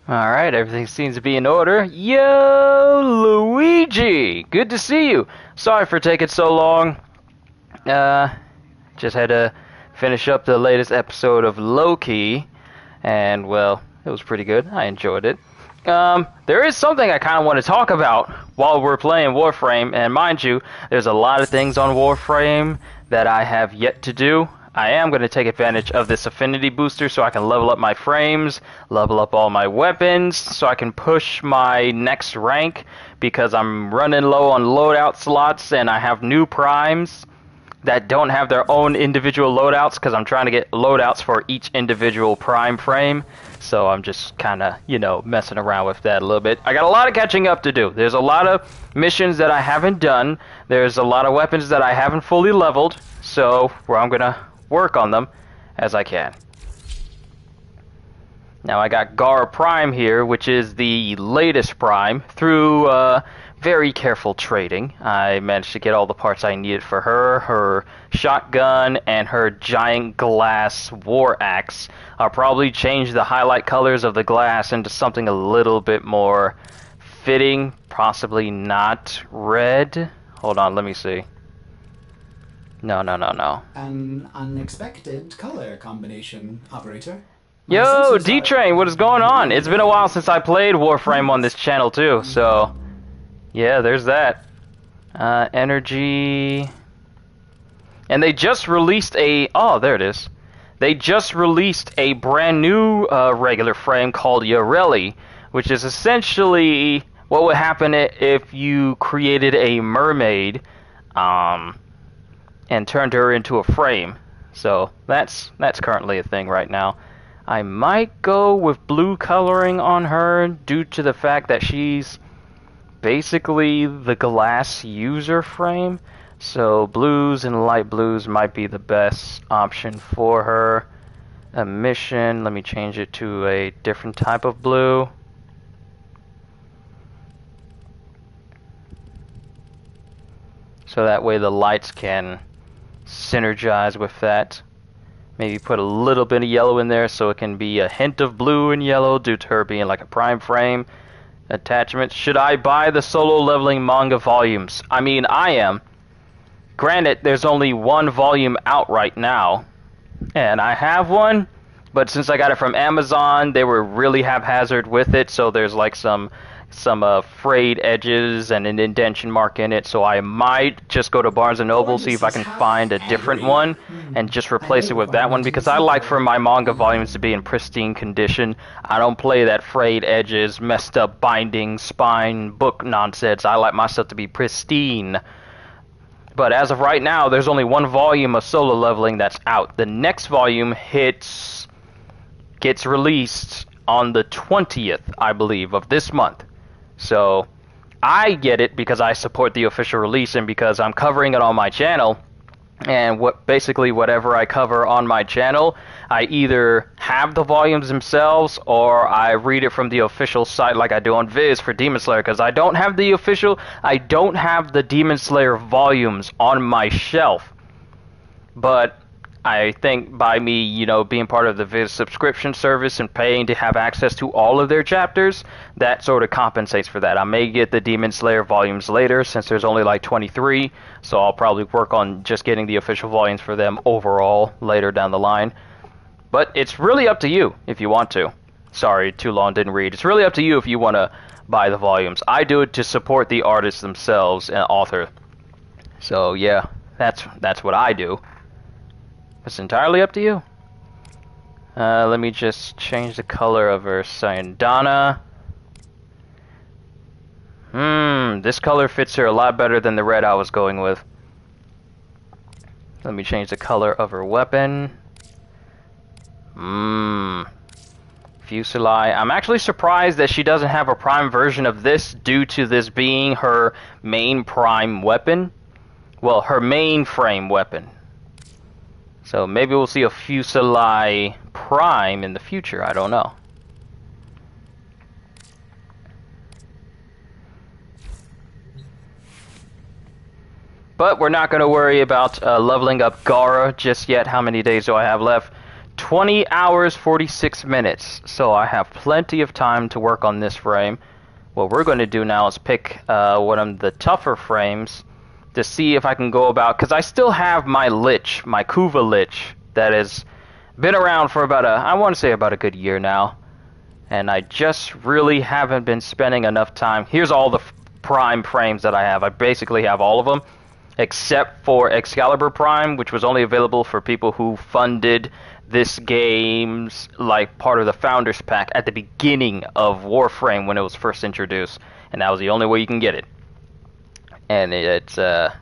Alright, everything seems to be in order. Yo, Luigi! Good to see you. Sorry for taking so long. Uh, just had to finish up the latest episode of Loki, and well, it was pretty good. I enjoyed it. There is something I kind of want to talk about while we're playing Warframe, and mind you, there's a lot of things on Warframe that I have yet to do. I am going to take advantage of this affinity booster so I can level up my frames, level up all my weapons, so I can push my next rank, because I'm running low on loadout slots and I have new primes that don't have their own individual loadouts, because I'm trying to get loadouts for each individual prime frame. So I'm just kind of, messing around with that a little bit. I got a lot of catching up to do. There's a lot of missions that I haven't done. There's a lot of weapons that I haven't fully leveled. So I'm going to work on them as I can. Now I got Gar Prime here, which is the latest Prime. Through very careful trading, I managed to get all the parts I needed for her shotgun, and her giant glass war axe. I'll probably change the highlight colors of the glass into something a little bit more fitting, possibly not red. Hold on, let me see. No. An unexpected color combination, operator. Yo, D-Train, what is going on? It's been a while since I played Warframe on this channel too, so yeah, there's that. Energy. And they just released oh, there it is. They just released a brand new regular frame called Yareli, which is essentially what would happen if you created a mermaid, and turned her into a frame. So that's currently a thing right now. I might go with blue coloring on her due to the fact that she's basically the glass user frame. So blues and light blues might be the best option for her. Emission, let me change it to a different type of blue. So that way the lights can synergize with that. Maybe put a little bit of yellow in there so it can be a hint of blue and yellow due to her being like a prime frame. Attachment. Should I buy the solo leveling manga volumes? I mean, I am. Granted, there's only one volume out right now, and I have one, but since I got it from Amazon, they were really haphazard with it, so there's like some frayed edges and an indentation mark in it, so I might just go to Barnes & Noble, see if I can find a different one, and just replace it with that one, because I like for my manga volumes to be in pristine condition. I don't play that frayed edges, messed up binding, spine, book nonsense. I like my stuff to be pristine. But as of right now, there's only one volume of solo leveling that's out. The next volume gets released on the 20th, I believe, of this month. So I get it because I support the official release and because I'm covering it on my channel. And basically whatever I cover on my channel, I either have the volumes themselves or I read it from the official site like I do on Viz for Demon Slayer, because I don't have the Demon Slayer volumes on my shelf. But I think by me, being part of the Viz subscription service and paying to have access to all of their chapters, that sort of compensates for that. I may get the Demon Slayer volumes later, since there's only like 23, so I'll probably work on just getting the official volumes for them overall later down the line. But it's really up to you if you want to. Sorry, too long, didn't read. It's really up to you if you want to buy the volumes. I do it to support the artists themselves and author. So yeah, that's what I do. It's entirely up to you. Let me just change the color of her Sayandana. This color fits her a lot better than the red I was going with. Let me change the color of her weapon. Fusili. I'm actually surprised that she doesn't have a prime version of this due to this being her main prime weapon. Well, her main frame weapon. So maybe we'll see a Fusili Prime in the future, I don't know. But we're not going to worry about leveling up Gara just yet. How many days do I have left? 20 hours, 46 minutes. So I have plenty of time to work on this frame. What we're going to do now is pick one of the tougher frames to see if I can go about, because I still have my Lich, my Kuva Lich, that has been around for about I want to say about a good year now. And I just really haven't been spending enough time. Here's all the Prime frames that I have. I basically have all of them, except for Excalibur Prime, which was only available for people who funded this game's like part of the Founders Pack at the beginning of Warframe when it was first introduced, and that was the only way you can get it. And it's out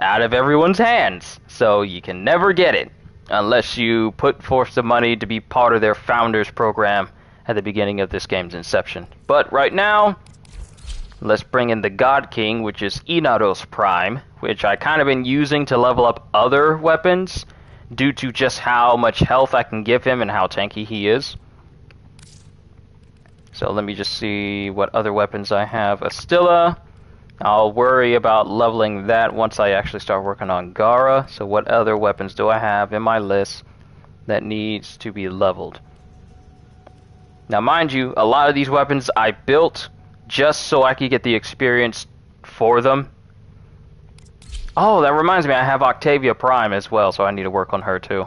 of everyone's hands, so you can never get it unless you put forth the money to be part of their Founders program at the beginning of this game's inception. But right now, let's bring in the God King, which is Inaros Prime, which I kind of been using to level up other weapons due to just how much health I can give him and how tanky he is. So let me just see what other weapons I have. Astilla, I'll worry about leveling that once I actually start working on Gara. So what other weapons do I have in my list that needs to be leveled? Now mind you, a lot of these weapons I built just so I could get the experience for them. Oh, that reminds me, I have Octavia Prime as well, so I need to work on her too.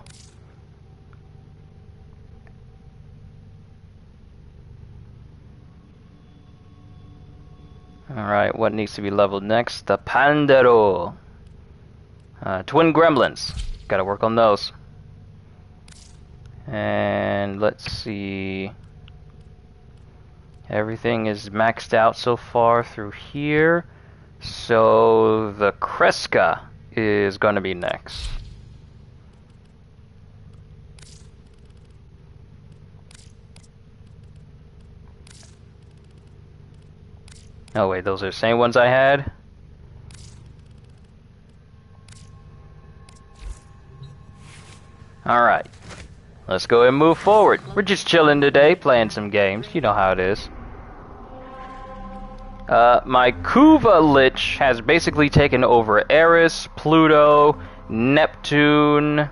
Alright, what needs to be leveled next? The Pandero. Twin Gremlins. Gotta work on those. And let's see. Everything is maxed out so far through here. So the Kreska is going to be next. Oh wait, those are the same ones I had? Alright. Let's go and move forward. We're just chilling today, playing some games. You know how it is. My Kuva Lich has basically taken over Eris, Pluto, Neptune,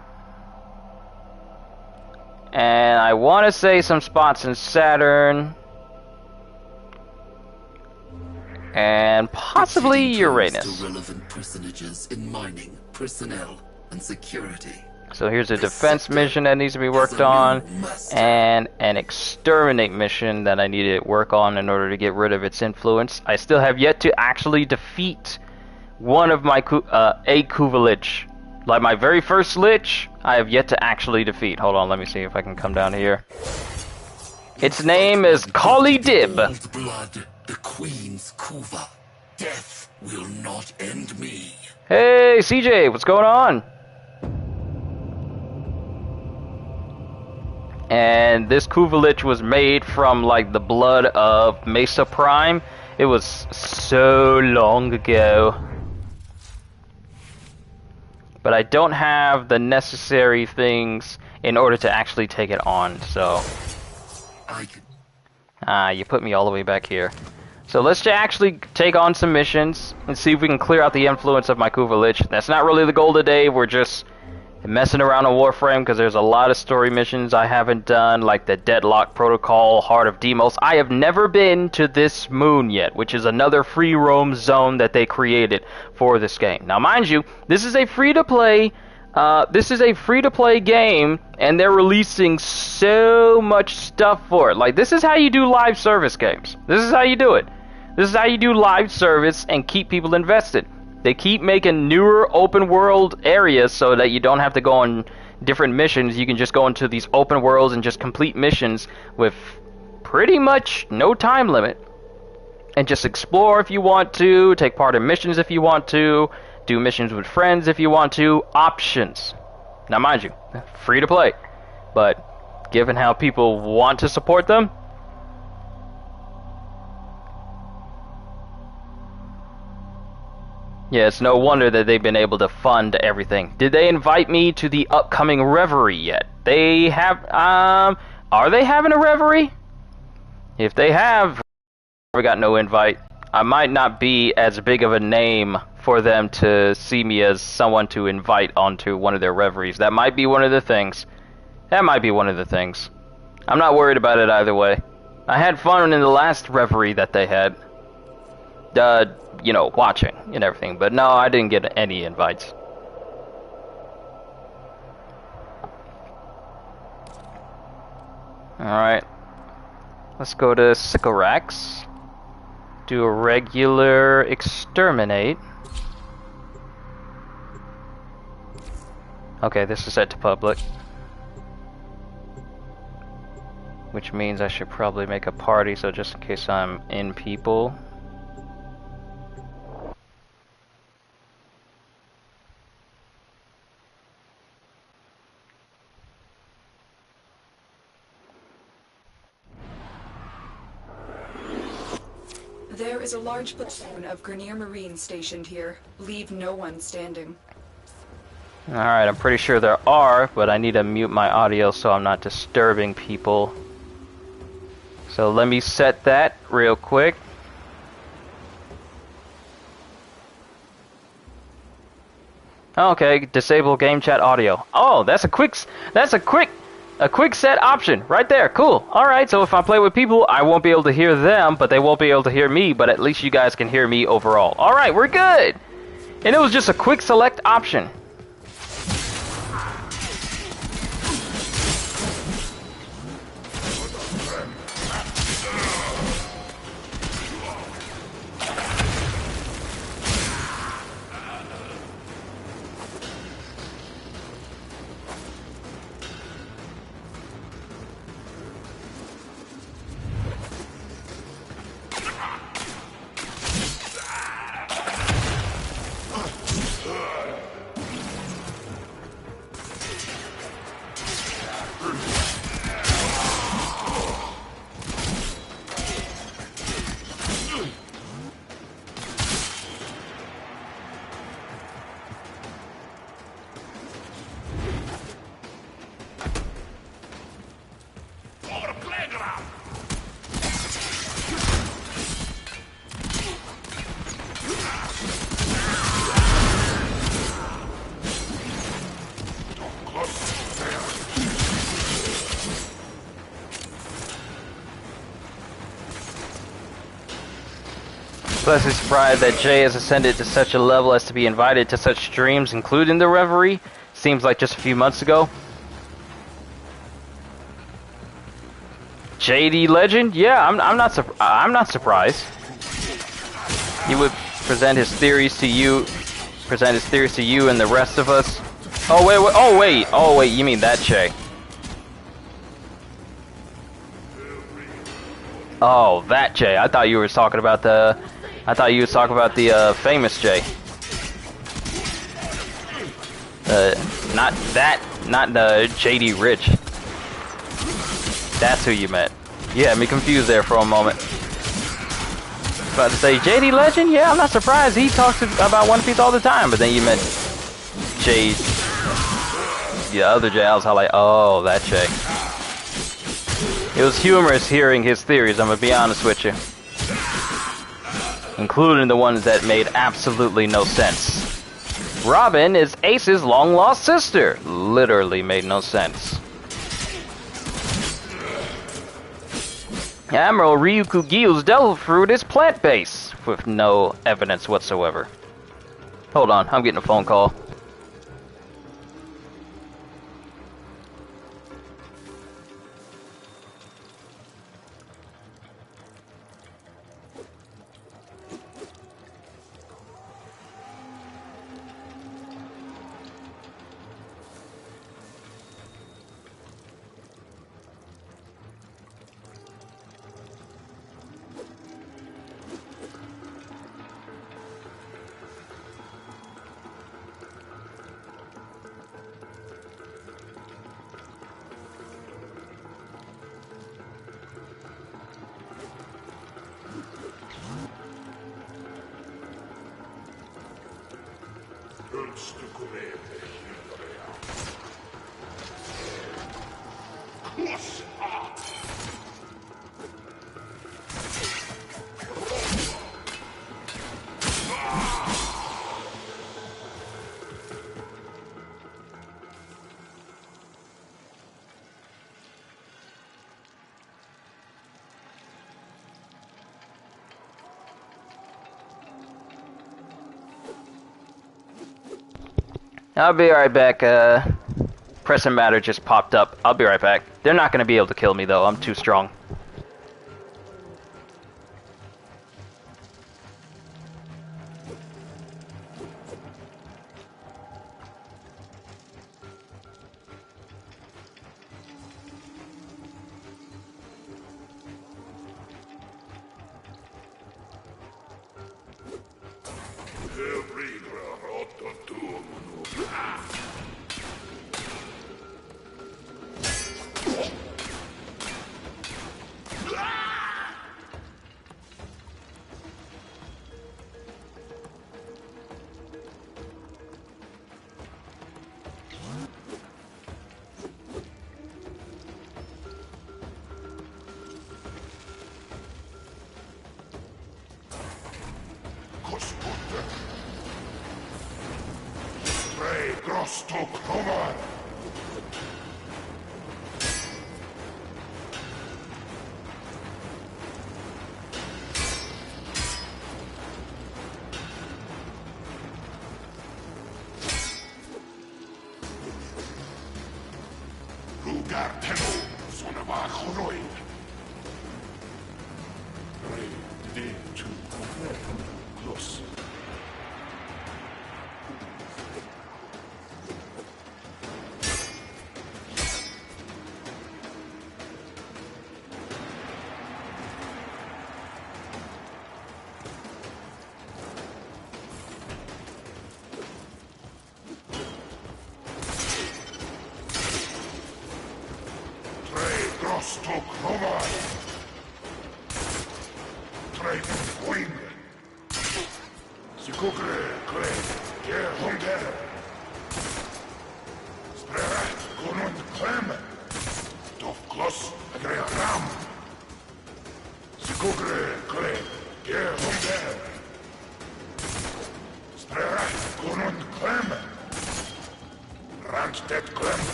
and I want to say some spots in Saturn, and possibly Uranus. Relevant personages in mining, personnel, and security. So here's a defense mission that needs to be worked on, and an exterminate mission that I need to work on in order to get rid of its influence. I still have yet to actually defeat one of my Kuva Lich. Like my very first Lich, I have yet to actually defeat. Hold on, let me see if I can come down here. Its name is Kali Dib. Blood, the Queen's Kuva. Death will not end me. Hey, CJ, what's going on? And this Kuva Lich was made from like the blood of Mesa Prime. It was so long ago. But I don't have the necessary things in order to actually take it on, so... you put me all the way back here. So let's actually take on some missions and see if we can clear out the influence of my Kuva Lich. That's not really the goal today, we're just messing around on Warframe because there's a lot of story missions I haven't done, like the Deadlock Protocol, Heart of Deimos. I have never been to this moon yet, which is another free roam zone that they created for this game. Now mind you, this is a free-to-play game, and they're releasing so much stuff for it. Like, this is how you do live service games. This is how you do it. This is how you do live service and keep people invested. They keep making newer open world areas so that you don't have to go on different missions. You can just go into these open worlds and just complete missions with pretty much no time limit. And just explore if you want to, take part in missions if you want to, do missions with friends if you want to, options. Now mind you, free to play. But given how people want to support them, yeah, it's no wonder that they've been able to fund everything. Did they invite me to the upcoming Reverie yet? They have, are they having a Reverie? If they have, I got no invite. I might not be as big of a name for them to see me as someone to invite onto one of their Reveries. That might be one of the things. That might be one of the things. I'm not worried about it either way. I had fun in the last reverie that they had. You know, watching and everything. But no, I didn't get any invites. Alright. Let's go to Sycorax. Do a regular exterminate. Okay, this is set to public. Which means I should probably make a party, so just in case I'm in people. There is a large platoon of Grenier Marines stationed here. Leave no one standing. Alright, I'm pretty sure there are, but I need to mute my audio so I'm not disturbing people. So let me set that real quick. Okay, disable game chat audio. Oh, that's a quick set option right there. Cool. All right, so if I play with people, I won't be able to hear them, but they won't be able to hear me, but at least you guys can hear me overall. All right, we're good. And it was just a quick select option. Pleasantly surprised that Jay has ascended to such a level as to be invited to such streams, including the Reverie. Seems like just a few months ago. JD Legend? Yeah, I'm not surprised. He would present his theories to you, and the rest of us. Oh wait, you mean that Jay? Oh, that Jay. I thought you were talking about the famous Jay. Not the JD Rich. That's who you meant. You had me confused there for a moment. About to say JD Legend? Yeah, I'm not surprised. He talks about One Piece all the time. But then you meant Jay, the other Jay. I was like, oh, that Jay. It was humorous hearing his theories, I'm gonna be honest with you. Including the ones that made absolutely no sense. Robin is Ace's long-lost sister. Literally made no sense. Admiral Ryukugyu's devil fruit is plant-based, with no evidence whatsoever. Hold on, I'm getting a phone call. I'll be right back. Pressing matter just popped up. I'll be right back. They're not going to be able to kill me, though. I'm too strong.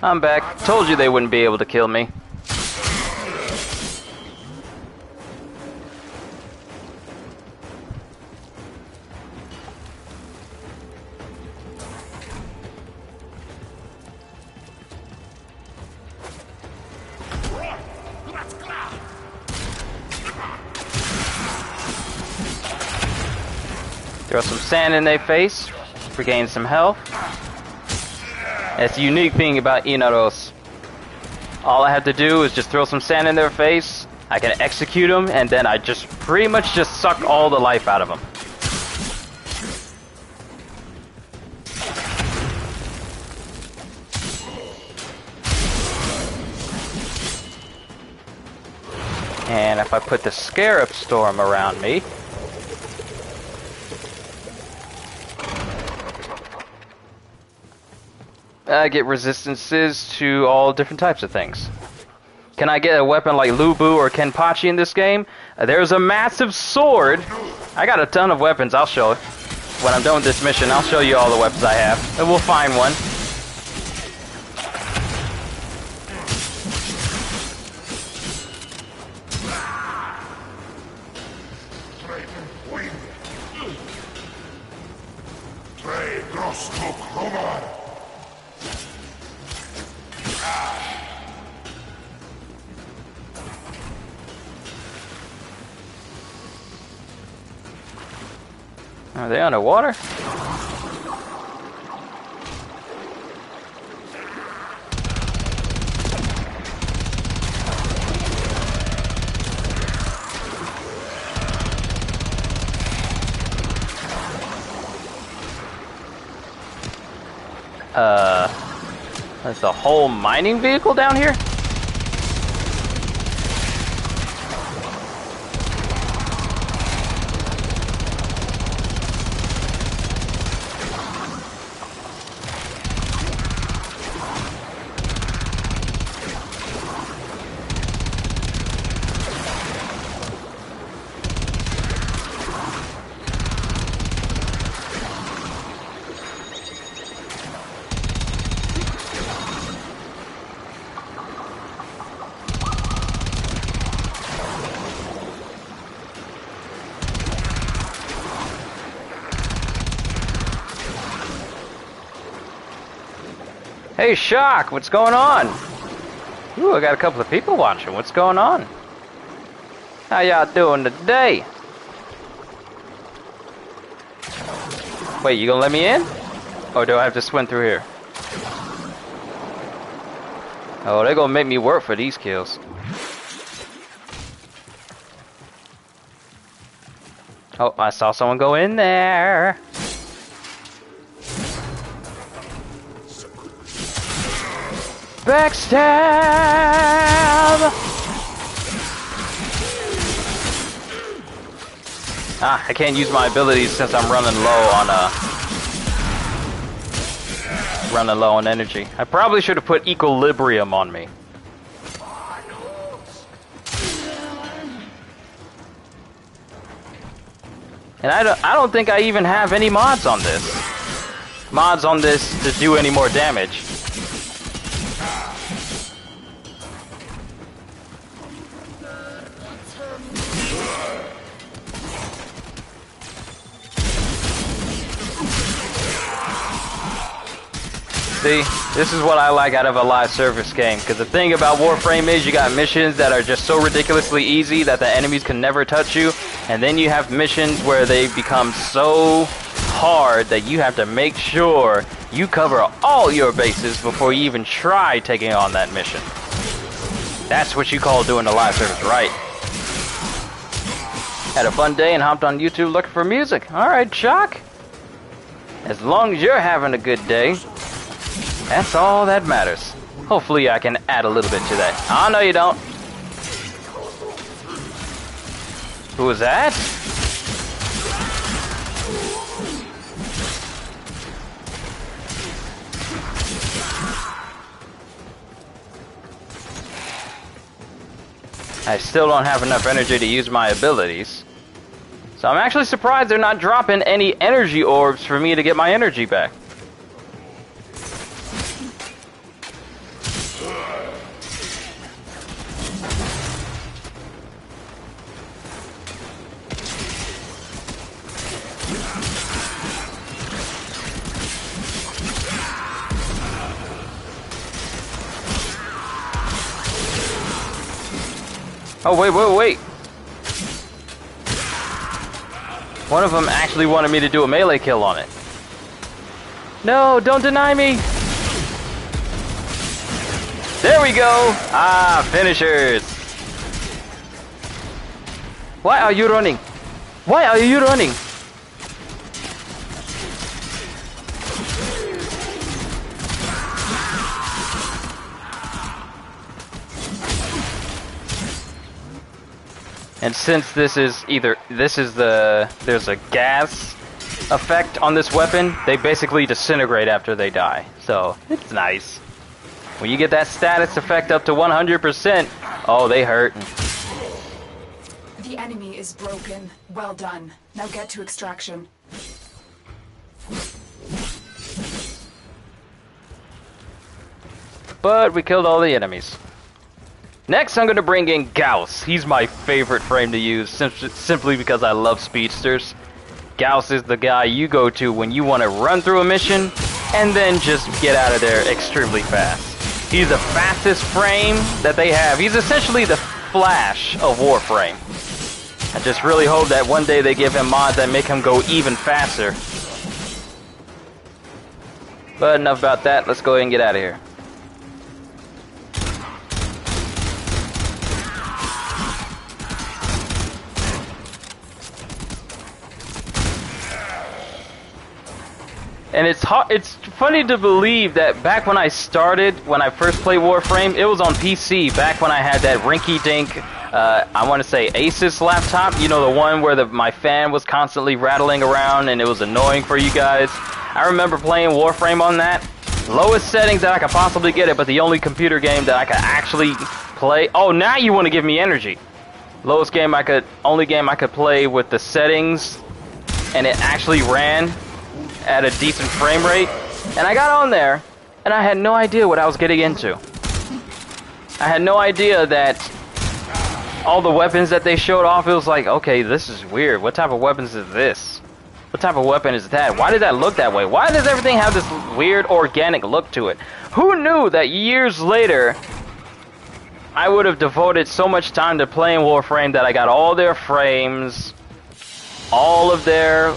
I'm back. Told you they wouldn't be able to kill me. Throw some sand in their face, regain some health. That's the unique thing about Inaros. All I have to do is just throw some sand in their face, I can execute them, and then I just pretty much just suck all the life out of them. And if I put the Scarab Storm around me, I get resistances to all different types of things. Can I get a weapon like Lubu or Kenpachi in this game? There's a massive sword. I got a ton of weapons, I'll show it. When I'm done with this mission, I'll show you all the weapons I have. And we'll find one. Are they underwater? There's a whole mining vehicle down here? Hey, Shock, what's going on? Ooh, I got a couple of people watching. What's going on? How y'all doing today? Wait, you gonna let me in? Or do I have to swim through here? Oh, they're gonna make me work for these kills. Oh, I saw someone go in there. Backstab! Ah, I can't use my abilities since I'm running low on energy. I probably should have put equilibrium on me. And I don't think I even have any mods on this. Mods on this to do any more damage. See, this is what I like out of a live service game, because the thing about Warframe is you got missions that are just so ridiculously easy that the enemies can never touch you, and then you have missions where they become so hard that you have to make sure you cover all your bases before you even try taking on that mission. That's what you call doing a live service right. Had a fun day and hopped on YouTube looking for music. Alright, Shock. As long as you're having a good day, that's all that matters. Hopefully I can add a little bit to that. Oh, no you don't. Who was that? I still don't have enough energy to use my abilities. So I'm actually surprised they're not dropping any energy orbs for me to get my energy back. Oh, wait. One of them actually wanted me to do a melee kill on it. No, don't deny me! There we go! Ah, finishers! Why are you running? Why are you running? And since this is there's a gas effect on this weapon, they basically disintegrate after they die. So, it's nice. When you get that status effect up to 100%, oh, they hurt. The enemy is broken. Well done. Now get to extraction. But we killed all the enemies. Next, I'm going to bring in Gauss. He's my favorite frame to use, simply because I love speedsters. Gauss is the guy you go to when you want to run through a mission, and then just get out of there extremely fast. He's the fastest frame that they have. He's essentially the Flash of Warframe. I just really hope that one day they give him mods that make him go even faster. But enough about that, let's go ahead and get out of here. And it's funny to believe that back when I started, when I first played Warframe, it was on PC, back when I had that rinky-dink, I want to say Asus laptop, you know, the one where my fan was constantly rattling around and it was annoying for you guys. I remember playing Warframe on that. Lowest settings that I could possibly get it, but the only computer game that I could actually play. Oh, now you want to give me energy. Lowest game only game I could play with the settings, and it actually ran at a decent frame rate, and I got on there, and I had no idea what I was getting into. I had no idea that all the weapons that they showed off, it was like, okay, this is weird. What type of weapons is this? What type of weapon is that? Why did that look that way? Why does everything have this weird organic look to it? Who knew that years later, I would have devoted so much time to playing Warframe that I got all their frames, all their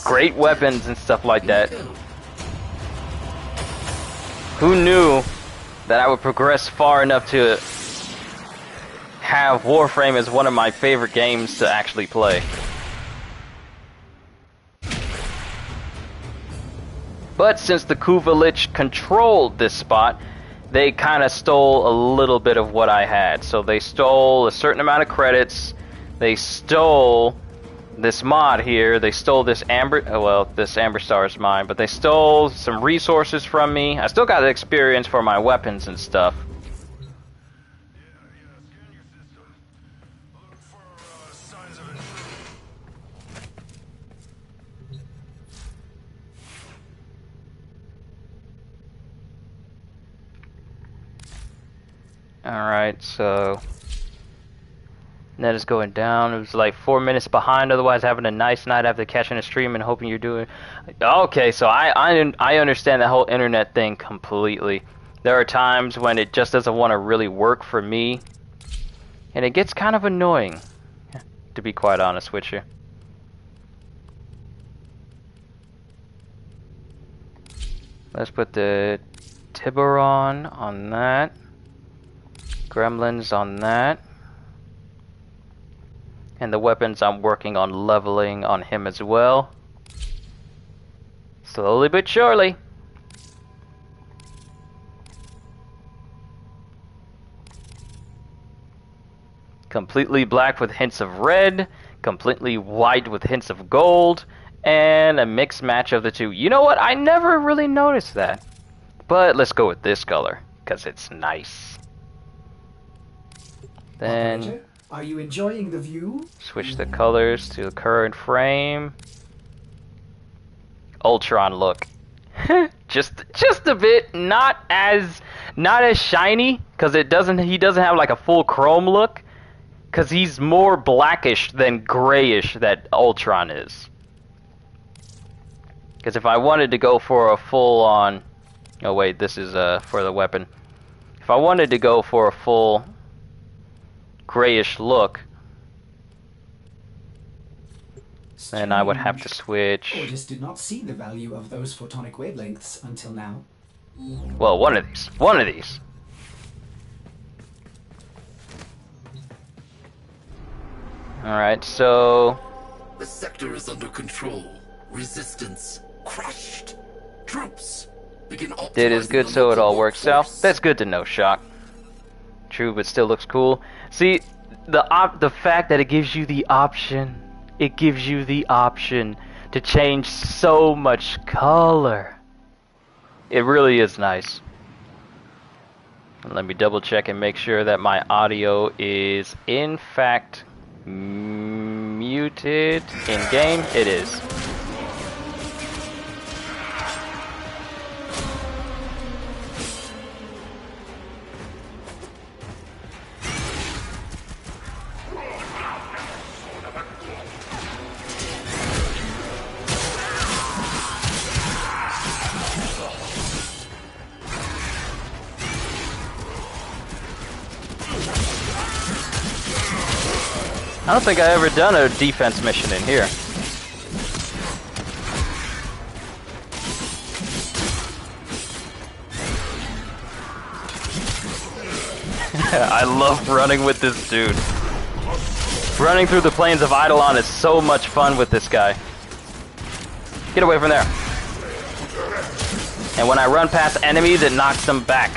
great weapons and stuff like that. Who knew that I would progress far enough to have Warframe as one of my favorite games to actually play? But since the Kuva Lich controlled this spot, they kind of stole a little bit of what I had. So they stole a certain amount of credits, they stole this mod here, they stole this this Amber Star is mine, but they stole some resources from me. I still got the experience for my weapons and stuff. Alright, so net is going down. It was like 4 minutes behind, otherwise having a nice night after catching a stream and hoping you're doing... Okay, so I understand that whole internet thing completely. There are times when it just doesn't want to really work for me, and it gets kind of annoying, to be quite honest with you. Let's put the Tiburon on that. Gremlins on that. And the weapons I'm working on leveling on him as well. Slowly but surely. Completely black with hints of red. Completely white with hints of gold. And a mixed match of the two. You know what? I never really noticed that. But let's go with this color, because it's nice. Then... Are you enjoying the view? Switch the colors to the current frame. Ultron look. just a bit, not as shiny, because he doesn't have like a full chrome look, because he's more blackish than grayish that Ultron is. Because if I wanted to go for a full on, oh wait, this is for the weapon. If I wanted to go for a full grayish look, then I would have to Strange. switch. Ordis did not see the value of those photonic wavelengths until now. Well, one of these. One of these. Alright, so... The sector is under control. Resistance crushed. Troops begin optimizing. Did is good, the so it local all works out. workforce. That's good to know, Shock. True, but still looks cool. See, the fact that it gives you the option, to change so much color. It really is nice. Let me double check and make sure that my audio is in fact muted in game. It is. I don't think I ever done a defense mission in here. I love running with this dude. Running through the plains of Eidolon is so much fun with this guy. Get away from there. And when I run past enemies, it knocks them back.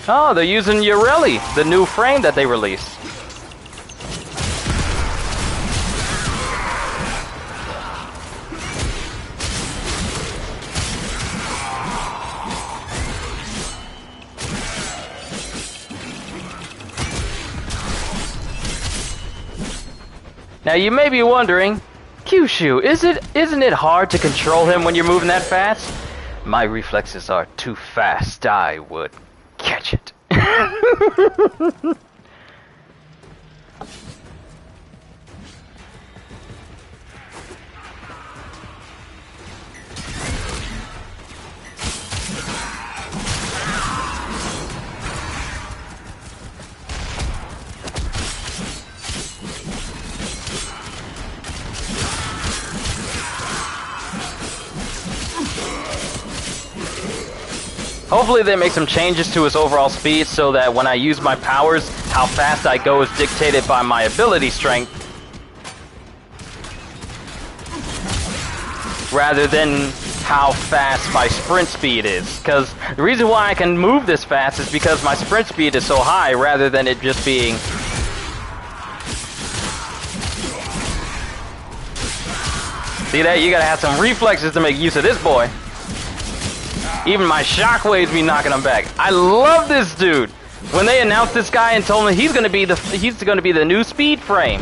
Oh, they're using Ureli, the new frame that they released. Now you may be wondering, Kyushu, isn't it hard to control him when you're moving that fast? My reflexes are too fast, I would catch it. Hopefully they make some changes to his overall speed so that when I use my powers, how fast I go is dictated by my ability strength, rather than how fast my sprint speed is. Because the reason why I can move this fast is because my sprint speed is so high, rather than it just being... See that? You gotta have some reflexes to make use of this boy. Even my shockwaves be knocking him back. I love this dude. When they announced this guy and told me he's gonna be the new speed frame,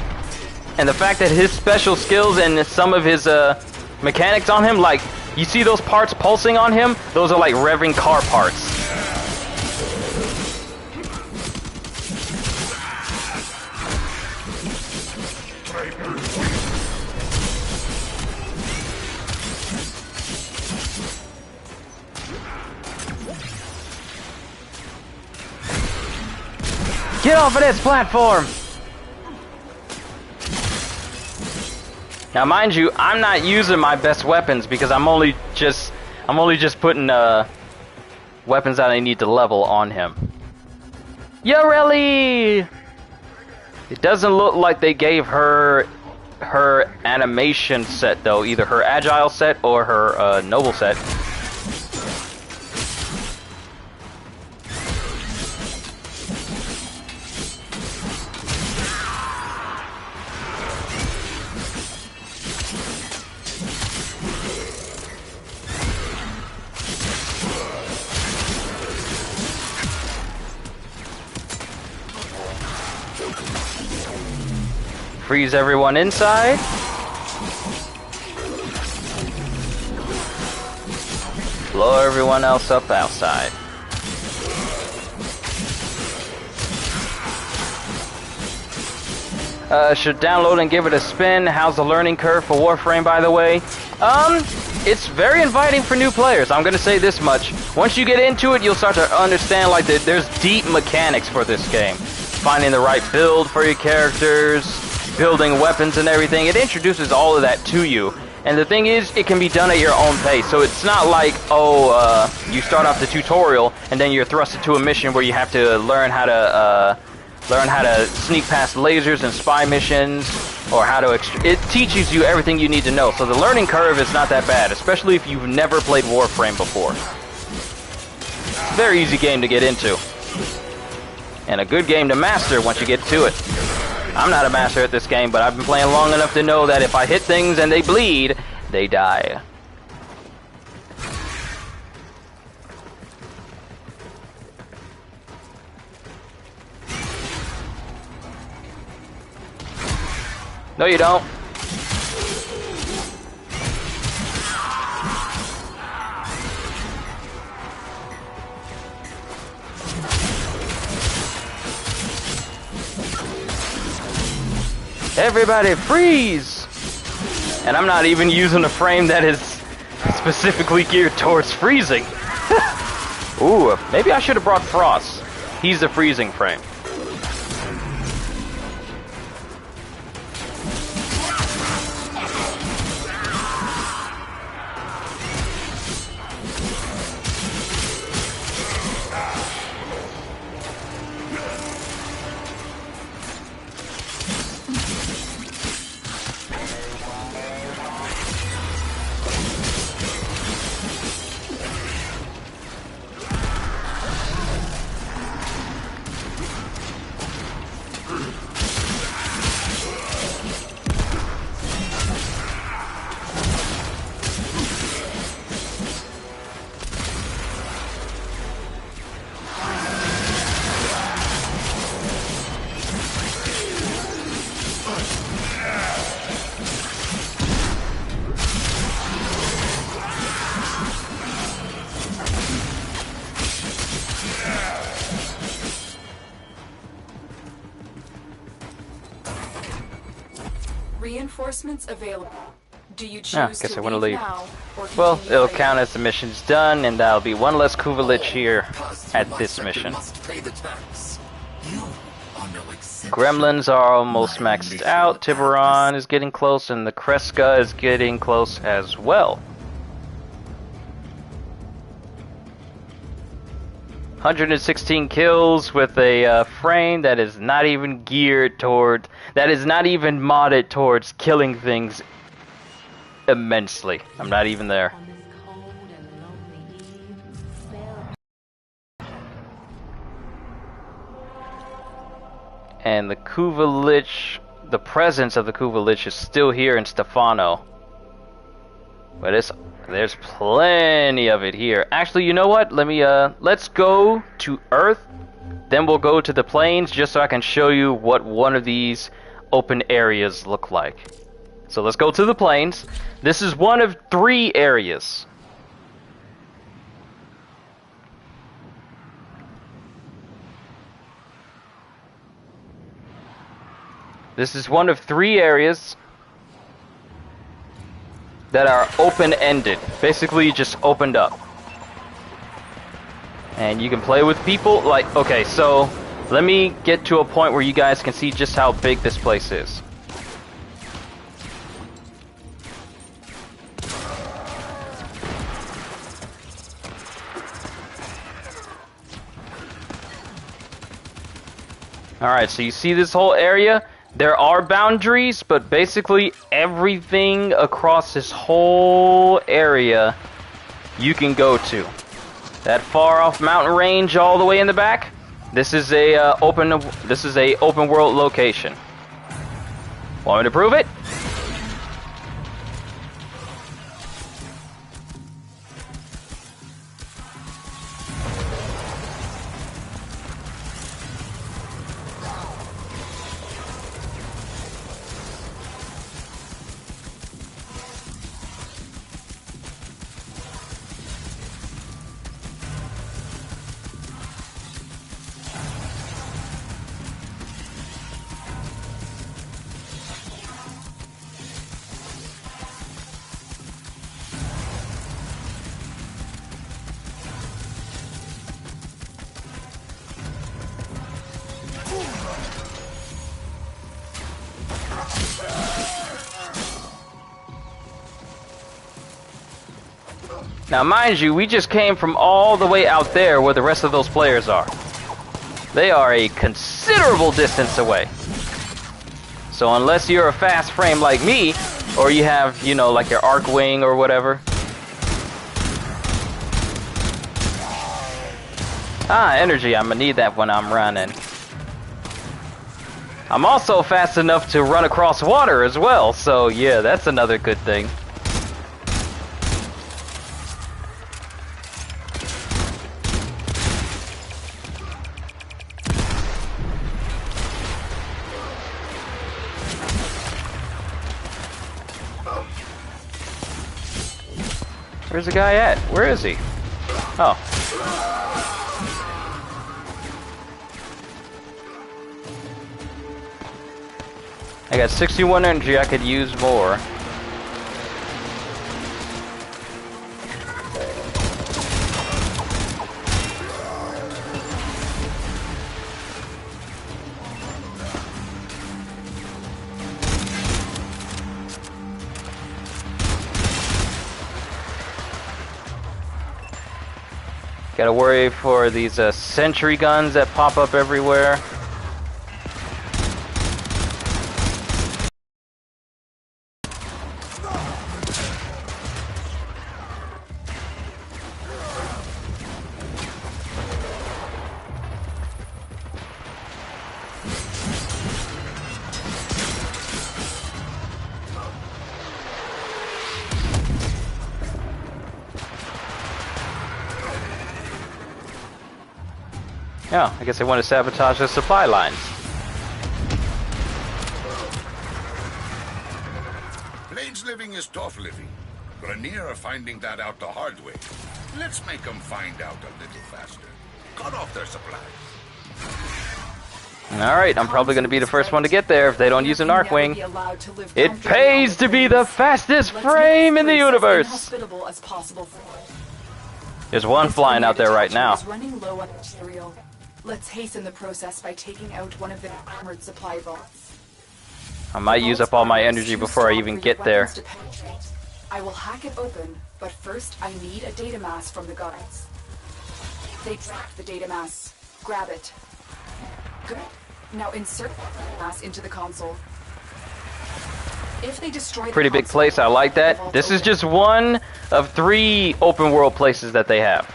and the fact that his special skills and some of his mechanics on him, like you see those parts pulsing on him, those are like revving car parts. Get off of this platform! Now mind you, I'm not using my best weapons because I'm only just putting weapons that I need to level on him. Ureli! It doesn't look like they gave her animation set though, either her agile set or her noble set. Freeze everyone inside. Blow everyone else up outside. Should download and give it a spin. How's the learning curve for Warframe, by the way? it's very inviting for new players. I'm gonna say this much. Once you get into it, you'll start to understand like there's deep mechanics for this game. Finding the right build for your characters, building weapons and everything. It introduces all of that to you. And the thing is, it can be done at your own pace. So it's not like, you start off the tutorial and then you're thrust into a mission where you have to learn how to sneak past lasers and spy missions, or how to it teaches you everything you need to know. So the learning curve is not that bad, especially if you've never played Warframe before. It's a very easy game to get into. And a good game to master once you get to it. I'm not a master at this game, but I've been playing long enough to know that if I hit things and they bleed, they die. No, you don't. Everybody freeze! And I'm not even using a frame that is specifically geared towards freezing. Ooh, maybe I should have brought Frost. He's the freezing frame. Reinforcements available. Do you choose guess to I want to leave. now, or Well, continue it'll fighting? count as the mission's done, and that'll be one less Kuvalich here at this mission. Gremlins are almost maxed out, Tiburon is getting close, and the Kreska is getting close as well. 116 kills with a frame that is not even geared toward, that is not even modded towards killing things immensely. I'm not even there. And the Kuvalich, the presence of the Kuvalich is still here in Stefano. But there's plenty of it here. Actually, you know what? Let's go to Earth, then we'll go to the plains just so I can show you what one of these open areas look like. So let's go to the plains. This is one of 3 areas. This is one of 3 areas that are open-ended, basically just opened up. And you can play with people, like, okay, so let me get to a point where you guys can see just how big this place is. Alright, so you see this whole area? There are boundaries, but basically everything across this whole area you can go to. That far off mountain range all the way in the back, this is a open world location. Want me to prove it? Now, mind you, we just came from all the way out there where the rest of those players are. They are a considerable distance away. So unless you're a fast frame like me, or you have, you know, like your arc wing or whatever. Ah, energy. I'm gonna need that when I'm running. I'm also fast enough to run across water as well, so yeah, that's another good thing. Where's the guy at? Where is he? Oh. I got 61 energy, I could use more. Gotta worry for these sentry guns that pop up everywhere. Yeah, I guess they want to sabotage the supply lines. Blades living is tough living. Grenier are finding that out the hard way. Let's make them find out a little faster. Cut off their supplies. Alright, I'm probably going to be the first one to get there if they don't use an arc wing. It pays to be the fastest frame in the universe! There's one flying out there right now. Let's hasten the process by taking out one of the armored supply vaults. I might use up all my energy before I even get there. I will hack it open, but first I need a data mass from the guards. They tracked the data mass. Grab it. Good. Now insert the mass into the console. If they destroy Pretty big place, I like that. This is just one of 3 open world places that they have.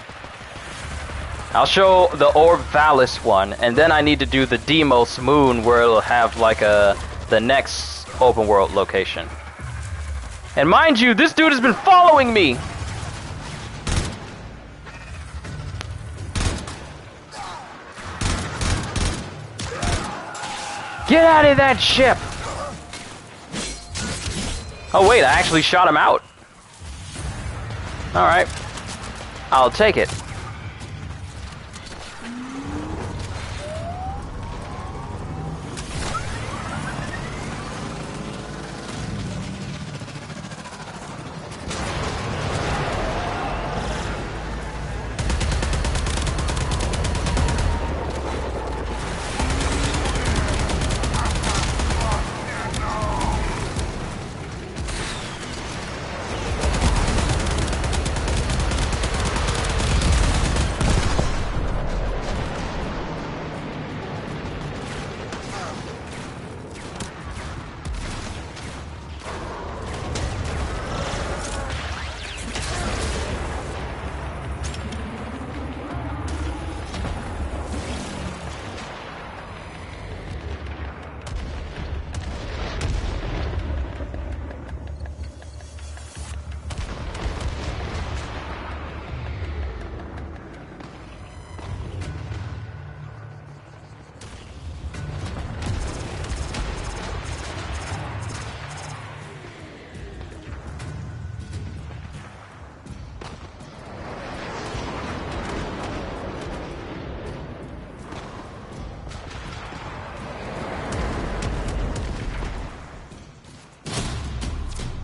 I'll show the Orb Valis one, and then I need to do the Deimos Moon where it'll have like the next open world location. And mind you, this dude has been following me! Get out of that ship! Oh wait, I actually shot him out. Alright. I'll take it.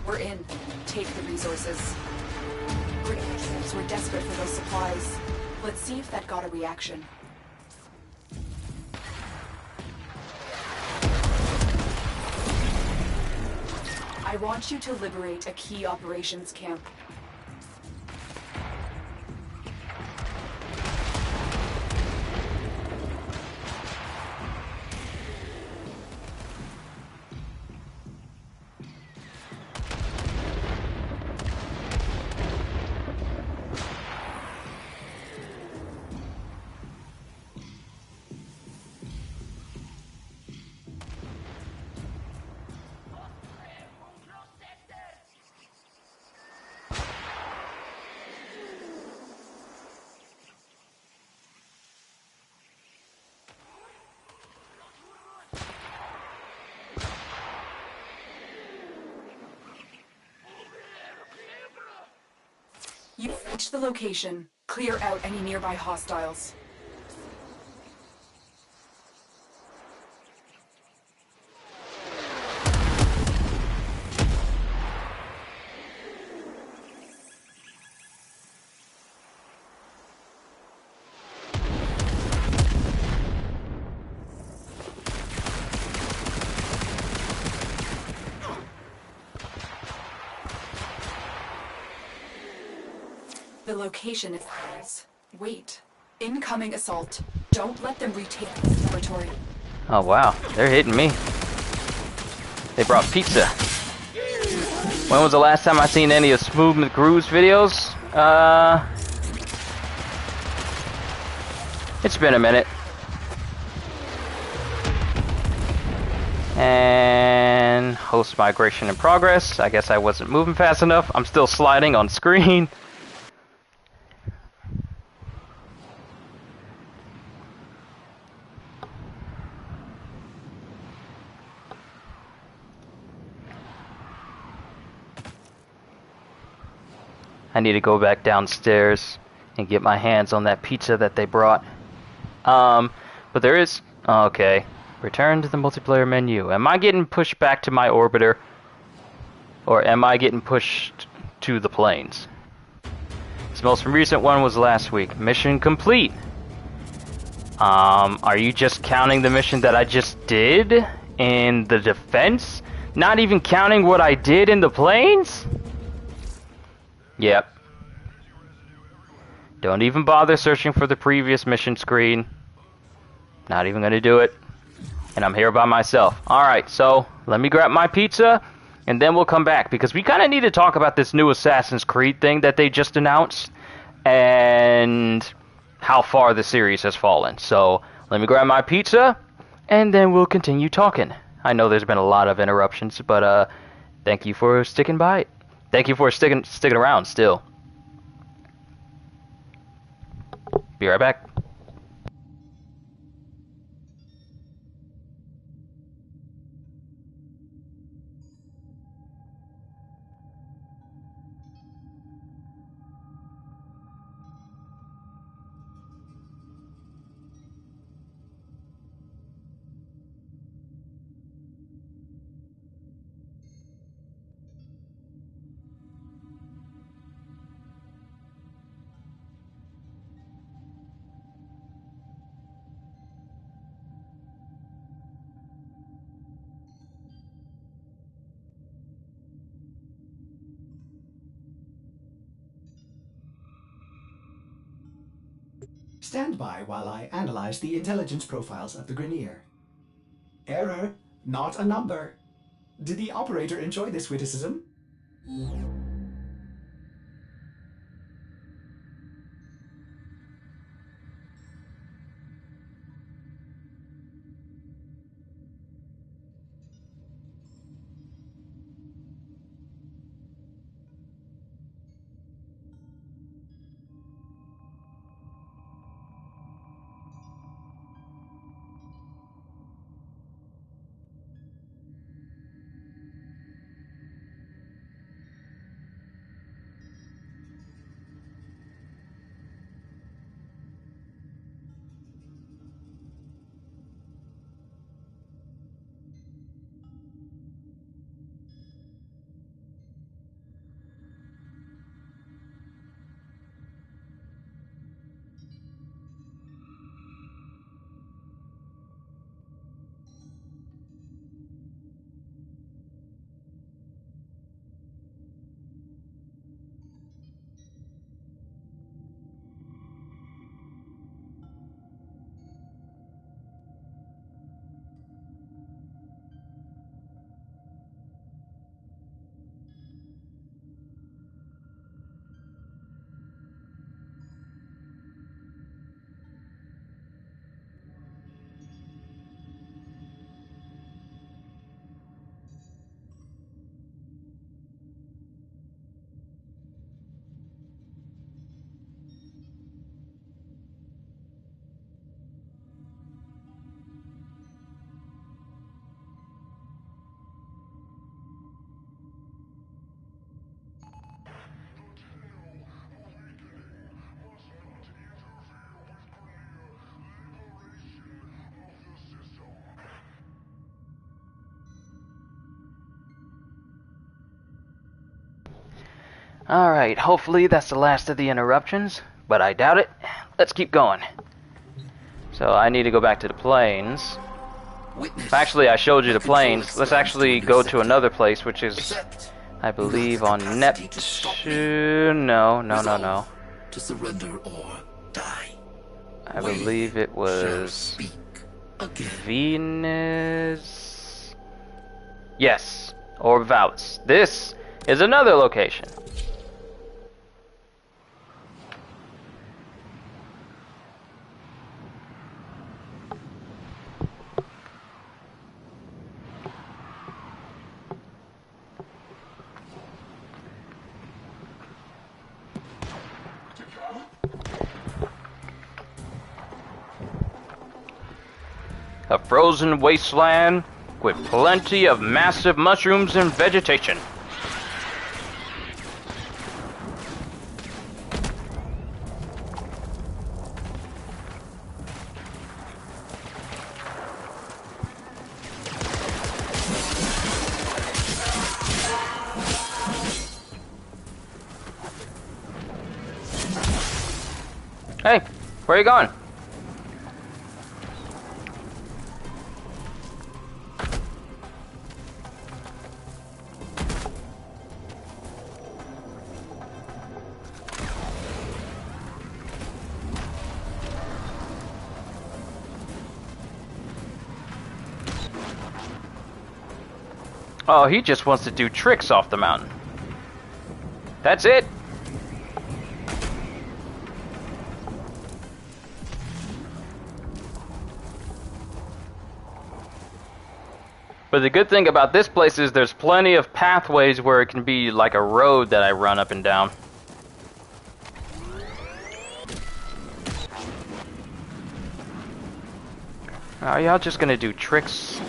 We're in. Take the resources. Troops were desperate for those supplies. Let's see if that got a reaction. I want you to liberate a key operations camp. You've reached the location. Clear out any nearby hostiles. The location is... Wait. Incoming assault. Don't let them retake this territory. Oh wow, they're hitting me. They brought pizza. When was the last time I seen any of Smooth McGrew's videos? It's been a minute. And host migration in progress. I guess I wasn't moving fast enough. I'm still sliding on screen. I need to go back downstairs and get my hands on that pizza that they brought. But there is... Okay. Return to the multiplayer menu. Am I getting pushed back to my orbiter? Or am I getting pushed to the planes? This most recent one was last week. Mission complete. Are you just counting the mission that I just did in the defense? Not even counting what I did in the planes? Yep. Don't even bother searching for the previous mission screen. Not even gonna do it. And I'm here by myself. Alright, so let me grab my pizza and then we'll come back because we kind of need to talk about this new Assassin's Creed thing that they just announced and how far the series has fallen. So let me grab my pizza and then we'll continue talking. I know there's been a lot of interruptions, but thank you for sticking by it. Thank you for sticking around still. Be right back. Stand by while I analyze the intelligence profiles of the Grineer. Error, not a number. Did the operator enjoy this witticism? Alright, hopefully that's the last of the interruptions, but I doubt it. Let's keep going. So I need to go back to the plains. Witness. Actually, I showed you the Control plains. Let's actually expands to go a to sector. another place, which is, Accept. I believe, You have on the capacity to stop me. Neptune. No. Resolve to surrender or die. I We believe it shall was speak again. Venus. Yes, or Vallis. This is another location. A frozen wasteland with plenty of massive mushrooms and vegetation. Hey, where are you going? Oh, he just wants to do tricks off the mountain. That's it. But the good thing about this place is there's plenty of pathways where it can be like a road that I run up and down. Are y'all just gonna do tricks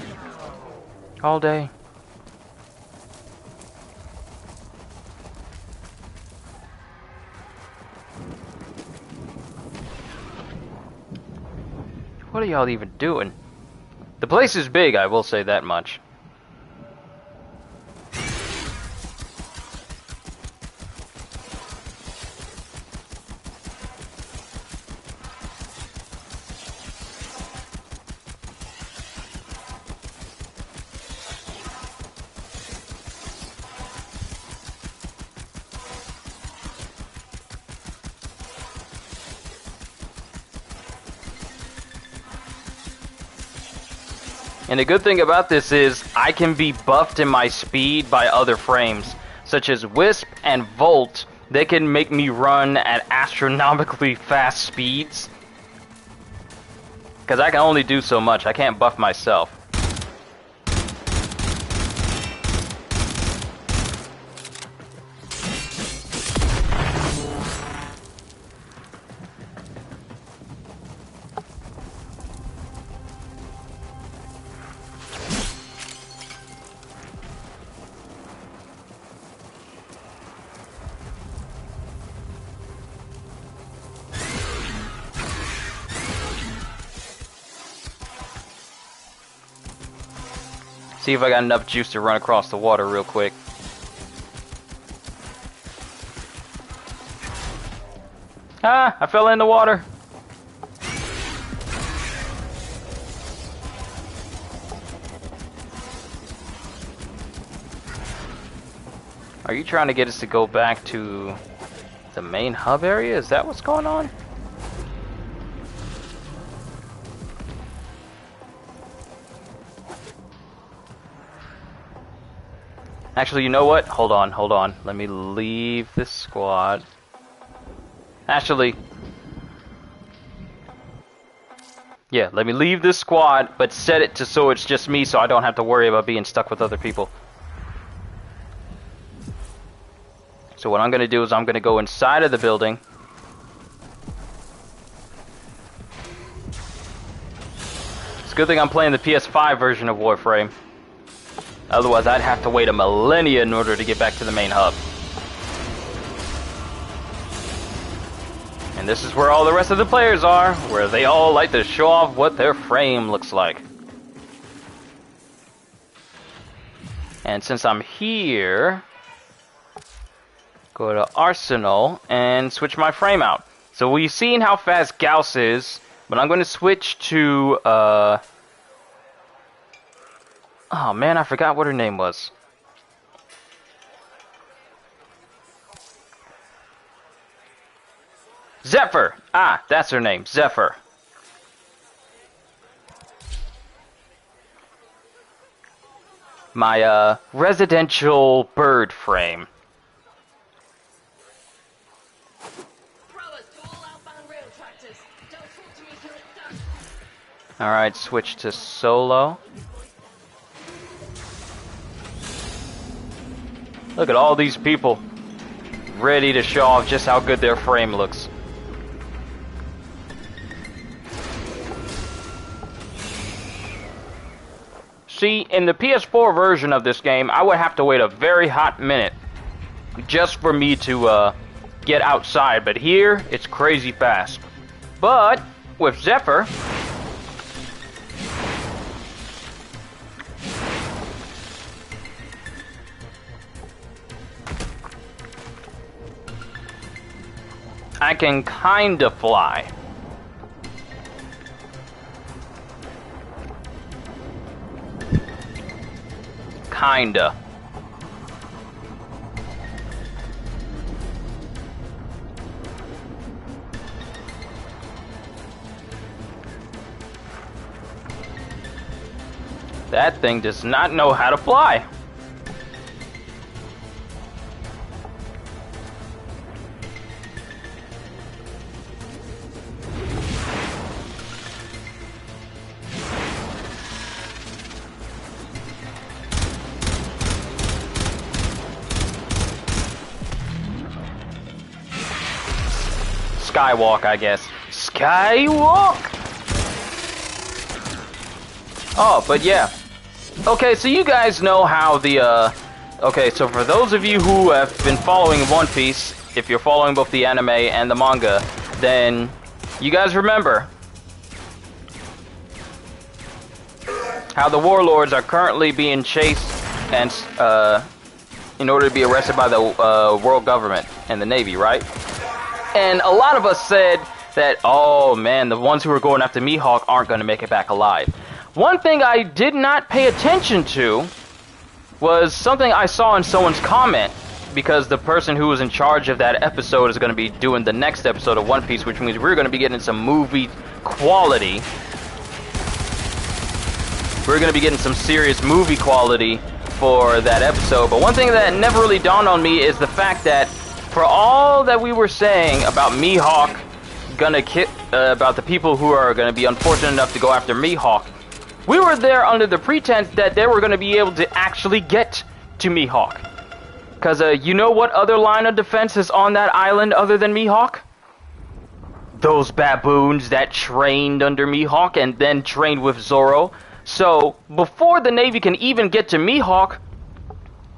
all day? What are y'all even doing? The place is big, I will say that much. And the good thing about this is I can be buffed in my speed by other frames, such as Wisp and Volt. They can make me run at astronomically fast speeds. Because I can only do so much, I can't buff myself. See if I got enough juice to run across the water real quick. Ah, I fell in the water. Are you trying to get us to go back to the main hub area? Is that what's going on? Actually, you know what? Hold on. Let me leave this squad. Actually, yeah, let me leave this squad, but set it to so it's just me so I don't have to worry about being stuck with other people. So what I'm going to do is I'm going to go inside of the building. It's a good thing I'm playing the PS5 version of Warframe. Otherwise, I'd have to wait a millennia in order to get back to the main hub. And this is where all the rest of the players are, where they all like to show off what their frame looks like. And since I'm here... Go to Arsenal and switch my frame out. So we've seen how fast Gauss is, but I'm going to switch to, oh man, I forgot what her name was. Zephyr! Ah, that's her name, Zephyr. My, residential bird frame. Alright, switch to solo. Look at all these people ready to show off just how good their frame looks. See, in the PS4 version of this game, I would have to wait a very hot minute just for me to get outside, but here, it's crazy fast. But with Zephyr, I can kinda fly. Kinda. That thing does not know how to fly. Skywalk, I guess. Skywalk! Oh, but yeah. Okay, so you guys know how the, okay, so for those of you who have been following One Piece, if you're following both the anime and the manga, then you guys remember how the warlords are currently being chased and, in order to be arrested by the, world government and the Navy, right? And a lot of us said that, oh man, the ones who are going after Mihawk aren't going to make it back alive. One thing I did not pay attention to was something I saw in someone's comment, because the person who was in charge of that episode is going to be doing the next episode of One Piece, which means we're going to be getting some movie quality. We're going to be getting some serious movie quality for that episode. But one thing that never really dawned on me is the fact that for all that we were saying about Mihawk gonna about the people who are gonna be unfortunate enough to go after Mihawk, we were there under the pretense that they were gonna be able to actually get to Mihawk. Cause you know what other line of defense is on that island other than Mihawk? Those baboons that trained under Mihawk and then trained with Zoro. So before the Navy can even get to Mihawk,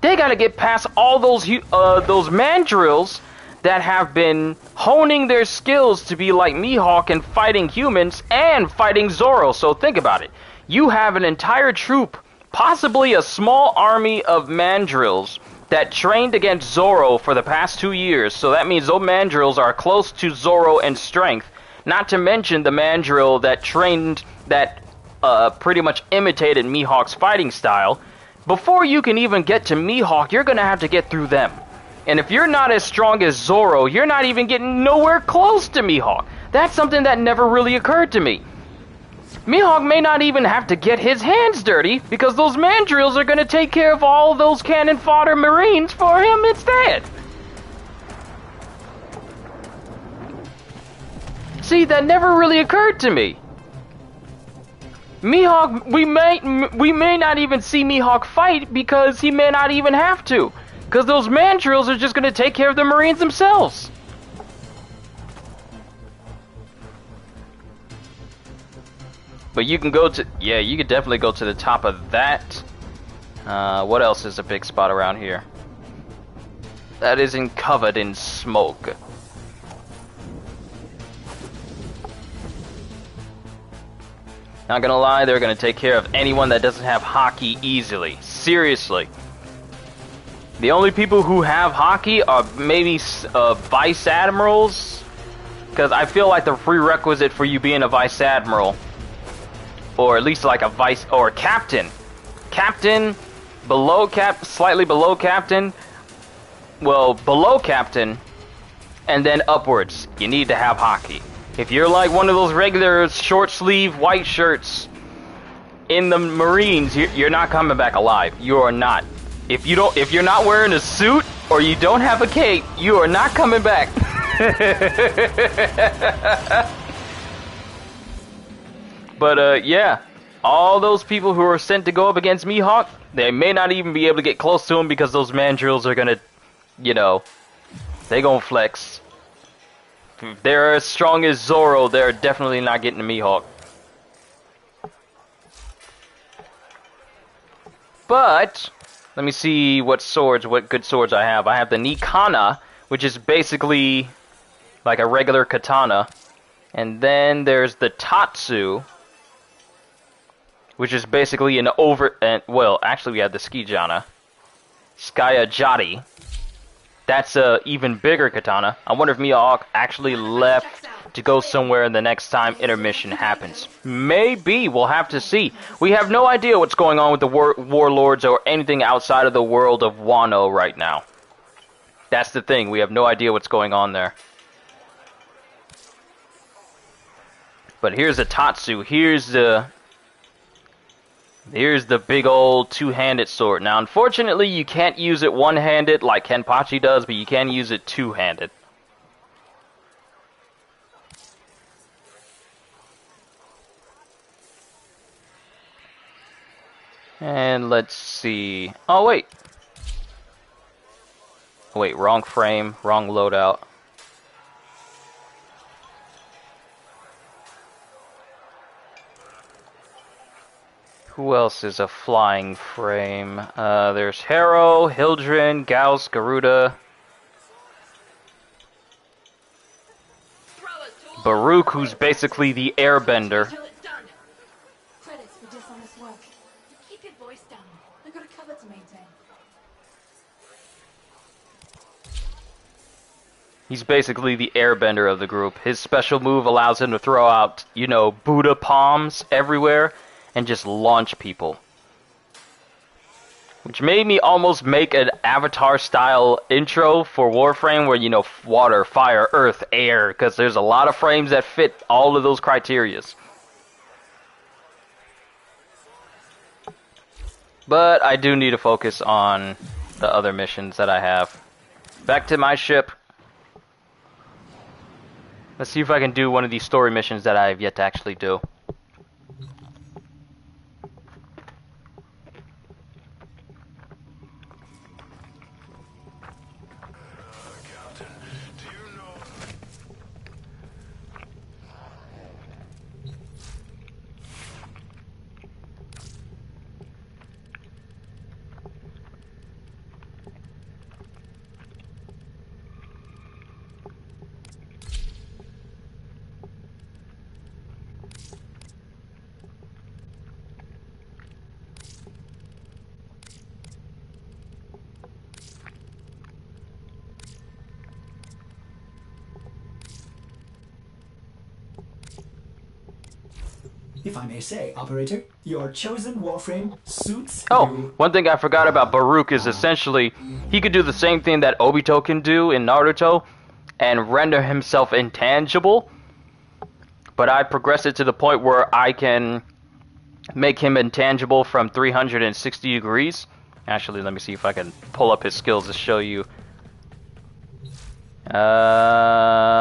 they gotta get past all those mandrills that have been honing their skills to be like Mihawk and fighting humans and fighting Zoro. So think about it. You have an entire troop, possibly a small army of mandrills that trained against Zoro for the past 2 years. So that means those mandrills are close to Zoro in strength. Not to mention the mandrill that trained, that pretty much imitated Mihawk's fighting style. Before you can even get to Mihawk, you're gonna have to get through them. And if you're not as strong as Zoro, you're not even getting nowhere close to Mihawk. That's something that never really occurred to me. Mihawk may not even have to get his hands dirty, because those mandrills are gonna take care of all those cannon fodder marines for him instead. See, that never really occurred to me. Mihawk, we may not even see Mihawk fight because he may not even have to. Because those mandrills are just going to take care of the Marines themselves. But you can go to, yeah, you could definitely go to the top of that. What else is a big spot around here? That isn't covered in smoke. Not gonna lie, they're gonna take care of anyone that doesn't have hockey easily. Seriously. The only people who have hockey are maybe vice admirals, because I feel like the prerequisite for you being a vice admiral, or at least like a vice or captain, slightly below captain, well, below captain, and then upwards, you need to have hockey. If you're like one of those regular short sleeve white shirts in the Marines, you're not coming back alive. You are not. If you're not wearing a suit or you don't have a cape, you are not coming back. But yeah, all those people who are sent to go up against Mihawk, they may not even be able to get close to him because those mandrills are gonna, you know, they gonna flex. If they're as strong as Zoro, they're definitely not getting to Mihawk. But let me see what good swords I have. I have the Nikana, which is basically like a regular katana. And then there's the Tatsu, which is basically well, actually we have the Skijana. Skyajati. That's a even bigger katana. I wonder if Mihawk actually left to go somewhere the next time intermission happens. Maybe, we'll have to see. We have no idea what's going on with the warlords or anything outside of the world of Wano right now. That's the thing, we have no idea what's going on there. But here's the Tatsu, here's the big old two-handed sword. Now, unfortunately, you can't use it one-handed like Kenpachi does, but you can use it two-handed. And let's see. Oh, wait. Wait, wrong frame, wrong loadout. Who else is a flying frame? There's Harrow, Hildren, Gauss, Garuda, Baruch, who's basically the airbender. Credits for dishonest work. Keep your voice down. I've got a cover to maintain. He's basically the airbender of the group. His special move allows him to throw out, you know, Buddha palms everywhere and just launch people. Which made me almost make an Avatar-style intro for Warframe where, you know, water, fire, earth, air, because there's a lot of frames that fit all of those criterias. But I do need to focus on the other missions that I have. Back to my ship. Let's see if I can do one of these story missions that I have yet to actually do. If I may say, Operator, your chosen Warframe suits Oh, you. one thing I forgot about Baruch is essentially, he could do the same thing that Obito can do in Naruto, and render himself intangible, but I progressed it to the point where I can make him intangible from 360 degrees. Actually, let me see if I can pull up his skills to show you.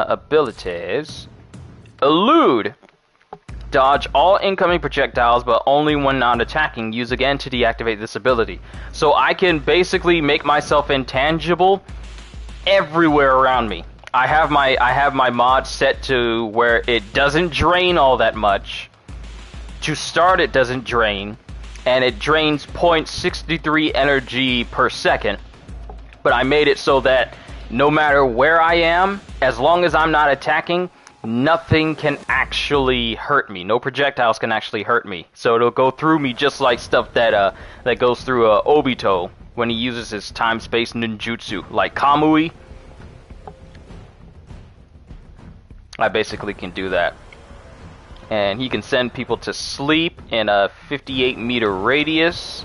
Abilities. Elude. Dodge all incoming projectiles, but only when not attacking. Use again to deactivate this ability. So I can basically make myself intangible everywhere around me. I have my mod set to where it doesn't drain all that much. To start, it doesn't drain, and it drains 0.63 energy per second. But I made it so that no matter where I am, as long as I'm not attacking, nothing can actually hurt me. No projectiles can actually hurt me. So it'll go through me just like stuff that that goes through Obito when he uses his time-space ninjutsu, like Kamui. I basically can do that. And he can send people to sleep in a 58-meter radius.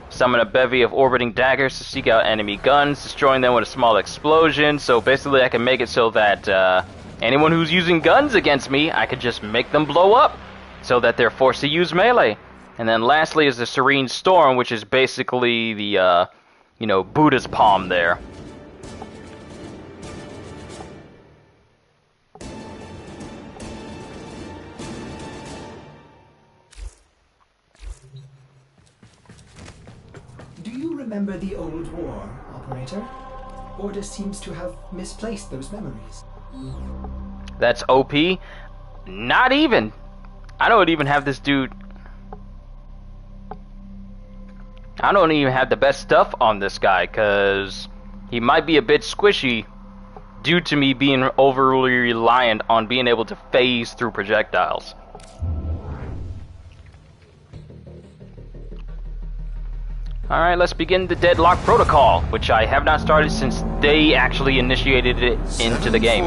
Summon a bevy of orbiting daggers to seek out enemy guns, destroying them with a small explosion. So basically I can make it so that anyone who's using guns against me, I could just make them blow up, so that they're forced to use melee. And then lastly is the Serene Storm, which is basically the, Buddha's palm there. Do you remember the old war, Operator? Ordis seems to have misplaced those memories. That's OP? Not even. I don't even have this dude. I don't even have the best stuff on this guy, because he might be a bit squishy due to me being overly reliant on being able to phase through projectiles. Alright, let's begin the Deadlock Protocol, which I have not started since they actually initiated it into the game.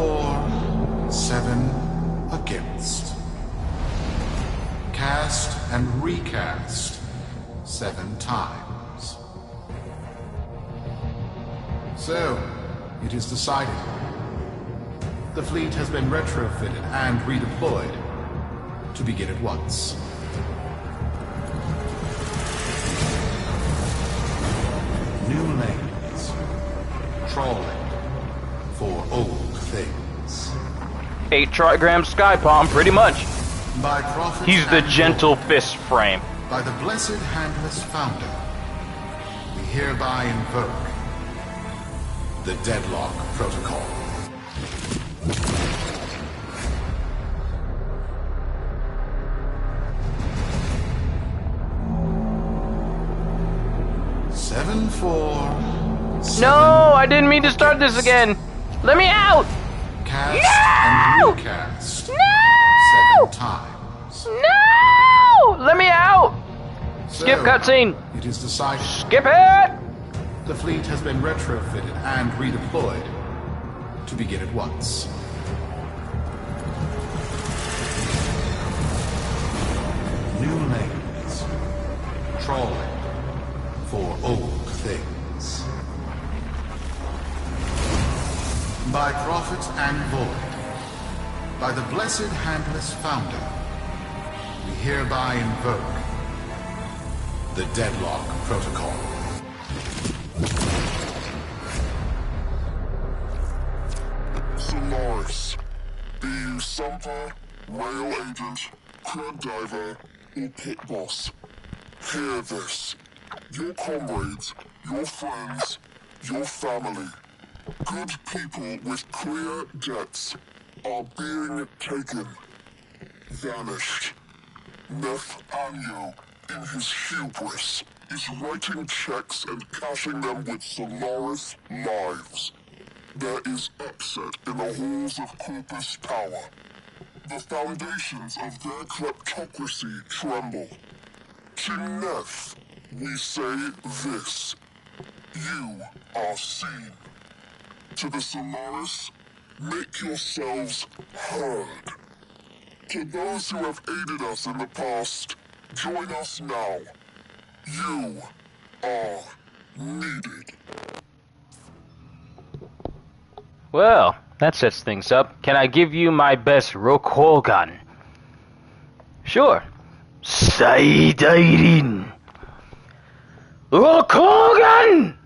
7 for, 7 against. Cast and recast 7 times. So, it is decided. The fleet has been retrofitted and redeployed to begin at once. New lanes. Trawling for old things. 8 trigram sky palm, pretty much. By prophet He's the and gentle Lord, fist frame. by the blessed handless founder, we hereby invoke the Deadlock Protocol. Seven, 4, 7 No, I didn't mean to start this again. Let me out! Cast No! and recast No! 7 times. No! Let me out! Skip So, cutscene. It is decided. Skip it! The fleet has been retrofitted and redeployed to begin at once. New lanes. Trawling for old things. By prophet and void, by the blessed handless founder, we hereby invoke the Deadlock Protocol. Solaris, be you Sumper, rail agent, crab diver, or pit boss. Hear this. Your comrades, your friends, your family, good people with clear debts are being taken. Vanished. Nathaniel, in his hubris, is writing checks and cashing them with Solaris lives. There is upset in the halls of Corpus Power. The foundations of their kleptocracy tremble. To Neth, we say this. You are seen. To the Solaris, make yourselves heard. To those who have aided us in the past, join us now. You are needed. Well, that sets things up. Can I give you my best Rokugan gun? Sure. Saidirin. Rokugan!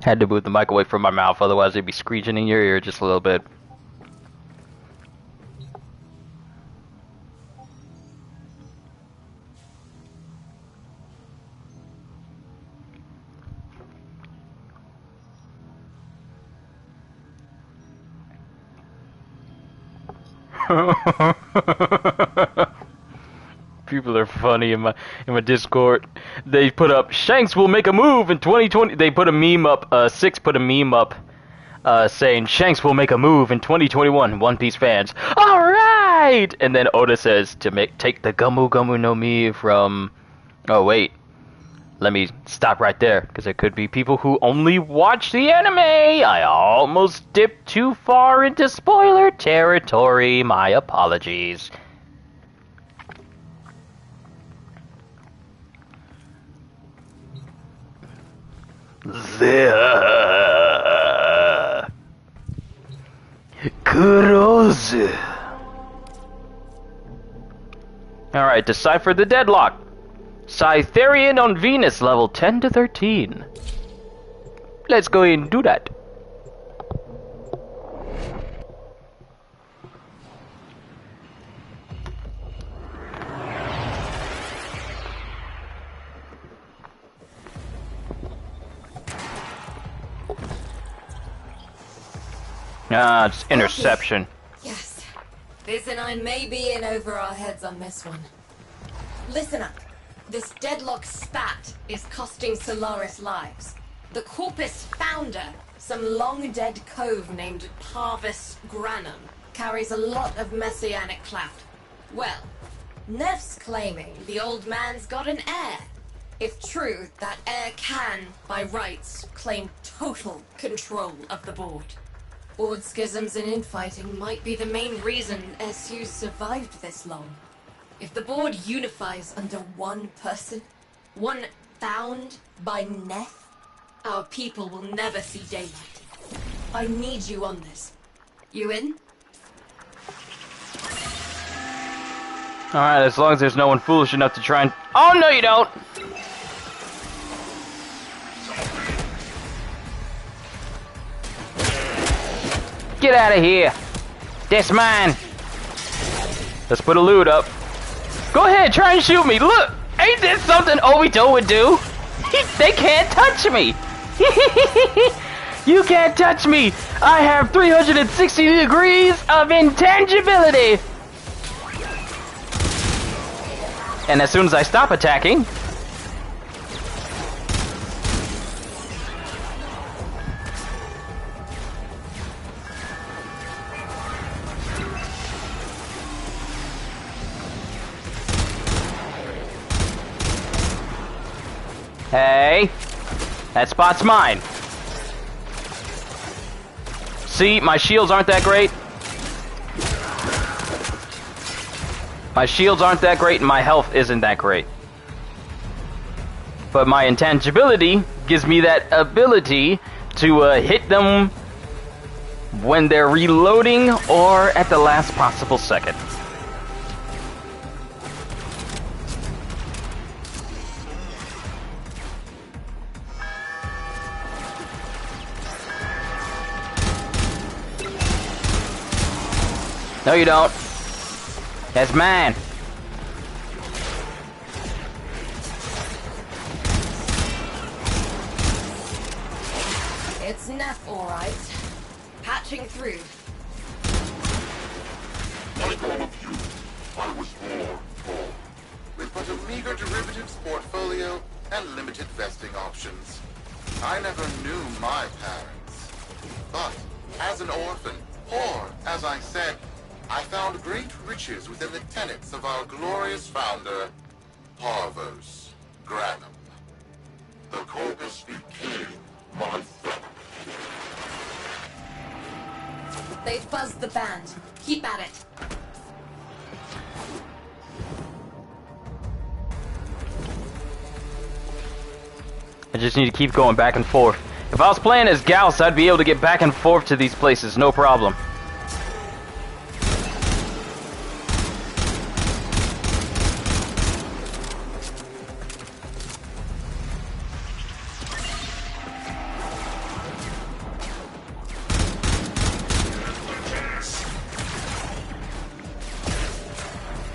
Had to move the mic away from my mouth, otherwise it'd be screeching in your ear just a little bit. People are funny in my Discord. They put up Shanks will make a move in 2020. They put a meme up. Six put a meme up saying Shanks will make a move in 2021. One Piece fans, all right. And then Oda says to take the Gumu Gumu no Mi from. Oh wait, let me stop right there, because there could be people who only watch the anime. I almost dipped too far into spoiler territory. My apologies. There. Kurozu. Alright, decipher the deadlock. Cytherian on Venus, level 10 to 13. Let's go and do that. Ah, it's interception. Yes. Biz and I may be in over our heads on this one. Listen up. This deadlock spat is costing Solaris lives. The Corpus founder, some long-dead cove named Parvis Granum, carries a lot of messianic clout. Well, Neff's claiming the old man's got an heir. If true, that heir can, by rights, claim total control of the board. Board schisms and infighting might be the main reason SU survived this long. If the board unifies under one person, one found by Neff, our people will never see daylight. I need you on this. You in? Alright, as long as there's no one foolish enough to try and... Oh, no you don't! Get out of here! This mine! Let's put a loot up. Go ahead, try and shoot me! Look! Ain't this something Obito would do? They can't touch me! You can't touch me! I have 360 degrees of intangibility! And as soon as I stop attacking... Hey, that spot's mine. See, my shields aren't that great. My shields aren't that great and my health isn't that great. But my intangibility gives me that ability to hit them when they're reloading or at the last possible second. No, you don't. That's mine. It's Neff, all right. Patching through. Like all of you, I was born poor, with but a meager derivatives portfolio and limited vesting options. I never knew my parents. But, as an orphan, poor, as I said, I found great riches within the tenets of our glorious founder, Parvos Granum. The Corpus became my family. They've buzzed the band. Keep at it. I just need to keep going back and forth. If I was playing as Gauss, I'd be able to get back and forth to these places, no problem.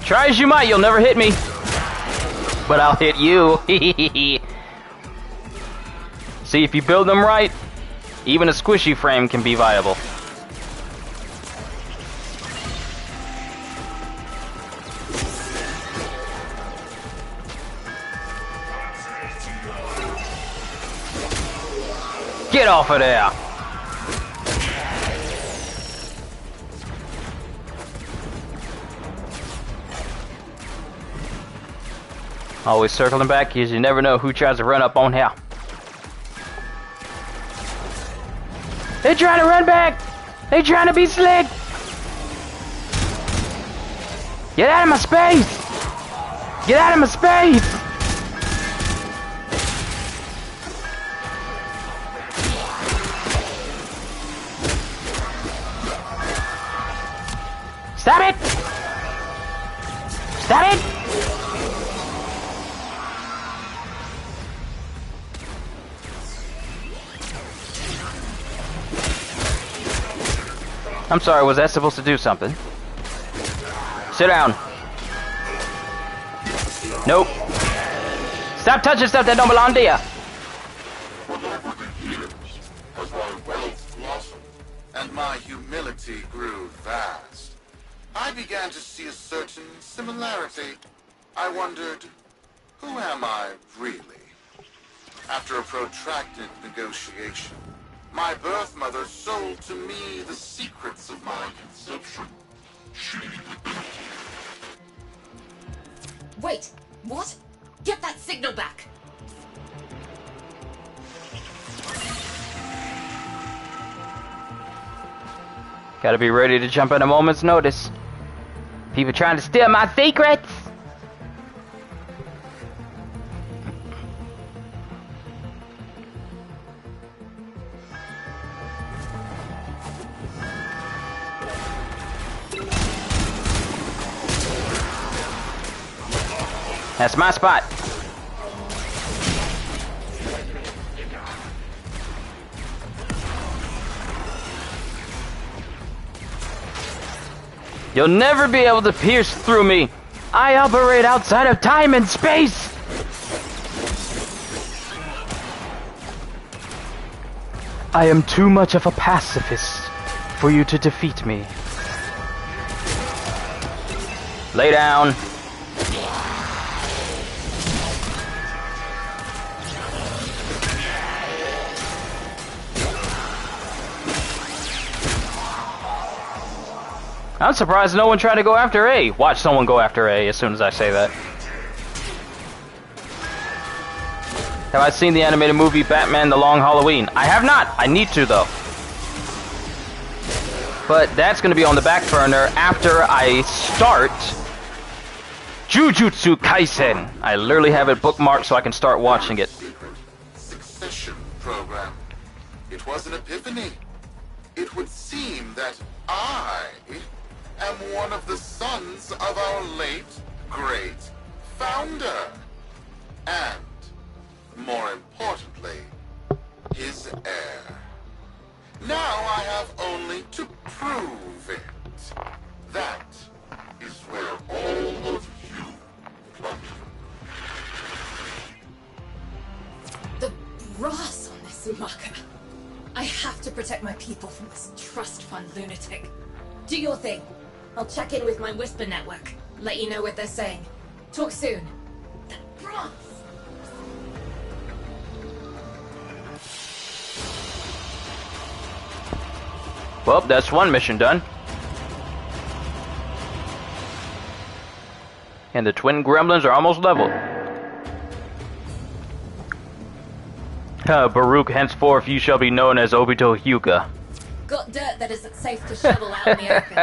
Try as you might, you'll never hit me. But I'll hit you. See, if you build them right, even a squishy frame can be viable. Get off of there! Always circling back because you never know who tries to run up on here. They trying to run back! They trying to be slick! Get out of my space! Get out of my space! Stop it! Stop it! I'm sorry, was that supposed to do something? Sit down. Nope. Stop touching stuff that don't belong to you. As my wealth blossomed and my humility grew vast, I began to see a certain similarity. I wondered, who am I really? After a protracted negotiation, my birth mother sold to me the secrets of my conception. Wait, what? Get that signal back! Gotta be ready to jump at a moment's notice. People trying to steal my secrets! That's my spot. You'll never be able to pierce through me. I operate outside of time and space. I am too much of a pacifist for you to defeat me. Lay down. I'm surprised no one tried to go after A. Watch someone go after A as soon as I say that. Have I seen the animated movie Batman The Long Halloween? I have not. I need to, though. But that's going to be on the back burner after I start Jujutsu Kaisen. I literally have it bookmarked so I can start watching it. Succession program. It was an epiphany. It would seem that I am one of the sons of our late, great founder. And, more importantly, his heir. Now I have only to prove it. That is where all of you come from. The brass on this marker. I have to protect my people from this trust fund lunatic. Do your thing. I'll check in with my Whisper network. Let you know what they're saying. Talk soon. The brass! Well, that's one mission done. And the twin gremlins are almost leveled. Baruch, henceforth you shall be known as Obito Hyuga. Got dirt that isn't safe to shovel out in the open.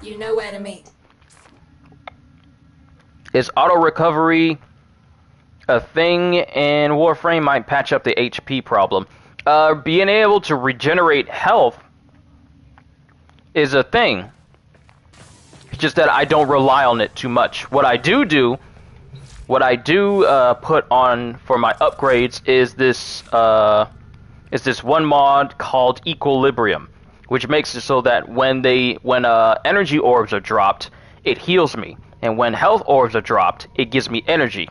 You know where to meet. Is auto recovery a thing in Warframe? Might patch up the HP problem. Being able to regenerate health is a thing. It's just that I don't rely on it too much. What I do put on for my upgrades is this one mod called Equilibrium, which makes it so that when energy orbs are dropped, it heals me, and when health orbs are dropped, it gives me energy.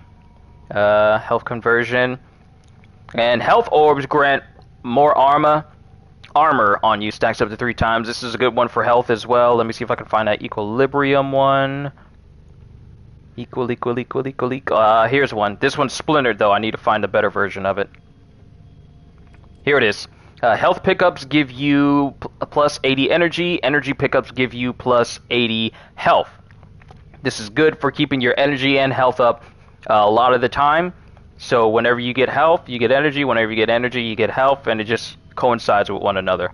Health conversion, and health orbs grant more armor on you, stacks up to 3 times. This is a good one for health as well. Let me see if I can find that Equilibrium one. Equal. Here's one. This one's splintered though. I need to find a better version of it. Here it is. Health pickups give you plus 80 energy. Energy pickups give you plus 80 health. This is good for keeping your energy and health up a lot of the time. So whenever you get health, you get energy. Whenever you get energy, you get health, and it just coincides with one another.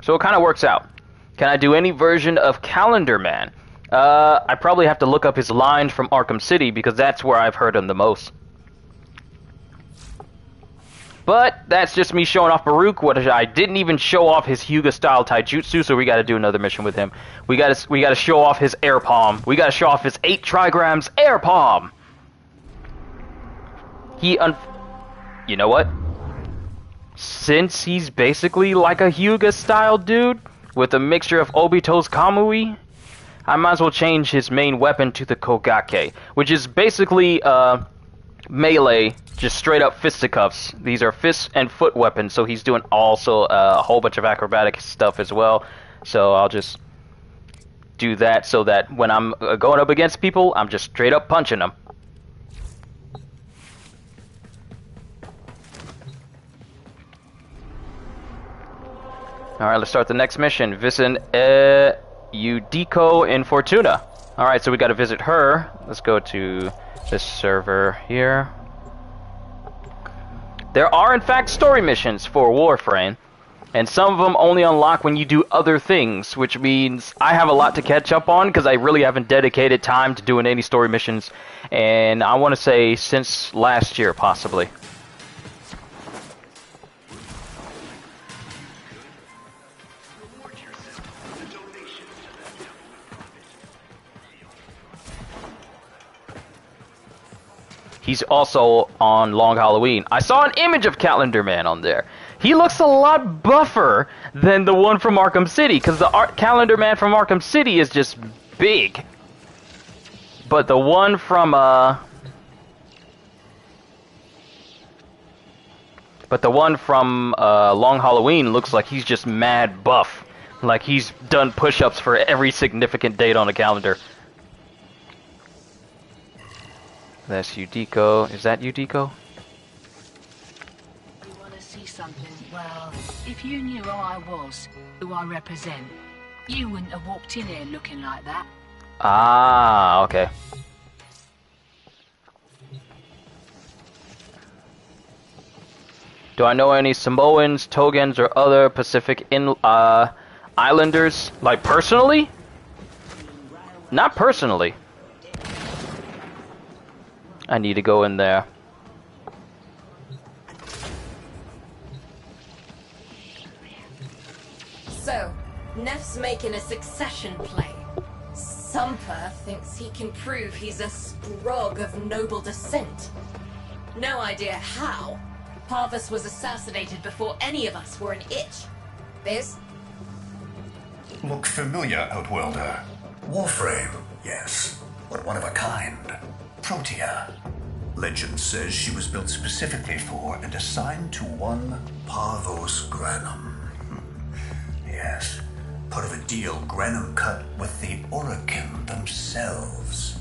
So it kind of works out. Can I do any version of Calendar Man? I probably have to look up his lines from Arkham City because that's where I've heard him the most. But that's just me showing off Baruch. What I didn't even show off his Hyuga style taijutsu, so we got to do another mission with him. We got to show off his air palm. We got to show off his 8 trigrams air palm. You know what? Since he's basically like a Hyuga style dude with a mixture of Obito's Kamui, I might as well change his main weapon to the Kogake, which is basically melee, just straight up fisticuffs. These are fist and foot weapons, so he's doing also a whole bunch of acrobatic stuff as well. So I'll just do that so that when I'm going up against people, I'm just straight up punching them. Alright, let's start the next mission. Visit Yudiko in Fortuna. Alright, so we gotta visit her. Let's go to this server here. There are, in fact, story missions for Warframe, and some of them only unlock when you do other things, which means I have a lot to catch up on because I really haven't dedicated time to doing any story missions, and I want to say since last year, possibly. He's also on Long Halloween. I saw an image of Calendar Man on there. He looks a lot buffer than the one from Arkham City, because the Calendar Man from Arkham City is just big. But the one from Long Halloween looks like he's just mad buff. Like he's done push-ups for every significant date on the calendar. That's Yudiko. Is that Yudiko? You want to see something? Well, if you knew who I was, who I represent, you wouldn't have walked in here looking like that. Ah, okay. Do I know any Samoans, Togans, or other Pacific Islanders? Like, personally? Not personally. I need to go in there. So, Neff's making a succession play. Sumper thinks he can prove he's a sprog of noble descent. No idea how. Parvus was assassinated before any of us were an itch. Biz? Look familiar, Outworlder. Warframe, yes, but one of a kind. Protea. Legend says she was built specifically for and assigned to one Parvos Granum. Yes, part of a deal Granum cut with the Orokin themselves.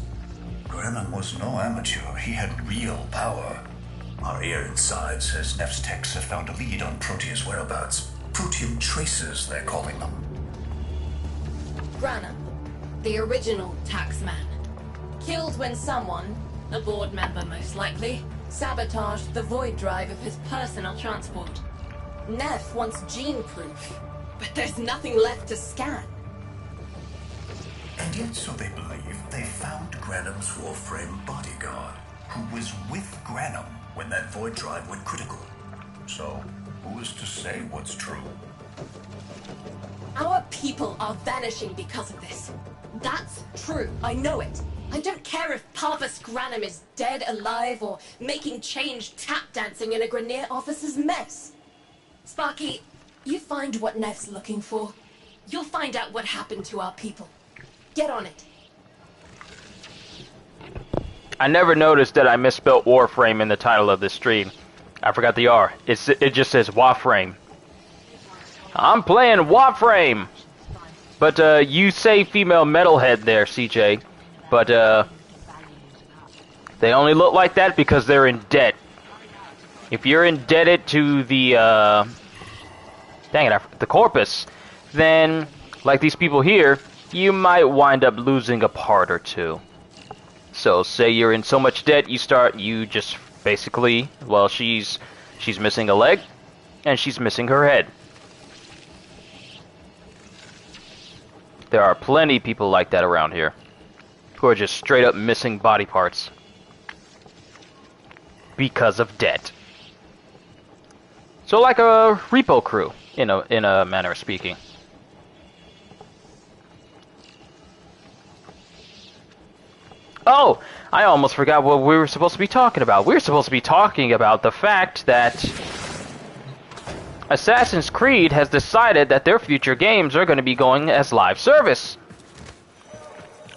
Granum was no amateur. He had real power. Our ear inside says Neff's techs have found a lead on Protea's whereabouts. Protean traces, they're calling them. Granum, the original taxman. Killed when someone, a board member most likely, sabotaged the void drive of his personal transport. Neff wants gene proof, but there's nothing left to scan. And yet, so they believe, they found Granum's Warframe bodyguard, who was with Granum when that void drive went critical. So, who is to say what's true? Our people are vanishing because of this. That's true, I know it. I don't care if Parvus Granum is dead, alive, or making change tap dancing in a Grenier officer's mess. Sparky, you find what Neff's looking for. You'll find out what happened to our people. Get on it. I never noticed that I misspelled Warframe in the title of this stream. I forgot the R. It just says Warframe. I'm playing Warframe! But you say female metalhead there, CJ. But they only look like that because they're in debt. If you're indebted to the the corpus, then like these people here, you might wind up losing a part or two. So say you're in so much debt, you just basically, well, she's missing a leg, and she's missing her head. There are plenty of people like that around here, who are just straight up missing body parts because of debt. So like a repo crew, in a manner of speaking. Oh, I almost forgot what we were supposed to be talking about. We were supposed to be talking about the fact that Assassin's Creed has decided that their future games are going to be going as live service.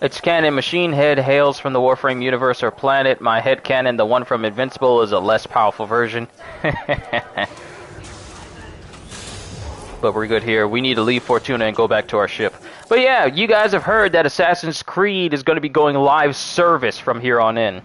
Its canon Machine Head hails from the Warframe universe or planet. My head canon, the one from Invincible, is a less powerful version. But we're good here. We need to leave Fortuna and go back to our ship. But yeah, you guys have heard that Assassin's Creed is going to be going live service from here on in.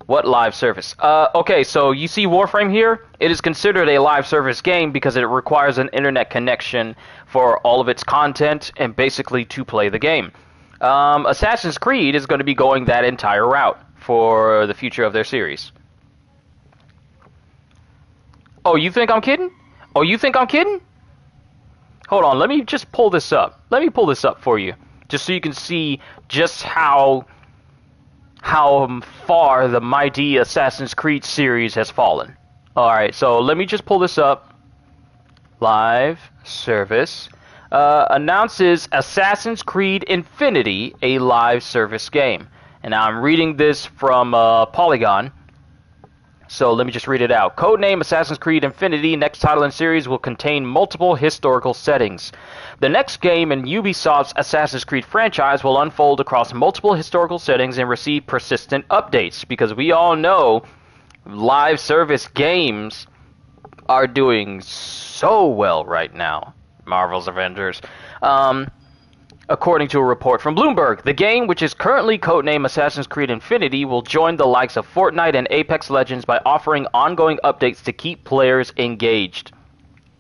What live service? Okay, so you see Warframe here? It is considered a live service game because it requires an internet connection for all of its content and basically to play the game. Assassin's Creed is going to be going that entire route for the future of their series. Oh, you think I'm kidding? Oh, you think I'm kidding? Hold on, let me just pull this up. Let me pull this up for you, just so you can see just how far the mighty Assassin's Creed series has fallen. Alright, so let me just pull this up. Live service. Announces Assassin's Creed Infinity, a live service game. And now I'm reading this from Polygon. So let me just read it out. Codename Assassin's Creed Infinity, next title in series, will contain multiple historical settings. The next game in Ubisoft's Assassin's Creed franchise will unfold across multiple historical settings and receive persistent updates, because we all know live service games are doing so well right now. Marvel's Avengers. According to a report from Bloomberg, the game, which is currently codenamed Assassin's Creed Infinity, will join the likes of Fortnite and Apex Legends by offering ongoing updates to keep players engaged.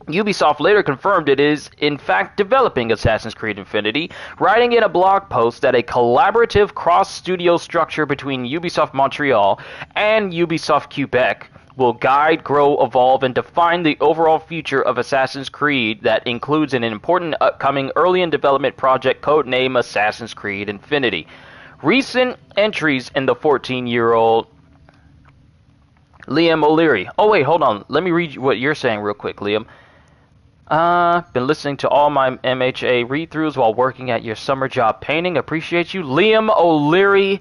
Ubisoft later confirmed it is, in fact, developing Assassin's Creed Infinity, writing in a blog post that a collaborative cross-studio structure between Ubisoft Montreal and Ubisoft Quebec will guide, grow, evolve, and define the overall future of Assassin's Creed that includes an important upcoming early-in-development project codenamed Assassin's Creed Infinity. Recent entries in the 14-year-old Liam O'Leary. Oh, wait, hold on. Let me read what you're saying real quick, Liam. Been listening to all my MHA read-throughs while working at your summer job painting. Appreciate you. Liam O'Leary.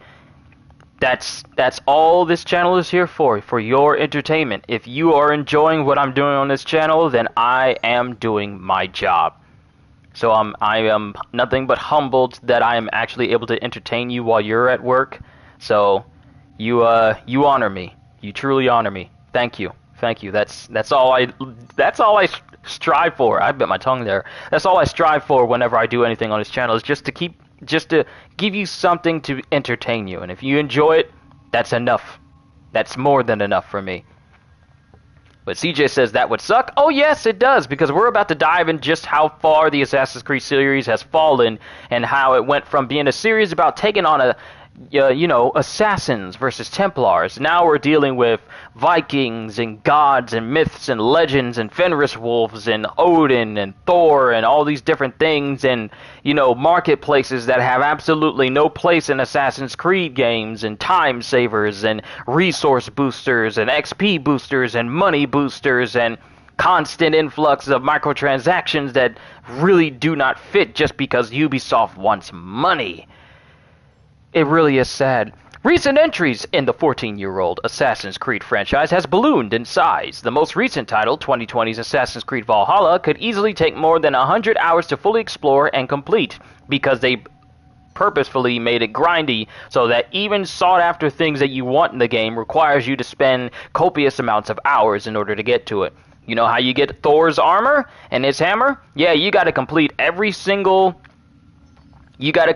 That's all this channel is here for your entertainment. If you are enjoying what I'm doing on this channel, then I am doing my job. So I am nothing but humbled that I am actually able to entertain you while you're at work. So you honor me. You truly honor me. Thank you. Thank you. That's all I strive for. I bit my tongue there. That's all I strive for whenever I do anything on this channel, is just to give you something to entertain you. And if you enjoy it, that's enough. That's more than enough for me. But CJ says that would suck. Oh yes, it does, because we're about to dive in just how far the Assassin's Creed series has fallen and how it went from being a series about taking on assassins versus Templars. Now we're dealing with Vikings and gods and myths and legends and Fenris wolves and Odin and Thor and all these different things, and marketplaces that have absolutely no place in Assassin's Creed games, and time savers and resource boosters and XP boosters and money boosters and constant influx of microtransactions that really do not fit just because Ubisoft wants money. It really is sad. Recent entries in the 14-year-old Assassin's Creed franchise has ballooned in size. The most recent title, 2020's Assassin's Creed Valhalla, could easily take more than 100 hours to fully explore and complete, because they purposefully made it grindy so that even sought-after things that you want in the game requires you to spend copious amounts of hours in order to get to it. You know how you get Thor's armor and his hammer? Yeah, you gotta complete every single major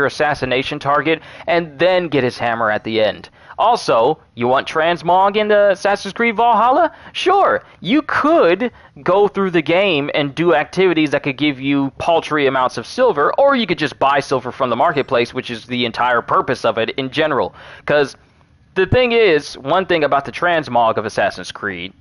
assassination target, and then get his hammer at the end. Also, you want transmog in the Assassin's Creed Valhalla? Sure, you could go through the game and do activities that could give you paltry amounts of silver, or you could just buy silver from the marketplace, which is the entire purpose of it in general. Because the thing is, one thing about the transmog of Assassin's Creed,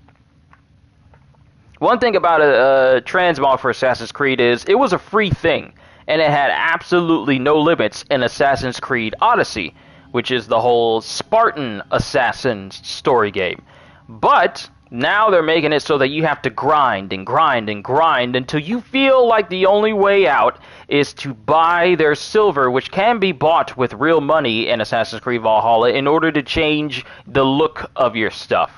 one thing about a transmog for Assassin's Creed is it was a free thing, and it had absolutely no limits in Assassin's Creed Odyssey, which is the whole Spartan Assassin's story game. But now they're making it so that you have to grind and grind and grind until you feel like the only way out is to buy their silver, which can be bought with real money in Assassin's Creed Valhalla in order to change the look of your stuff.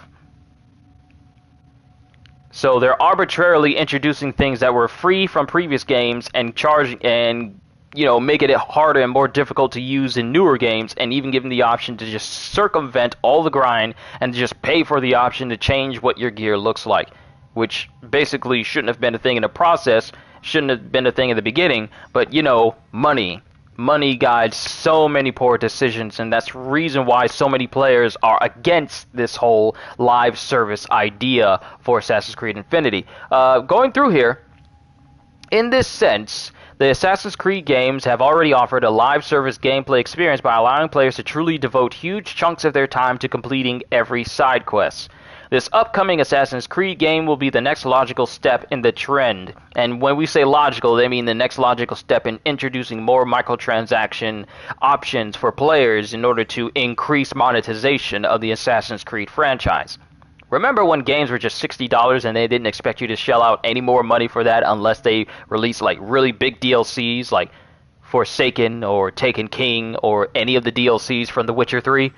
So they're arbitrarily introducing things that were free from previous games and charging and making it harder and more difficult to use in newer games, and even giving the option to just circumvent all the grind and just pay for the option to change what your gear looks like, which basically shouldn't have been a thing in the process, shouldn't have been a thing in the beginning, but money. Money guides so many poor decisions, and that's the reason why so many players are against this whole live service idea for Assassin's Creed Infinity. Going through here, in this sense, the Assassin's Creed games have already offered a live service gameplay experience by allowing players to truly devote huge chunks of their time to completing every side quest. This upcoming Assassin's Creed game will be the next logical step in the trend. And when we say logical, they mean the next logical step in introducing more microtransaction options for players in order to increase monetization of the Assassin's Creed franchise. Remember when games were just $60 and they didn't expect you to shell out any more money for that unless they released like really big DLCs like Forsaken or Taken King or any of the DLCs from The Witcher 3?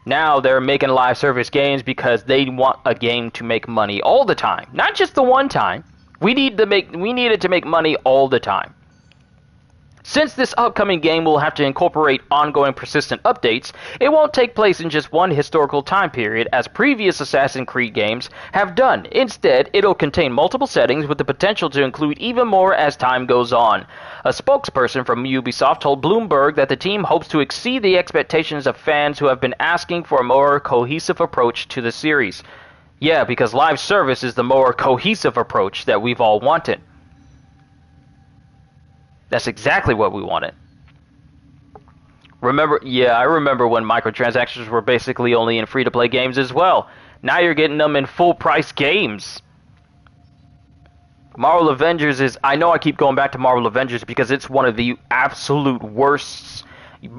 Now they're making live service games because they want a game to make money all the time, not just the one time. We need it to make money all the time. Since this upcoming game will have to incorporate ongoing persistent updates, it won't take place in just one historical time period as previous Assassin's Creed games have done. Instead, it'll contain multiple settings with the potential to include even more as time goes on. A spokesperson from Ubisoft told Bloomberg that the team hopes to exceed the expectations of fans who have been asking for a more cohesive approach to the series. Yeah, because live service is the more cohesive approach that we've all wanted. That's exactly what we wanted. I remember when microtransactions were basically only in free-to-play games as well. Now you're getting them in full-price games. Marvel Avengers is... I know I keep going back to Marvel Avengers because it's one of the absolute worst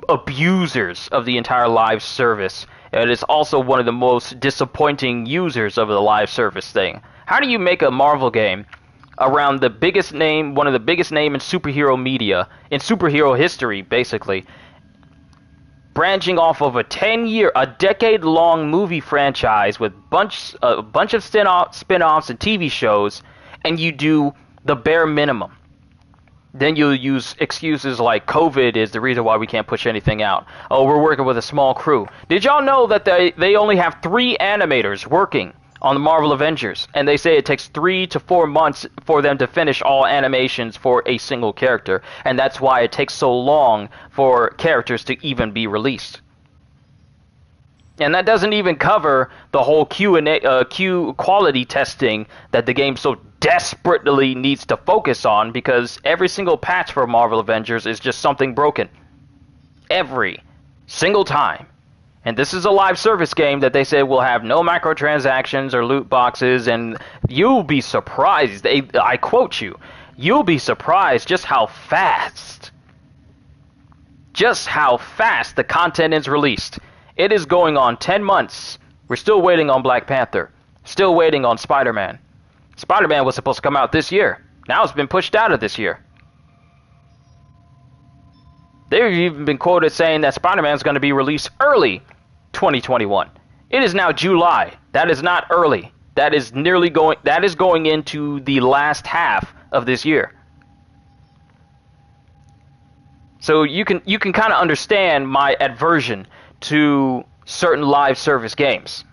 abusers of the entire live service. And it's also one of the most disappointing users of the live service thing. How do you make a Marvel game around the biggest name, one of the biggest name in superhero media, in superhero history, basically, branching off of a decade-long movie franchise with a bunch of spin-offs and TV shows, and you do the bare minimum? Then you'll use excuses like COVID is the reason why we can't push anything out. Oh, we're working with a small crew. Did y'all know that they only have 3 animators working on the Marvel Avengers, and they say it takes 3 to 4 months for them to finish all animations for a single character, and that's why it takes so long for characters to even be released. And that doesn't even cover the whole Q quality testing that the game so desperately needs to focus on, because every single patch for Marvel Avengers is just something broken. Every single time. And this is a live service game that they say will have no microtransactions or loot boxes, and you'll be surprised, I quote you, you'll be surprised just how fast the content is released. It is going on 10 months. We're still waiting on Black Panther. Still waiting on Spider-Man. Spider-Man was supposed to come out this year. Now it's been pushed out of this year. They've even been quoted saying that Spider-Man is going to be released early 2021. It is now July. That is not early. That is going into the last half of this year. So you can kind of understand my aversion to certain live service games.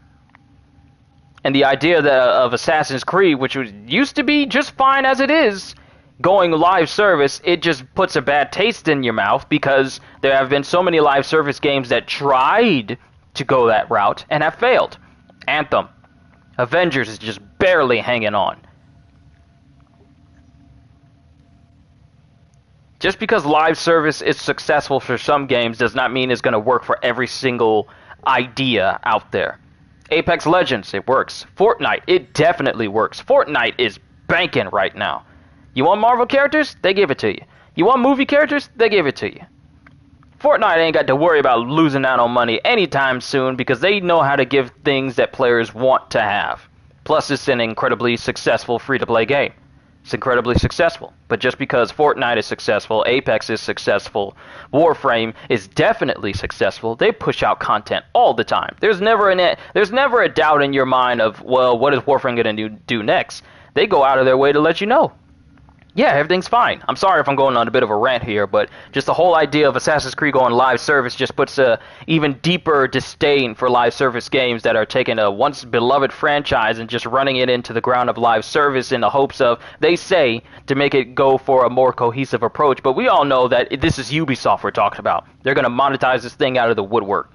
And the idea of Assassin's Creed, which used to be just fine as it is going live service, it just puts a bad taste in your mouth because there have been so many live service games that tried to go that route and have failed. Anthem, Avengers is just barely hanging on. Just because live service is successful for some games does not mean it's going to work for every single idea out there. Apex Legends, it works. Fortnite, it definitely works. Fortnite is banking right now. You want Marvel characters? They give it to you. You want movie characters? They give it to you. Fortnite ain't got to worry about losing out on money anytime soon because they know how to give things that players want to have. Plus, it's an incredibly successful free-to-play game. It's incredibly successful. But just because Fortnite is successful, Apex is successful, Warframe is definitely successful, they push out content all the time. There's never a doubt in your mind of, well, what is Warframe going to do next? They go out of their way to let you know. Yeah, everything's fine. I'm sorry if I'm going on a bit of a rant here, but just the whole idea of Assassin's Creed going live service just puts a even deeper disdain for live service games that are taking a once beloved franchise and just running it into the ground of live service in the hopes of, they say, to make it go for a more cohesive approach. But we all know that this is Ubisoft we're talking about. They're going to monetize this thing out of the woodwork,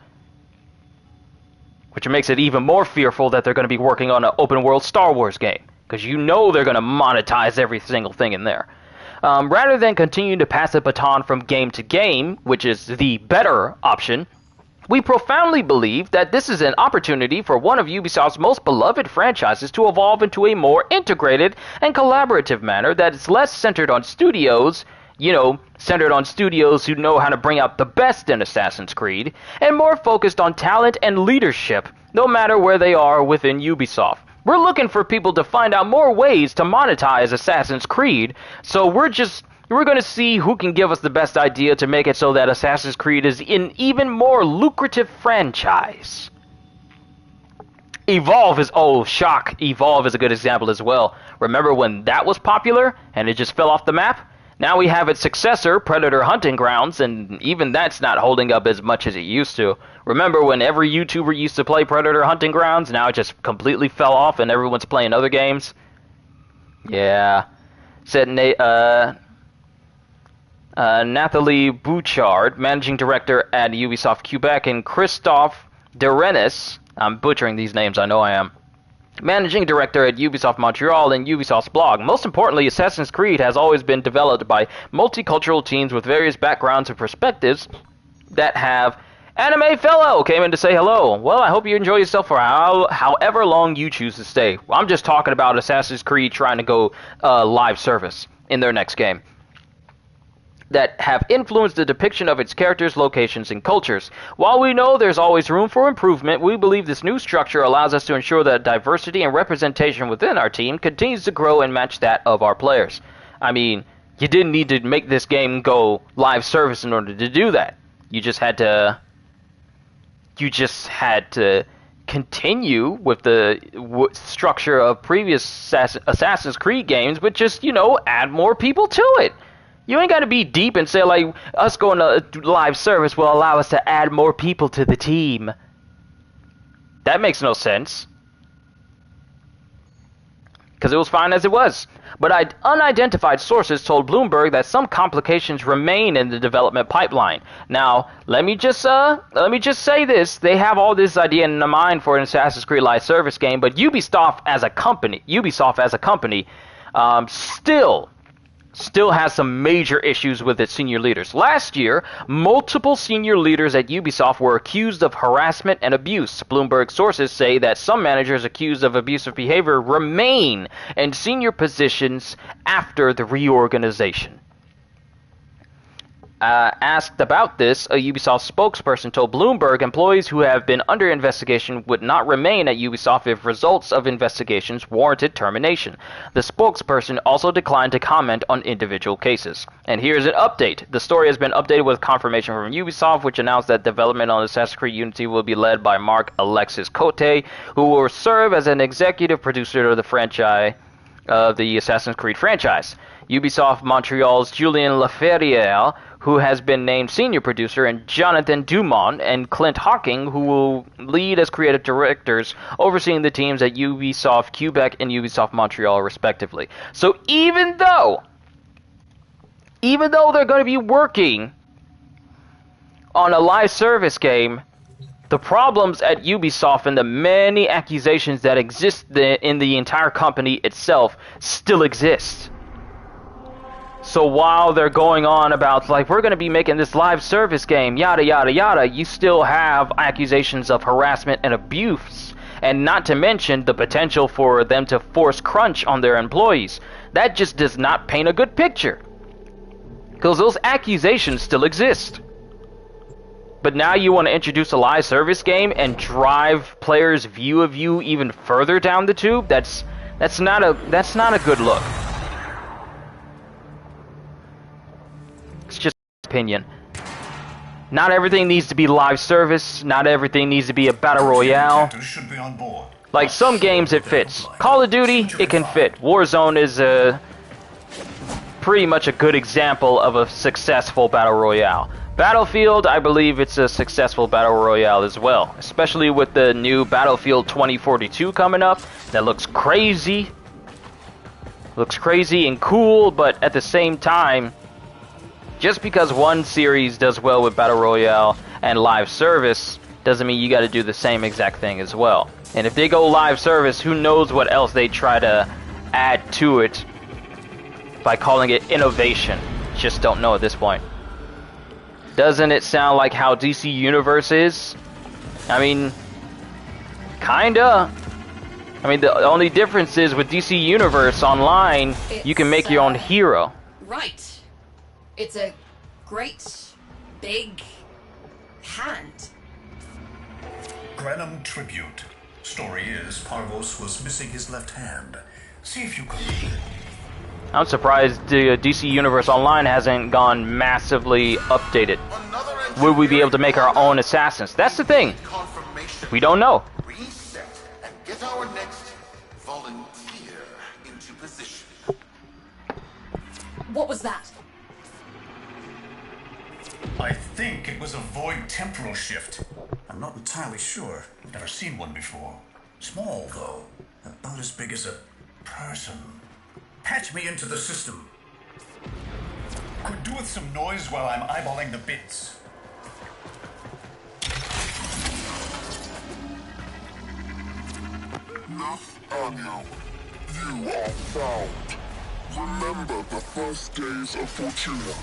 which makes it even more fearful that they're going to be working on an open world Star Wars game. Because you know they're going to monetize every single thing in there. Rather than continue to pass the baton from game to game, which is the better option, we profoundly believe that this is an opportunity for one of Ubisoft's most beloved franchises to evolve into a more integrated and collaborative manner that is less centered on studios, centered on studios who know how to bring out the best in Assassin's Creed, and more focused on talent and leadership, no matter where they are within Ubisoft. We're looking for people to find out more ways to monetize Assassin's Creed, so we're going to see who can give us the best idea to make it so that Assassin's Creed is an even more lucrative franchise. Evolve is a good example as well. Remember when that was popular and it just fell off the map? Now we have its successor, Predator Hunting Grounds, and even that's not holding up as much as it used to. Remember when every YouTuber used to play Predator Hunting Grounds? Now it just completely fell off and everyone's playing other games? Yeah. Said Nathalie Bouchard, managing director at Ubisoft Quebec, and Christophe Derenis, I'm butchering these names, I know I am, managing director at Ubisoft Montreal and Ubisoft's blog. Most importantly, Assassin's Creed has always been developed by multicultural teams with various backgrounds and perspectives that have... Anime Fellow came in to say hello. Well, I hope you enjoy yourself for however long you choose to stay. I'm just talking about Assassin's Creed trying to go live service in their next game, that have influenced the depiction of its characters, locations, and cultures. While we know there's always room for improvement, we believe this new structure allows us to ensure that diversity and representation within our team continues to grow and match that of our players. I mean, you didn't need to make this game go live service in order to do that. You just had to continue with the structure of previous Assassin's Creed games, but just, add more people to it. You ain't got to be deep and say, like, us going to live service will allow us to add more people to the team. That makes no sense. Because it was fine as it was. But unidentified sources told Bloomberg that some complications remain in the development pipeline. Now, let me just say this: they have all this idea in mind for an Assassin's Creed live service game, but Ubisoft as a company, still has some major issues with its senior leaders. Last year, multiple senior leaders at Ubisoft were accused of harassment and abuse. Bloomberg sources say that some managers accused of abusive behavior remain in senior positions after the reorganization. Asked about this, a Ubisoft spokesperson told Bloomberg employees who have been under investigation would not remain at Ubisoft if results of investigations warranted termination. The spokesperson also declined to comment on individual cases. And here's an update. The story has been updated with confirmation from Ubisoft, which announced that development on Assassin's Creed Unity will be led by Marc Alexis Cote, who will serve as an executive producer of the franchise, the Assassin's Creed franchise. Ubisoft Montreal's Julien Laferriere, who has been named senior producer, and Jonathan Dumont and Clint Hawking, who will lead as creative directors, overseeing the teams at Ubisoft Quebec and Ubisoft Montreal, respectively. So even though even though they're going to be working on a live service game, the problems at Ubisoft and the many accusations that exist in the entire company itself still exist. So while they're going on about, like, we're going to be making this live service game, yada, yada, yada, you still have accusations of harassment and abuse. And not to mention the potential for them to force crunch on their employees. That just does not paint a good picture. Because those accusations still exist. But now you want to introduce a live service game and drive players' view of you even further down the tube? That's not a good look. It's just opinion. Not everything needs to be live service. Not everything needs to be a battle royale. Should be on board. Like some games it fits. Call of Duty, it can fit. Warzone is pretty much a good example of a successful battle royale. Battlefield, I believe it's a successful battle royale as well, especially with the new Battlefield 2042 coming up. That looks crazy. Looks crazy and cool, but at the same time, just because one series does well with battle royale and live service doesn't mean you got to do the same exact thing as well. And if they go live service, who knows what else they try to add to it by calling it innovation. Just don't know at this point. Doesn't it sound like how DC Universe is? I mean, kinda. I mean, the only difference is with DC Universe Online, you can make your own hero. Right. It's a great, big hand. Granum Tribute. Story is, Parvos was missing his left hand. See if you can... I'm surprised the DC Universe Online hasn't gone massively updated. Would we be able to make our own assassins? That's the thing. We don't know. Reset and get our next volunteer into position. What was that? I think it was a void temporal shift. I'm not entirely sure. I've never seen one before. Small, though. About as big as a person. Patch me into the system. Could do with some noise while I'm eyeballing the bits. Nathaniel, you are found. Remember the first days of Fortuna.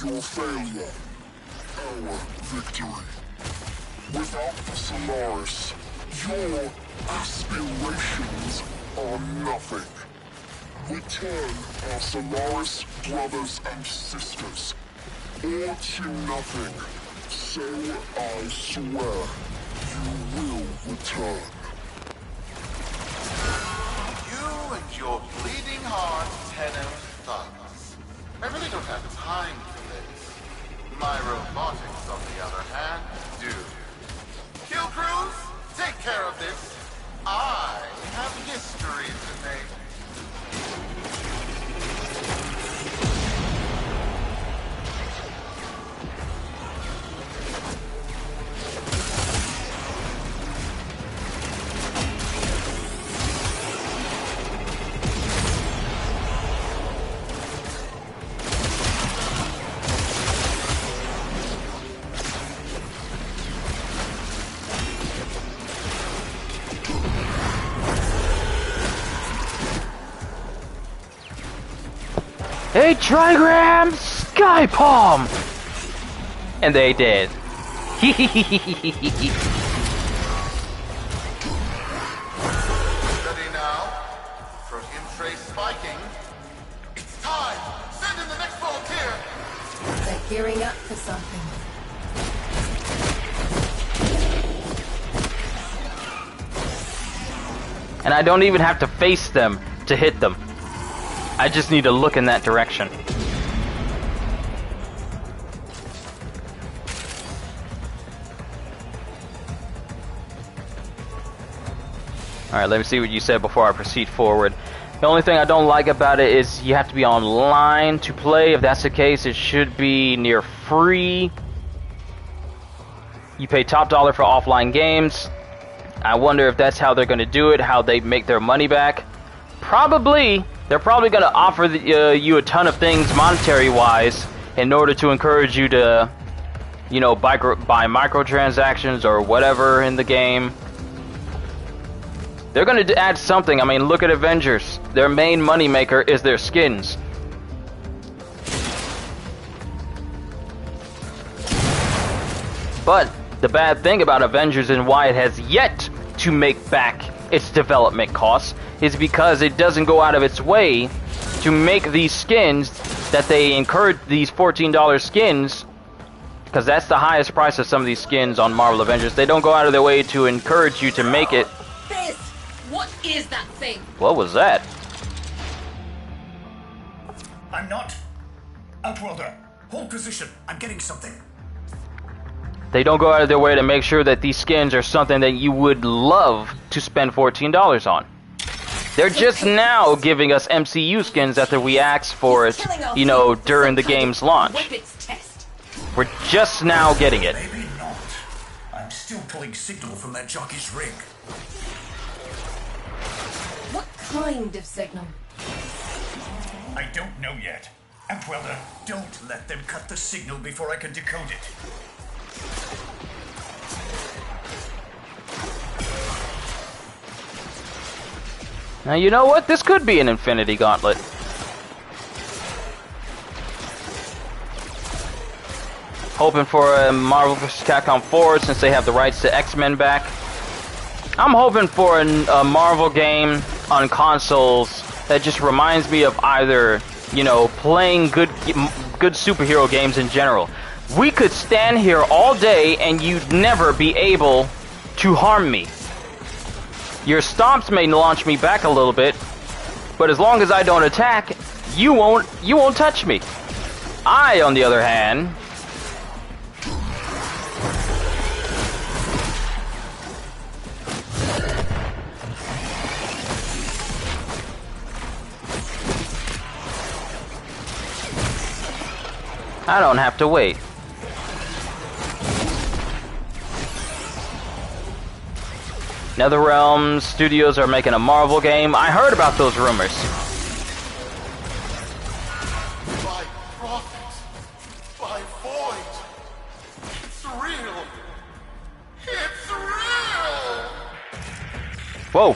Your failure, our victory. Without the Solaris, your aspirations are nothing. Return our Solaris brothers and sisters, or to nothing. So I swear, you will return. You and your bleeding heart tenor thugs. I really don't have time for this. My robotics, on the other hand, do. Kill crews, take care of this. I have history to make. Hey, Trigram! Sky Palm! And they did. Ready now? Protein trace spiking. It's time! Send in the next volunteer! They're gearing up for something. And I don't even have to face them to hit them. I just need to look in that direction. Alright, let me see what you said before I proceed forward. The only thing I don't like about it is you have to be online to play. If that's the case, it should be near free. You pay top dollar for offline games. I wonder if that's how they're going to do it, how they make their money back. Probably. They're probably going to offer you a ton of things monetary-wise in order to encourage you to, you know, buy microtransactions or whatever in the game. They're going to add something. I mean, look at Avengers. Their main moneymaker is their skins. But the bad thing about Avengers and why it has yet to make back its development costs is because it doesn't go out of its way to make these skins that they encourage, these $14 skins, because that's the highest price of some of these skins on Marvel Avengers. They don't go out of their way to encourage you to make it. This! What is that thing? What was that? I'm not. Outworlder, hold position. I'm getting something. They don't go out of their way to make sure that these skins are something that you would love to spend $14 on. They're just now giving us MCU skins after we asked for it, you know, during the game's launch. We're just now getting it. Maybe not. I'm still pulling signal from that jockey's rig. What kind of signal? I don't know yet. Outworlder, don't let them cut the signal before I can decode it. Now, you know what? This could be an Infinity Gauntlet. Hoping for a Marvel vs. Capcom 4 since they have the rights to X-Men back. I'm hoping for a Marvel game on consoles that just reminds me of either, you know, playing good superhero games in general. We could stand here all day and you'd never be able to harm me. Your stomps may launch me back a little bit, but as long as I don't attack, you won't touch me. I, on the other hand, I don't have to wait. NetherRealm Studios are making a Marvel game. I heard about those rumors. By prophet, by void. It's real. It's real. Whoa.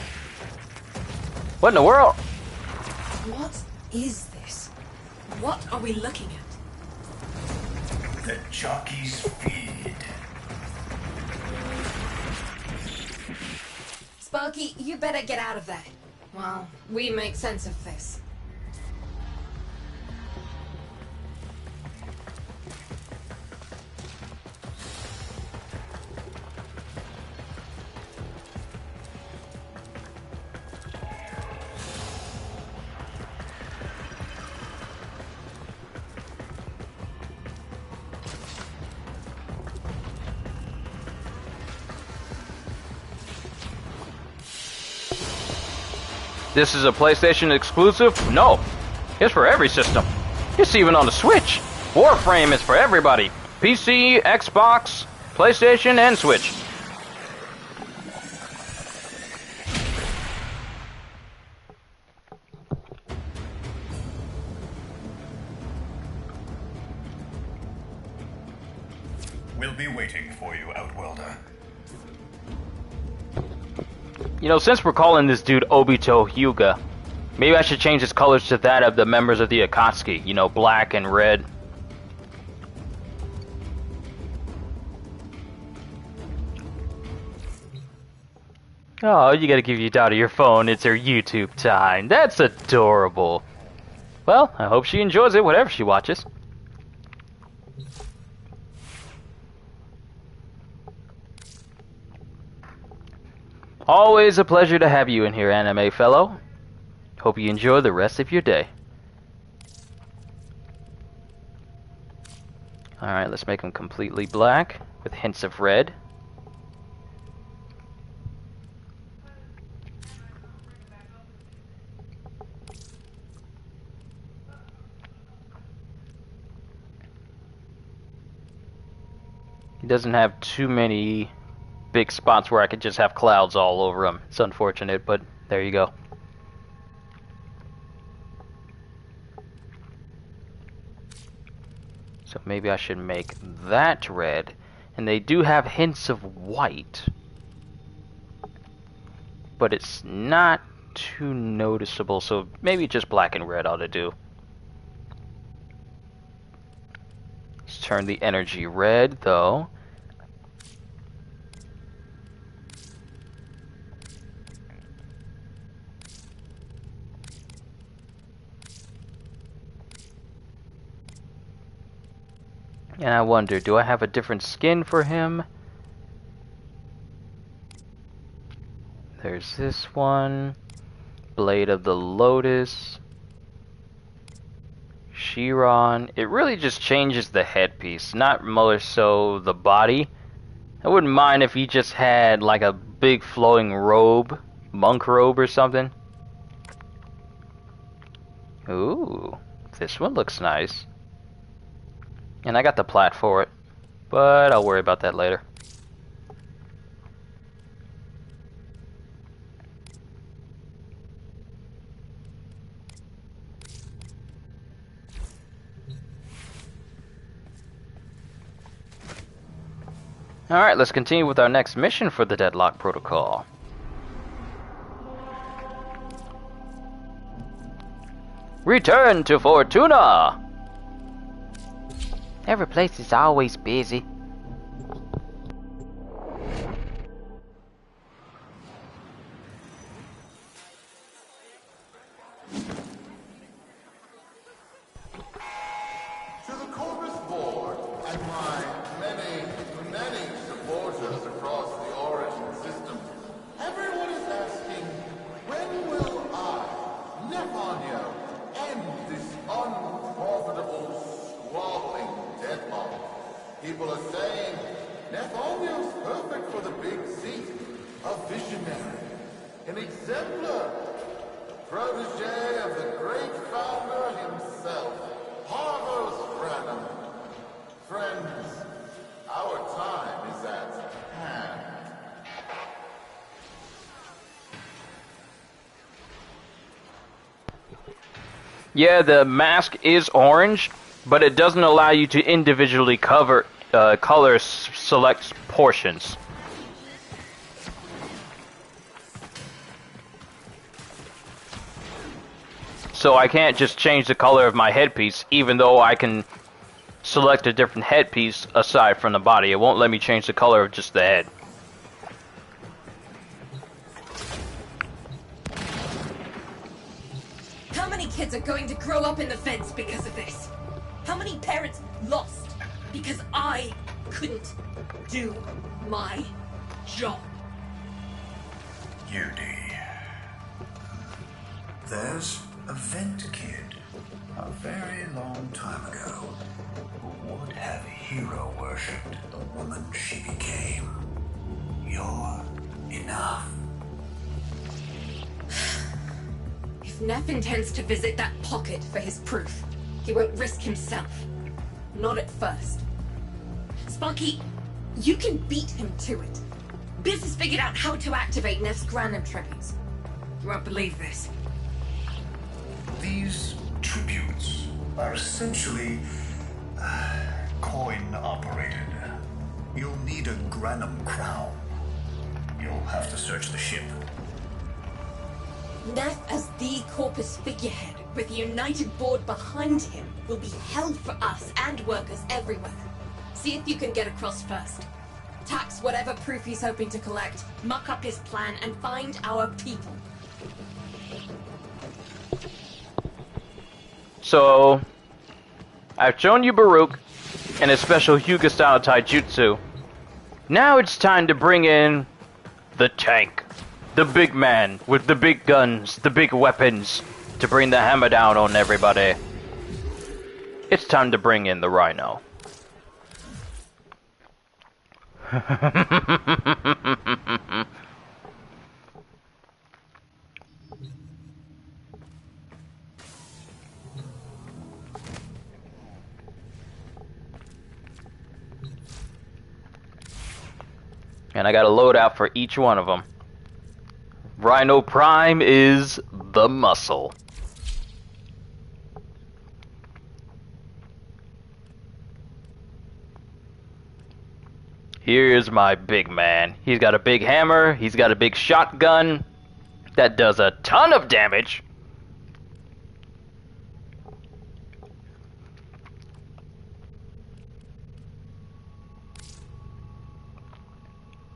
What in the world? What is this? What are we looking at? The jockey's feed. Sparky, you better get out of there. Well, we make sense of this. This is a PlayStation exclusive? No. It's for every system. It's even on the Switch. Warframe is for everybody. PC, Xbox, PlayStation, and Switch. We'll be waiting for you, Outworlder. You know, since we're calling this dude Obito Hyuga, maybe I should change his colors to that of the members of the Akatsuki. You know, black and red. Oh, you gotta give your daughter your phone. It's her YouTube time. That's adorable. Well, I hope she enjoys it, whatever she watches. Always a pleasure to have you in here, anime fellow. Hope you enjoy the rest of your day. Alright, let's make him completely black with hints of red. He doesn't have too many big spots where I could just have clouds all over him. It's unfortunate, but there you go. maybe I should make that red. And they do have hints of white, but it's not too noticeable, so maybe just black and red ought to do. Let's turn the energy red, though. And I wonder, do I have a different skin for him? There's this one. Blade of the Lotus. Chiron. It really just changes the headpiece, not more so the body. I wouldn't mind if he just had like a big flowing robe, monk robe or something. Ooh, this one looks nice. And I got the plat for it, but I'll worry about that later. Alright, let's continue with our next mission for the Deadlock Protocol. Return to Fortuna! Every place is always busy. To the Corpus Board and my many supporters across the Origin system, everyone is asking, when will I, Nephanio, end this unprofitable, squabbling deadlock? People are saying, Nephanio's perfect for the big seat, a visionary, an exemplar, protege of the great founder himself, Harvos Branham. Friends, our time is at hand. Yeah, the mask is orange, but it doesn't allow you to individually color select portions. So I can't just change the color of my headpiece, even though I can select a different headpiece aside from the body. It won't let me change the color of just the head. How many kids are going to grow up in the fence because of this? How many parents lost because I couldn't do my job? Judy. There's a vent kid a very long time ago who would have hero worshipped the woman she became. You're enough. If Neff intends to visit that pocket for his proof, he won't risk himself. Not at first. Sparky, you can beat him to it. Biz has figured out how to activate Neff's Granum tributes. You won't believe this. These tributes are essentially coin-operated. You'll need a Granum crown. You'll have to search the ship. Neff as the Corpus figurehead, with the united board behind him, will be hell for us and workers everywhere. See if you can get across first. Tax whatever proof he's hoping to collect, muck up his plan, and find our people. So, I've shown you Baruch and his special Hyuga-style taijutsu. Now it's time to bring in the tank. The big man with the big guns, the big weapons, to bring the hammer down on everybody. It's time to bring in the Rhino. And I got a loadout for each one of them. Rhino Prime is the muscle. Here's my big man. He's got a big hammer. He's got a big shotgun that does a ton of damage.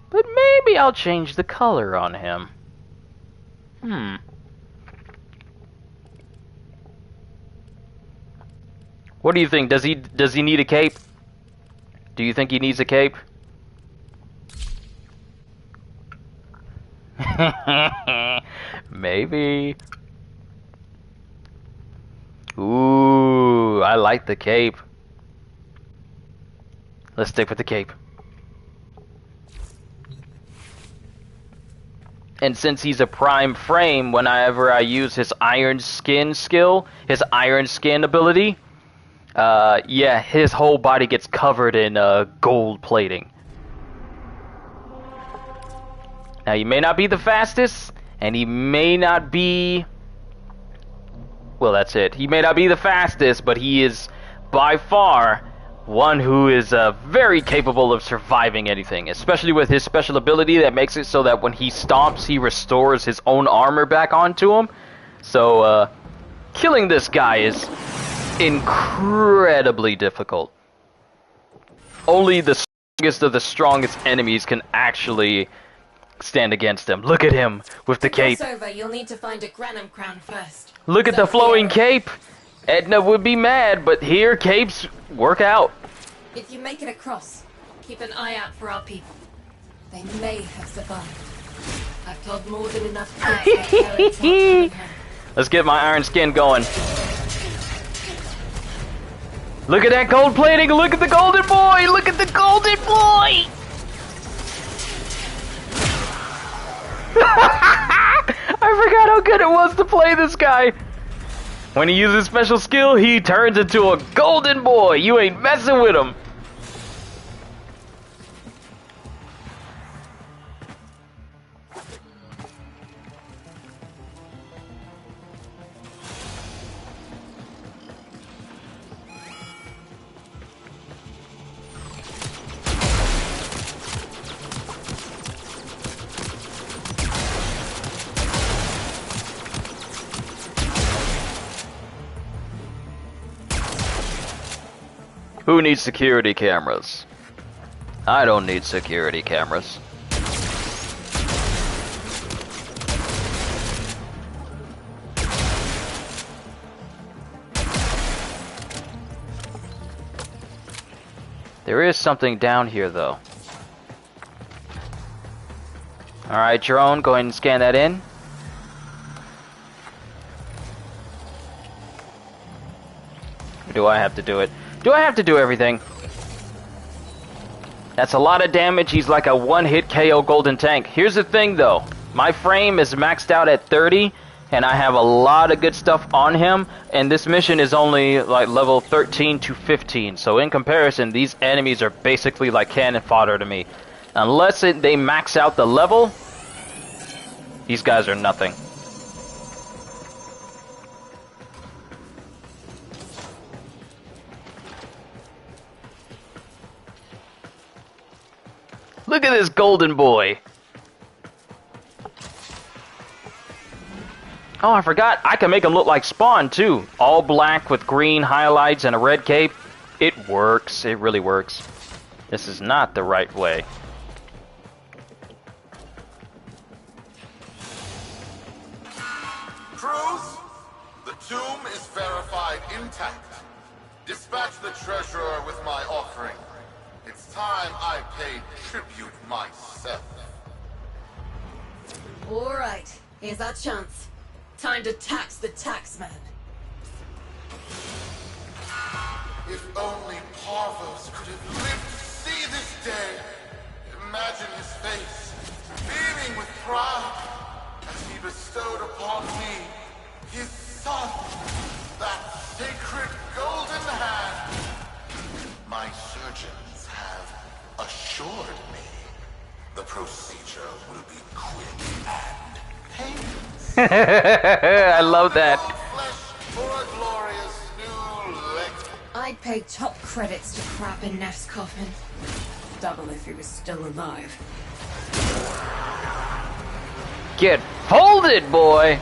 But maybe I'll change the color on him. What do you think? Does he need a cape? Do you think he needs a cape? Maybe. Ooh, I like the cape. Let's stick with the cape. And since he's a prime frame, whenever I use his iron skin skill, his iron skin ability, yeah, his whole body gets covered in gold plating. Now, he may not be the fastest, and he may not be... Well, that's it. He may not be the fastest, but he is by far one who is very capable of surviving anything, especially with his special ability that makes it so that when he stomps, he restores his own armor back onto him. So, killing this guy is incredibly difficult. Only the strongest of the strongest enemies can actually stand against him. Look at him with the cape. Over, you'll need to find a Granum crown first. Look at the flowing cape. Edna would be mad, but here capes work out. If you make it across, keep an eye out for our people. They may have survived. I've told more than enough kids. Let's get my iron skin going. Look at that gold plating! Look at the golden boy! Look at the golden boy! I forgot how good it was to play this guy. When he uses special skill, he turns into a golden boy. You ain't messing with him. Who needs security cameras? I don't need security cameras. There is something down here, though. Alright, drone, go ahead and scan that in. Or do I have to do it? Do I have to do everything? That's a lot of damage. He's like a one-hit KO golden tank. Here's the thing, though. My frame is maxed out at 30, and I have a lot of good stuff on him, and this mission is only like level 13 to 15. So in comparison, these enemies are basically like cannon fodder to me. Unless they max out the level, these guys are nothing. Look at this golden boy. Oh, I forgot. I can make him look like Spawn, too. All black with green highlights and a red cape. It works. It really works. This is not the right way. Cruz, the tomb is verified intact. Dispatch the treasurer with my offering. It's time I paid tribute myself. All right, here's our chance. Time to tax the taxman. If only Parvos could have lived to see this day. Imagine his face, beaming with pride, as he bestowed upon me, his son, that sacred golden hand. My surgeons have assured me the procedure will be quick and painless. I love that. For a glorious new leg. I'd pay top credits to crap in Neff's coffin. double if he was still alive. Get folded, boy!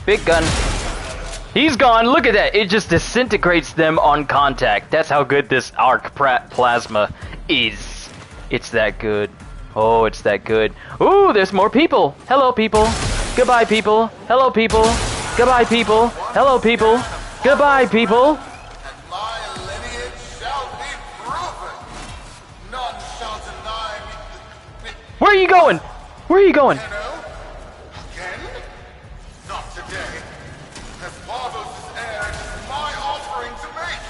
Big gun. He's gone. Look at that. It just disintegrates them on contact. That's how good this arc plasma is. It's that good. Oh, it's that good. Ooh, there's more people. Hello, people. Goodbye, people. Hello, people. Goodbye, people. Hello, people. Goodbye, people. And my lineage shall be proven. None shall deny me. Where are you going? Where are you going? Again? Not today. As Bardos' heir, it is my offering to make.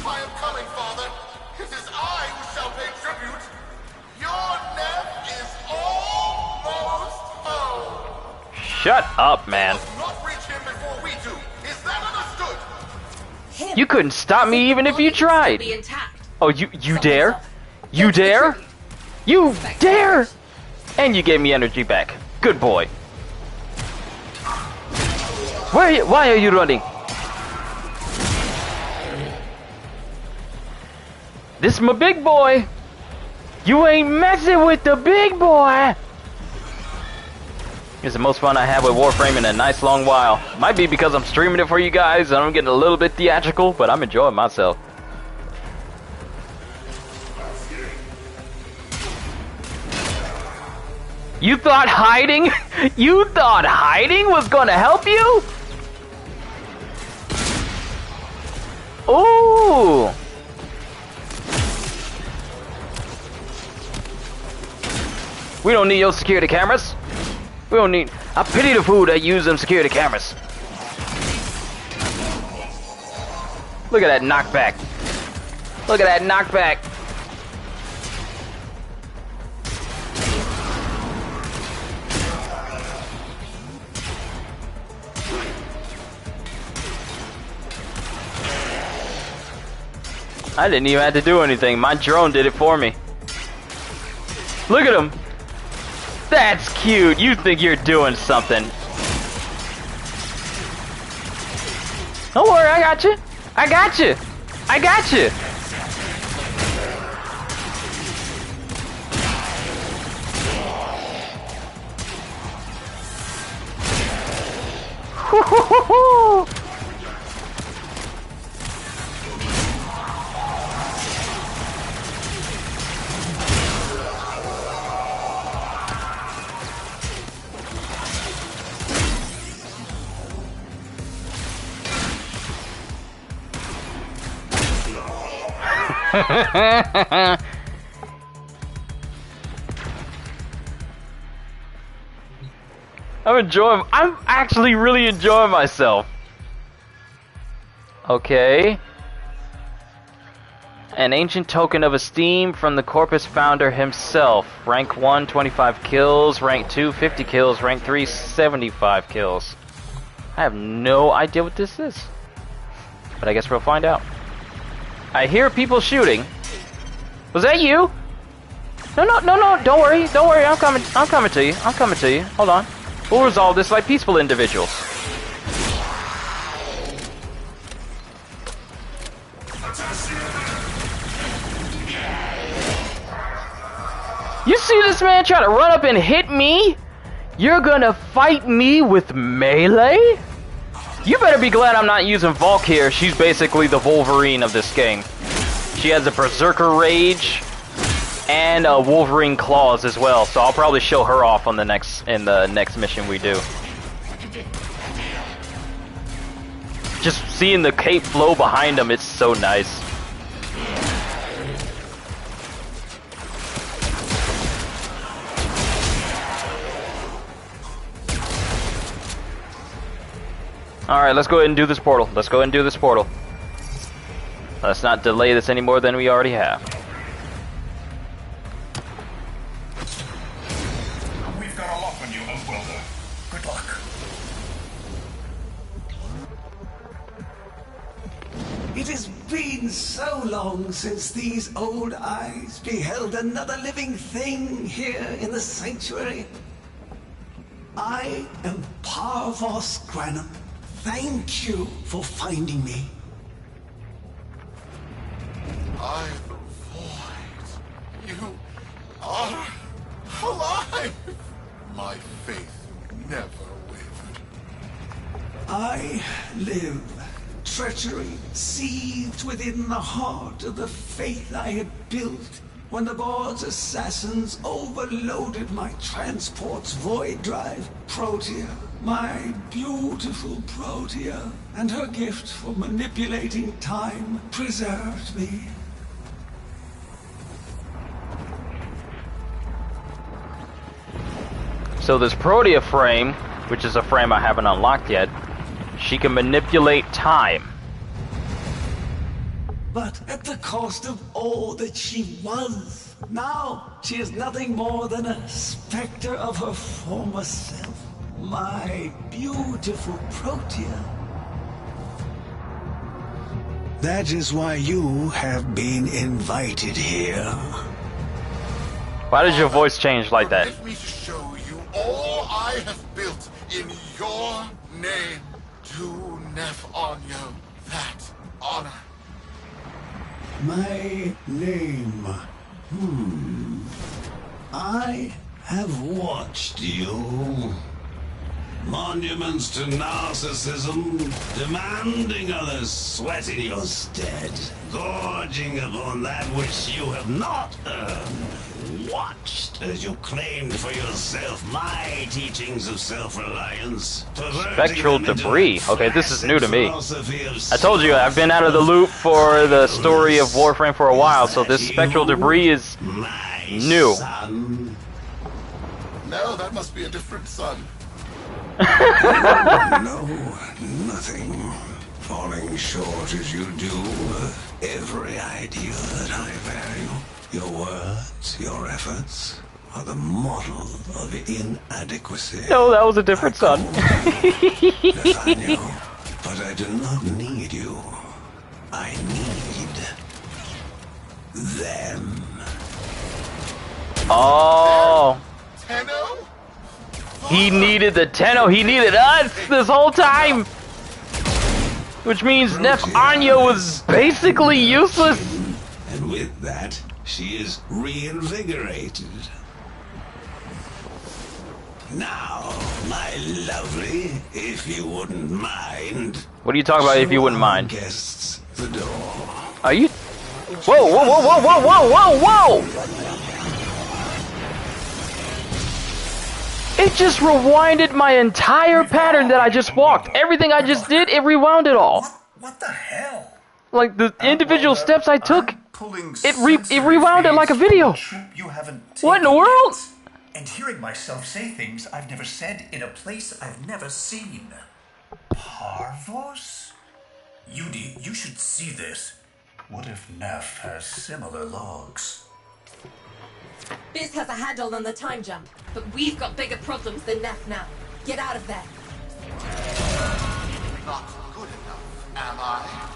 I am coming, Father. It is I who shall pay tribute. Your nephew is almost home. Shut up, man. Not reach him before we do. Is that understood? You couldn't stop me even if you tried. Oh, you dare? You dare? You dare? And you gave me energy back. Good boy. Why are you running? This is my big boy. You ain't messing with the big boy. It's the most fun I had with Warframe in a nice long while. Might be because I'm streaming it for you guys and I'm getting a little bit theatrical, but I'm enjoying myself. You thought hiding? You thought hiding was gonna help you? Ooh! We don't need your security cameras. We don't need... I pity the fool that use them security cameras. Look at that knockback. Look at that knockback. I didn't even have to do anything. My drone did it for me. Look at him. That's cute. You think you're doing something. Don't worry, I got you. I got you. I got you. I'm actually really enjoying myself. Okay. An ancient token of esteem from the Corpus founder himself. Rank 1, 25 kills. Rank 2, 50 kills. Rank 3, 75 kills. I have no idea what this is. But I guess we'll find out. I hear people shooting. Was that you? No, don't worry, I'm coming to you, hold on. We'll resolve this like peaceful individuals. You see this man try to run up and hit me? You're gonna fight me with melee? You better be glad I'm not using Volk here. She's basically the Wolverine of this game. She has a Berserker Rage and a Wolverine Claws as well, so I'll probably show her off on the next mission we do. Just seeing the cape flow behind him, it's so nice. Alright, let's go ahead and do this portal. Let's not delay this any more than we already have. We've got a lock on you, Welder. Good luck. It has been so long since these old eyes beheld another living thing here in the sanctuary. I am Parvos Granum. Thank you for finding me. I the void. You are alive. My faith never wavered. I live. Treachery seethed within the heart of the faith I had built when the board's assassins overloaded my transport's void drive. Protea, my beautiful Protea, and her gift for manipulating time preserved me. So this Protea frame, which is a frame I haven't unlocked yet, she can manipulate time. But at the cost of all that she was. Now she is nothing more than a specter of her former self. My beautiful Protea. That is why you have been invited here. Why does your voice change like that? Permit me to show you all I have built in your name. To Nef Anyo that honor. My name. I have watched you. Monuments to narcissism, demanding others sweat in your stead, gorging upon that which you have not earned. Watched as you claimed for yourself my teachings of self-reliance. Spectral debris. Okay, this is new to me. I told you, I've been out of the loop for the story of Warframe for a while, so this spectral debris is new. No, that must be a different son. No, nothing. Falling short as you do of every ideal that I value. Your words, your efforts are the model of inadequacy. No, that was a different son. Nathaniel, but I do not need you. I need them. Oh. Tenno? He needed the Tenno. He needed us this whole time. Which means Nef Anyo was basically useless. And with that, she is reinvigorated. Now, my lovely, if you wouldn't mind. What are you talking about if you wouldn't mind? Guests, the door. Are you? Whoa, whoa, whoa, whoa, whoa, whoa, whoa, whoa! It just rewinded my entire pattern that I just walked. Everything I just did, it rewound it all. What the hell? Like the individual steps I took, it rewound it like a video. You haven't What in the world? And hearing myself say things I've never said in a place I've never seen. Parvos? Yudi, you should see this. What if Nef has similar logs? Biz has a handle on the time jump, but we've got bigger problems than Nef now. Get out of there. Not good enough, am I?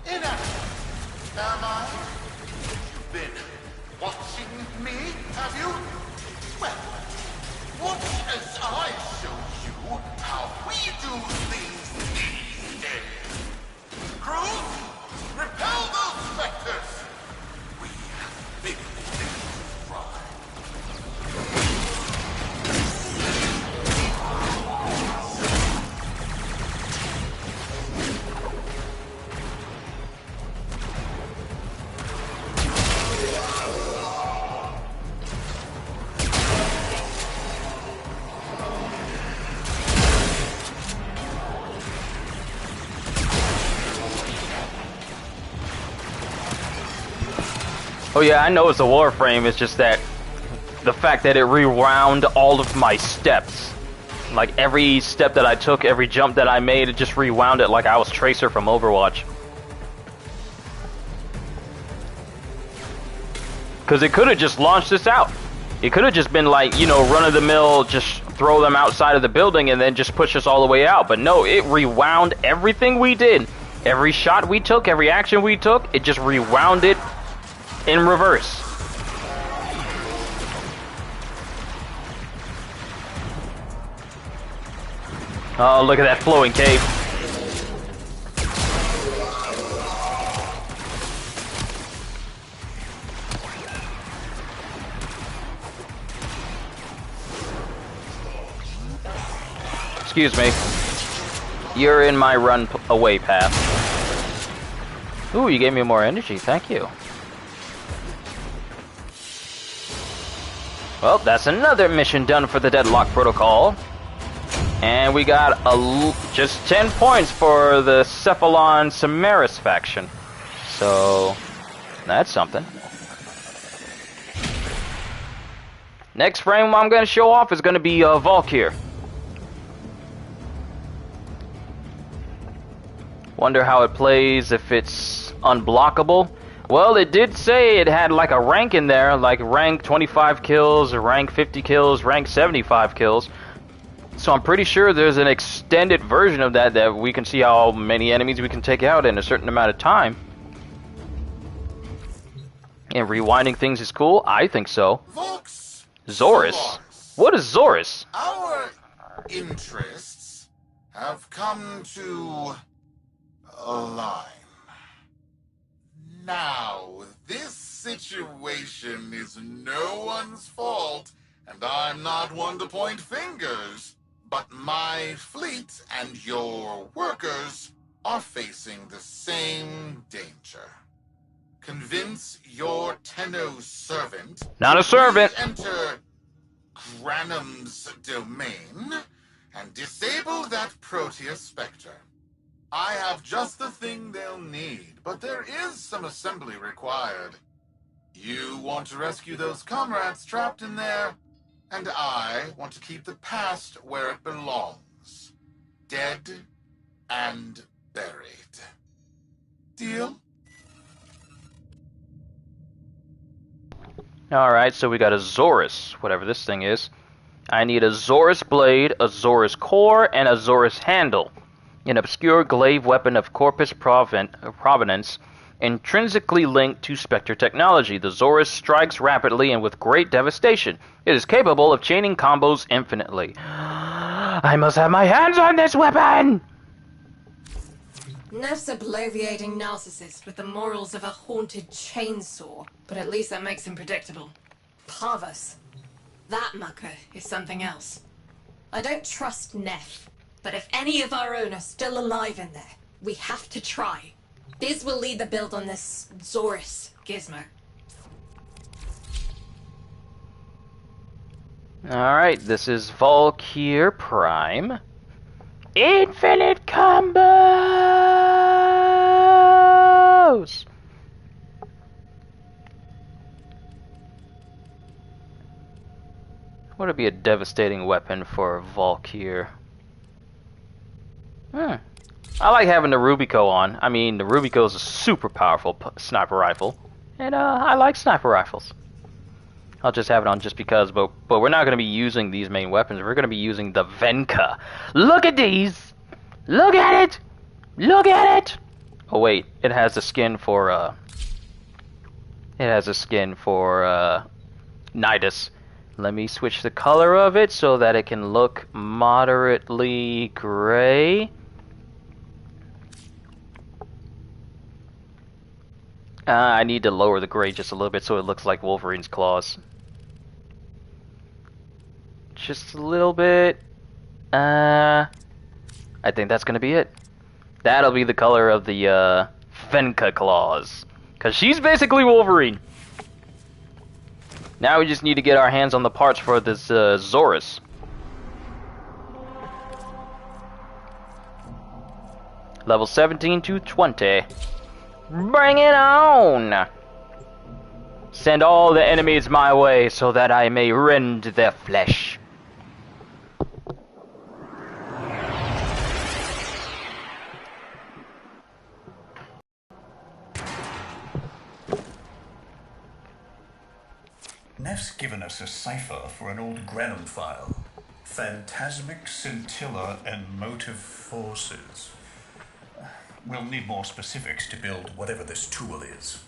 Inadequate, am I? You've been watching me, have you? Well, watch as I show you how we do things these days. Crews, repel those specters! We have bigger things to try. Oh yeah, I know it's a Warframe, it's just that the fact that it rewound all of my steps. Like every step that I took, every jump that I made, it just rewound it like I was Tracer from Overwatch. Because it could have just launched this out. It could have just been like, you know, run-of-the-mill, just throw them outside of the building and then just push us all the way out. But no, it rewound everything we did Every shot we took, every action we took, it just rewound it in reverse. Oh, look at that flowing cave. Excuse me. You're in my run away path. Ooh, you gave me more energy. Thank you. Well, that's another mission done for the Deadlock Protocol. And we got just 10 points for the Cephalon Samaris faction. So, that's something. Next frame I'm going to show off is going to be Valkyr. Wonder how it plays, if it's unblockable. Well, it did say it had like a rank in there, like rank 25 kills, rank 50 kills, rank 75 kills. So I'm pretty sure there's an extended version of that we can see how many enemies we can take out in a certain amount of time. And rewinding things is cool? I think so. Vox Zorus? What is Zorus? Our interests have come to align. Now, this situation is no one's fault, and I'm not one to point fingers. But my fleet and your workers are facing the same danger. Convince your Tenno servant... Not a servant! ...to enter Granum's domain and disable that Proteus Spectre. I have just the thing they'll need, but there is some assembly required. You want to rescue those comrades trapped in there, and I want to keep the past where it belongs. Dead and buried. Deal? Alright, so we got a Zorus, whatever this thing is. I need a Zorus blade, a Zorus core, and a Zorus handle. An obscure glaive weapon of Corpus provenance, intrinsically linked to Spectre technology. The Zorus strikes rapidly and with great devastation. It is capable of chaining combos infinitely. I must have my hands on this weapon! Neff's a bloviating narcissist with the morals of a haunted chainsaw, but at least that makes him predictable. Parvus. That mucker is something else. I don't trust Neff, but if any of our own are still alive in there, we have to try. Biz will lead the build on this Zorus gizmo. Alright, this is Valkyr Prime. Infinite combos! What would be a devastating weapon for Valkyr? I like having the Rubico on. I mean, the Rubico is a super powerful sniper rifle. And I like sniper rifles. I'll just have it on just because, but we're not going to be using these main weapons. We're going to be using the Venka. Look at these! Look at it! Look at it! Oh wait, it has a skin for Nidus. Let me switch the color of it so that it can look moderately gray. I need to lower the gray just a little bit so it looks like Wolverine's claws. Just a little bit. I think that's gonna be it. That'll be the color of the Venka claws. Cause she's basically Wolverine. Now we just need to get our hands on the parts for this Zorus. Level 17 to 20. Bring it on! Send all the enemies my way so that I may rend their flesh. Neff's given us a cipher for an old Granum file. Phantasmic scintilla and motive forces. We'll need more specifics to build whatever this tool is.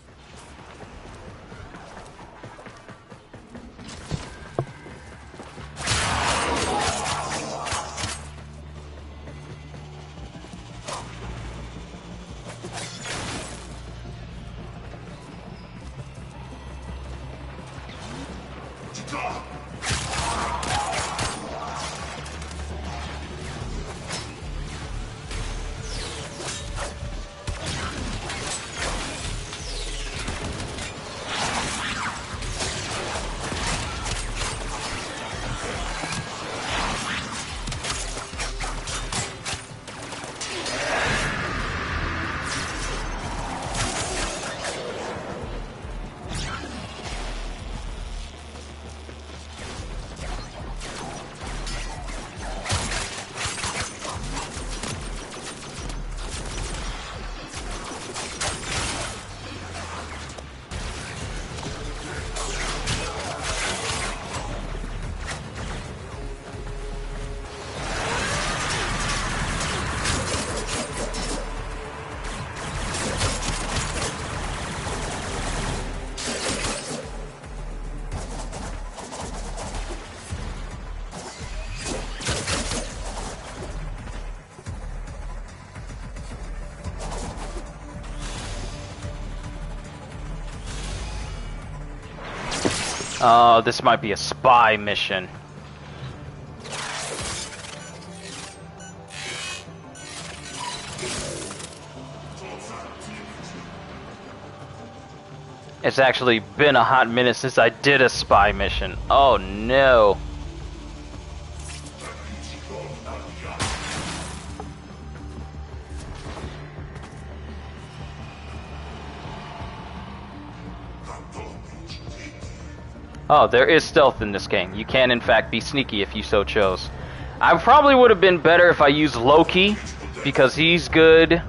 Oh, this might be a spy mission. It's actually been a hot minute since I did a spy mission. Oh no. Oh, there is stealth in this game. You can, in fact, be sneaky if you so chose. I probably would have been better if I used Loki, because he's good.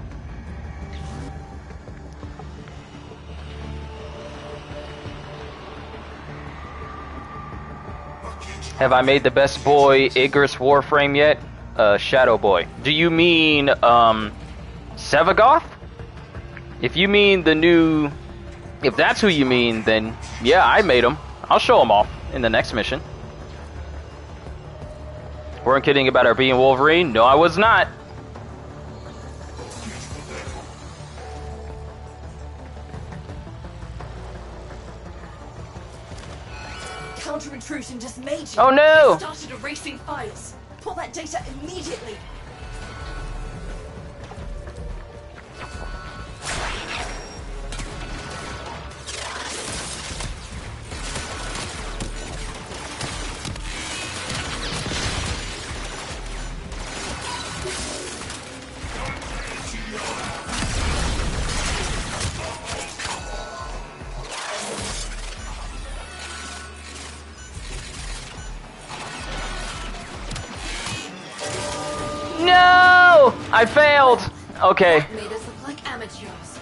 Have I made the best boy Igris Warframe yet? Shadow Boy. Do you mean, Sevagoth? If you mean the new... If that's who you mean, then yeah, I made him. I'll show him off in the next mission. Weren't kidding about her being Wolverine? No, I was not. Counter-intrusion just made you. Oh no! They started erasing files. Pull that data immediately. No! I failed! Okay. Made us look like amateurs.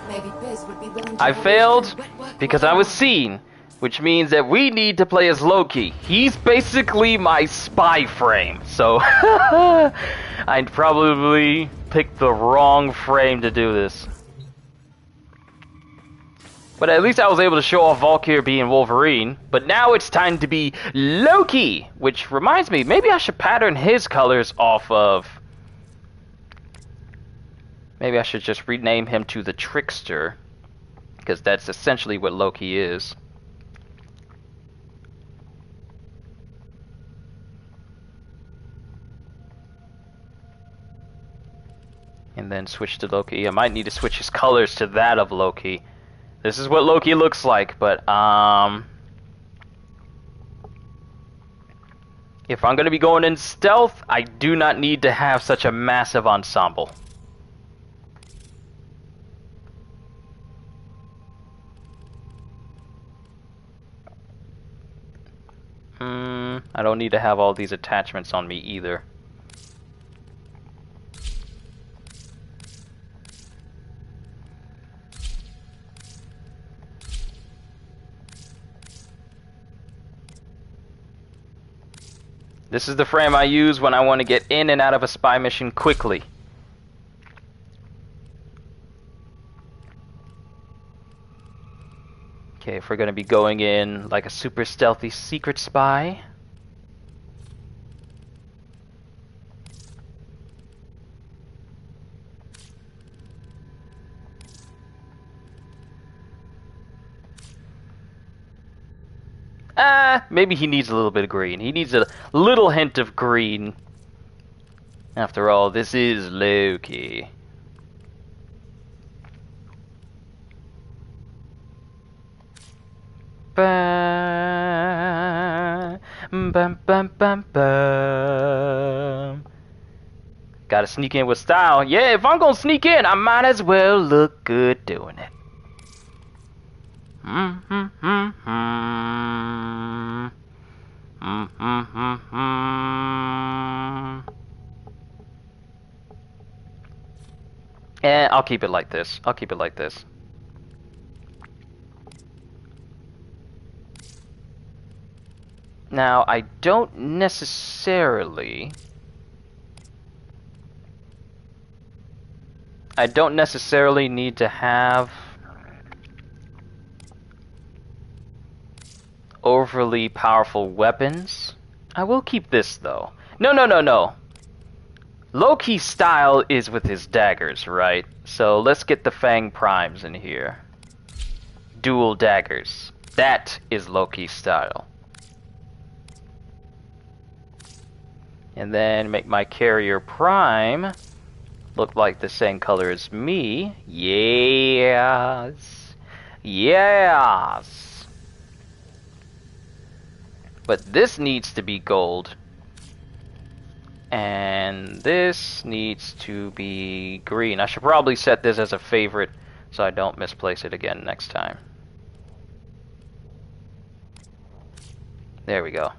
Maybe Biz would be willing to I failed because I was seen, which means that we need to play as Loki. He's basically my spy frame, so I'd probably pick the wrong frame to do this. But at least I was able to show off Valkyrie being Wolverine. But now it's time to be Loki, which reminds me, maybe I should pattern his colors off of... Maybe I should just rename him to the Trickster, because that's essentially what Loki is. And then switch to Loki. I might need to switch his colors to that of Loki. This is what Loki looks like, but if I'm going to be going in stealth, I do not need to have such a massive ensemble. I don't need to have all these attachments on me either. This is the frame I use when I want to get in and out of a spy mission quickly. if we're going to be going in like a super stealthy secret spy. Maybe he needs a little bit of green. He needs a little hint of green. After all, this is Loki. Bam, bam, bam, bam, bam. Gotta sneak in with style. Yeah, if I'm gonna sneak in, I might as well look good doing it. And I'll keep it like this. I'll keep it like this. Now, I don't necessarily need to have overly powerful weapons. I will keep this, though. No. Loki's style is with his daggers, right? So let's get the Fang Primes in here. Dual daggers. That is Loki's style. And then make my carrier prime look like the same color as me. Yes. Yes. But this needs to be gold. And this needs to be green. I should probably set this as a favorite so I don't misplace it again next time. There we go.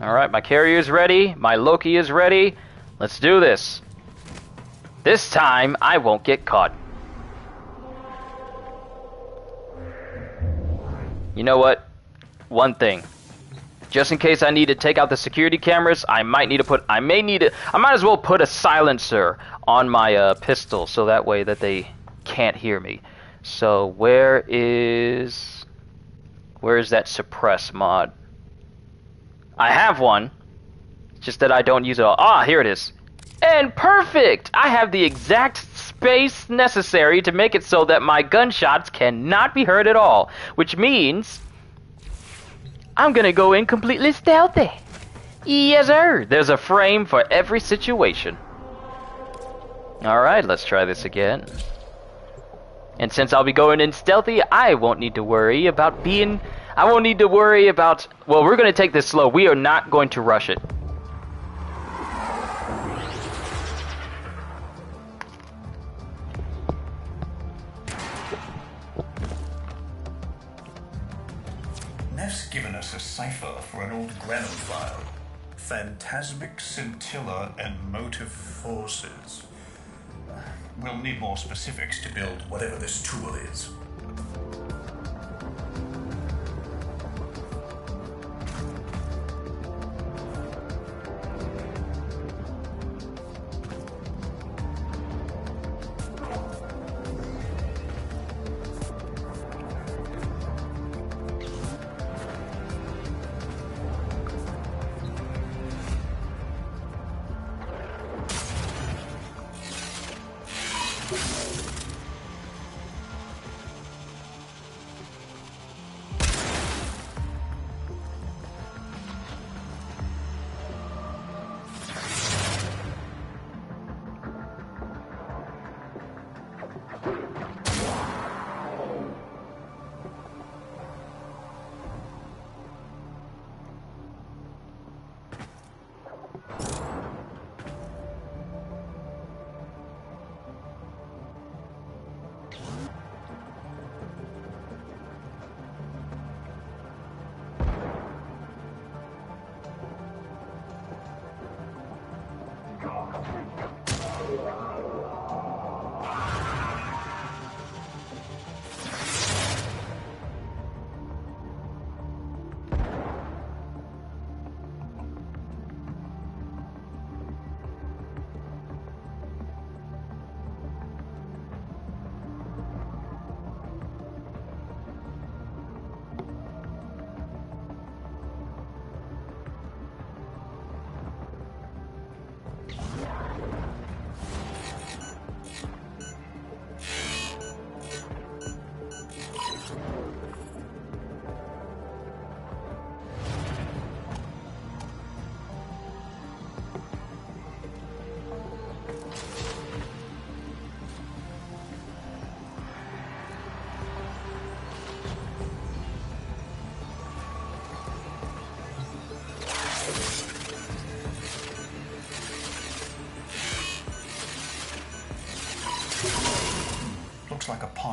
Alright, my carrier is ready. My Loki is ready. Let's do this. This time, I won't get caught. You know what? One thing. Just in case I need to take out the security cameras, I might as well put a silencer on my pistol so that way that they can't hear me. So where is that suppress mod? I have one, just that I don't use it all. Ah, here it is. And perfect! I have the exact space necessary to make it so that my gunshots cannot be heard at all, which means I'm gonna go in completely stealthy. Yes, sir. There's a frame for every situation. Alright, let's try this again. And since I'll be going in stealthy, I won't need to worry about well, we're gonna take this slow. We are not going to rush it. Neff's given us a cipher for an old Granum file. Phantasmic scintilla and motive forces. We'll need more specifics to build whatever this tool is.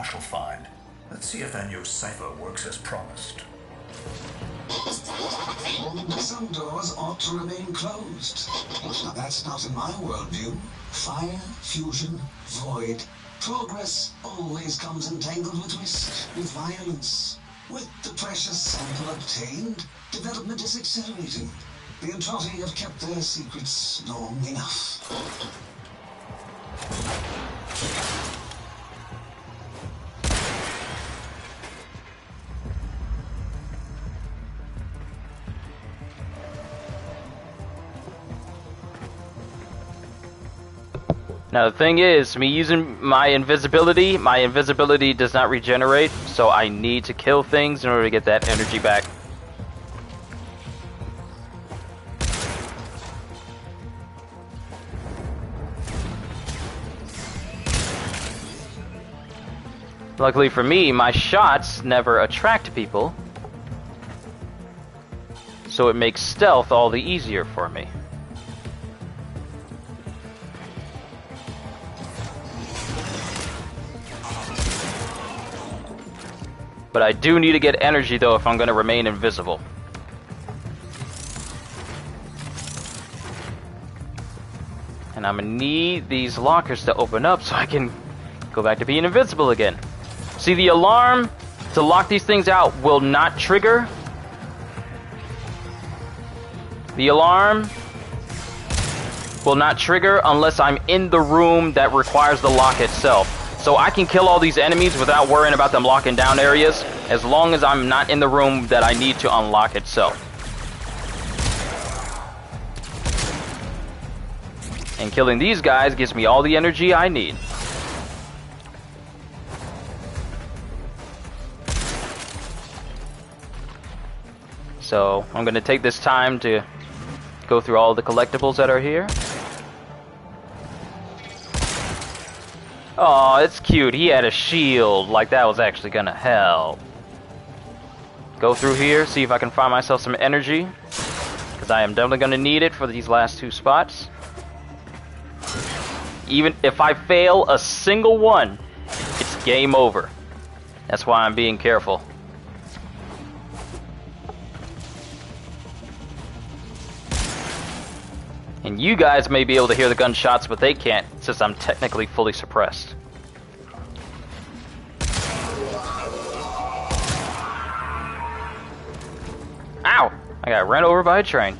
Marshal find? Let's see if that new cipher works as promised. Some doors ought to remain closed. Now that's not in my worldview. Fire, fusion, void. Progress always comes entangled with risk, with violence. With the precious sample obtained, development is accelerating. The Entrati have kept their secrets long enough. Now the thing is, me using my invisibility does not regenerate, so I need to kill things in order to get that energy back. Luckily for me, my shots never attract people, so it makes stealth all the easier for me. But I do need to get energy though if I'm going to remain invisible. And I'm going to need these lockers to open up so I can go back to being invisible again. See, the alarm to lock these things out will not trigger. The alarm will not trigger unless I'm in the room that requires the lock itself. So I can kill all these enemies without worrying about them locking down areas, as long as I'm not in the room that I need to unlock itself. And killing these guys gives me all the energy I need. So I'm going to take this time to go through all the collectibles that are here. Oh, it's cute. He had a shield, like that was actually gonna help. Go through here, see if I can find myself some energy, because I am definitely gonna need it for these last two spots. Even if I fail a single one, it's game over. That's why I'm being careful. And you guys may be able to hear the gunshots, but they can't, since I'm technically fully suppressed. Ow! I got ran over by a train.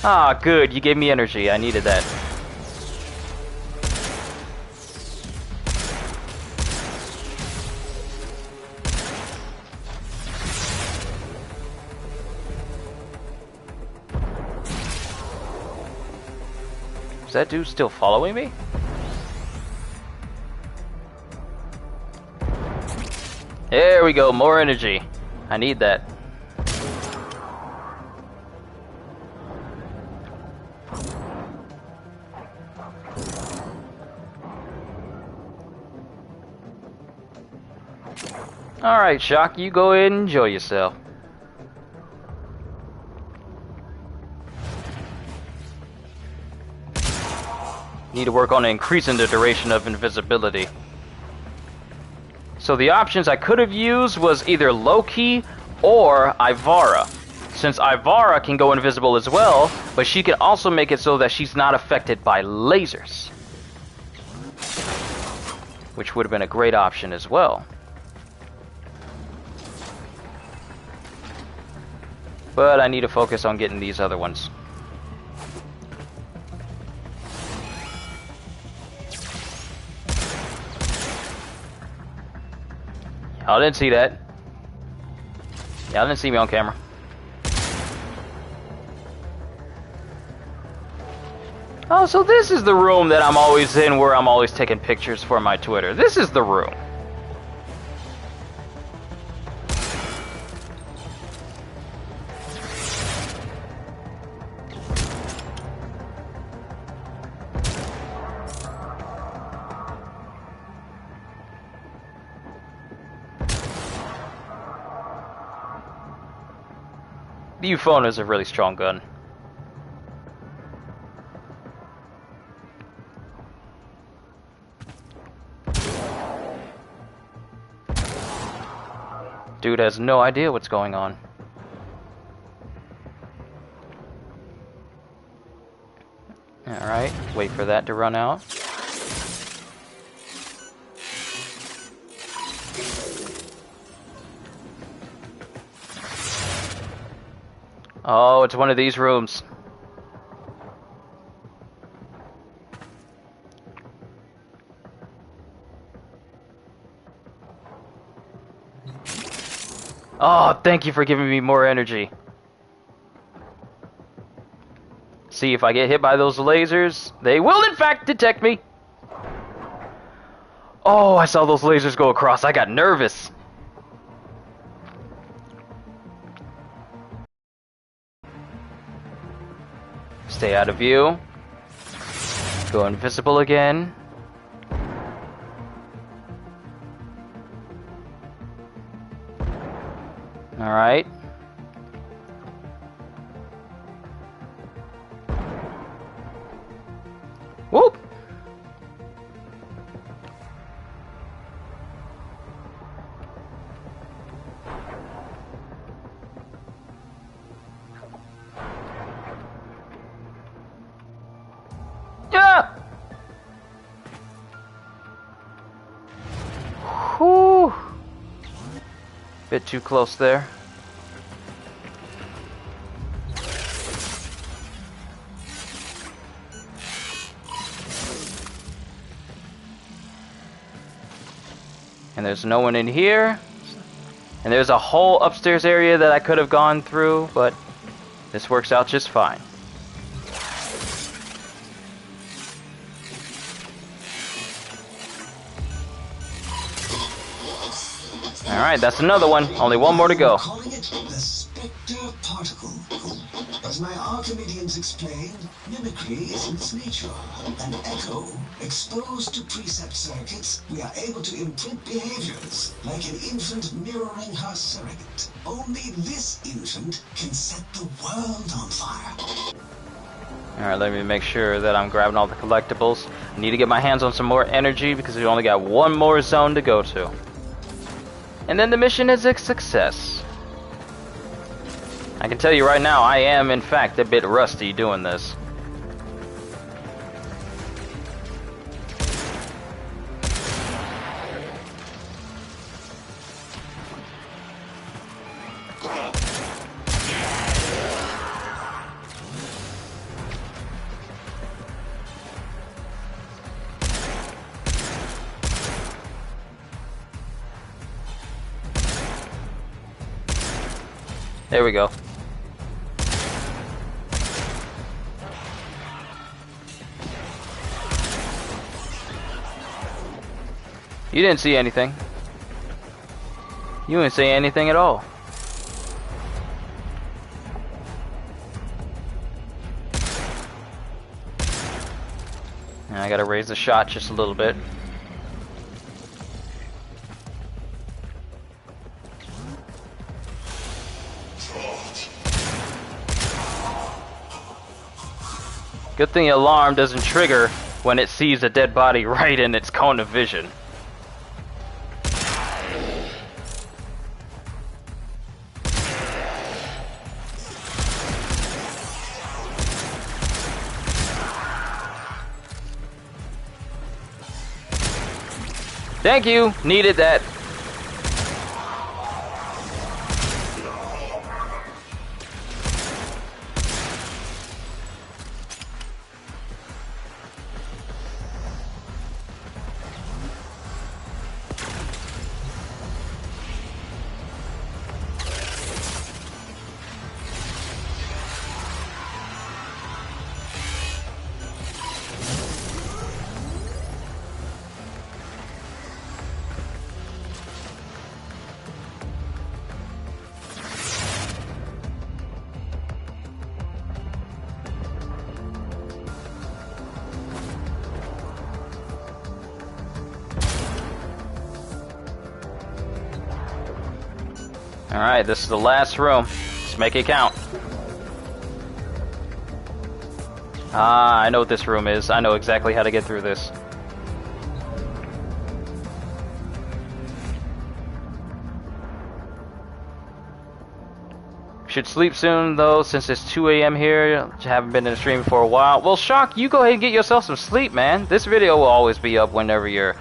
Ah, good. You gave me energy. I needed that. Is that dude still following me? There we go. More energy. I need that. Alright, Shock, you go ahead and enjoy yourself. Need to work on increasing the duration of invisibility. So the options I could have used was either Loki or Ivara. Since Ivara can go invisible as well, but she can also make it so that she's not affected by lasers. Which would have been a great option as well. But I need to focus on getting these other ones. Y'all didn't see that. Y'all didn't see me on camera. Oh, so this is the room that I'm always in, where I'm always taking pictures for my Twitter. This is the room. The Euphona is a really strong gun. Dude has no idea what's going on. Alright, wait for that to run out. Oh, it's one of these rooms. Oh, thank you for giving me more energy. See, if I get hit by those lasers, they will in fact detect me. Oh, I saw those lasers go across. I got nervous. Stay out of view. Go invisible again. Alright. Whoop! Yeah! Whew! Bit too close there. And there's no one in here. And there's a whole upstairs area that I could have gone through, but this works out just fine. Alright, that's another one. Only one more to go. Calling it the Spectre Particle. As my Archimedeans explained, mimicry is in its nature. An echo, exposed to precept circuits, we are able to imprint behaviors, like an infant mirroring her surrogate. Only this infant can set the world on fire. Alright, let me make sure that I'm grabbing all the collectibles. I need to get my hands on some more energy because we only got one more zone to go to. And then the mission is a success. I can tell you right now, I am in fact a bit rusty doing this. There we go. You didn't see anything. You didn't say anything at all. And I gotta raise the shot just a little bit. Good thing the alarm doesn't trigger when it sees a dead body right in its cone of vision. Thank you, needed that. Alright, this is the last room. Let's make it count. Ah, I know what this room is. I know exactly how to get through this. Should sleep soon though, since it's 2 a.m. here. Haven't been in the stream for a while. Well, Shock, you go ahead and get yourself some sleep, man. This video will always be up whenever you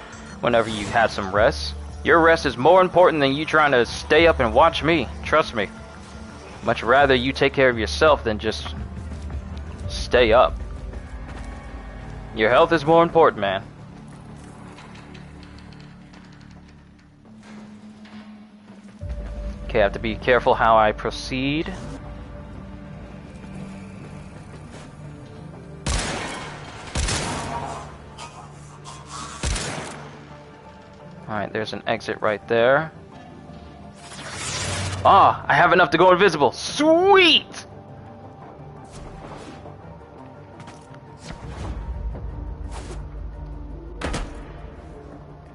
have some rest. Your rest is more important than you trying to stay up and watch me. Trust me. Much rather you take care of yourself than just stay up. Your health is more important, man. Okay, I have to be careful how I proceed. Alright, there's an exit right there. Ah, I have enough to go invisible. Sweet!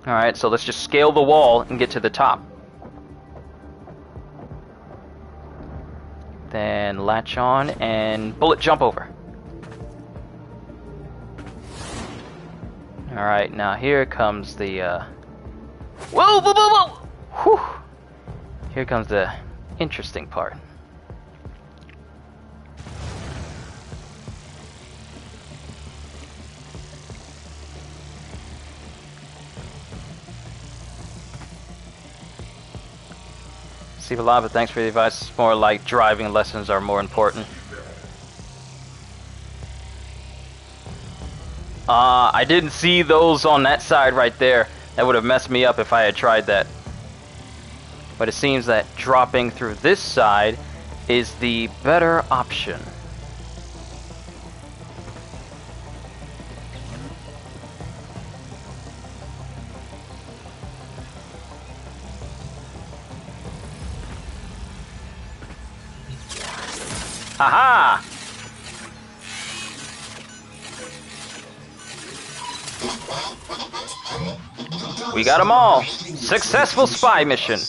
Alright, so let's just scale the wall and get to the top. Then latch on and bullet jump over. Alright, now here comes the whoa, whoa, whoa, whoa! Whew. Here comes the interesting part. Steve Alava, thanks for the advice. It's more like driving lessons are more important. I didn't see those on that side right there. That would have messed me up if I had tried that. But it seems that dropping through this side is the better option. Haha! We got them all. Successful spy mission.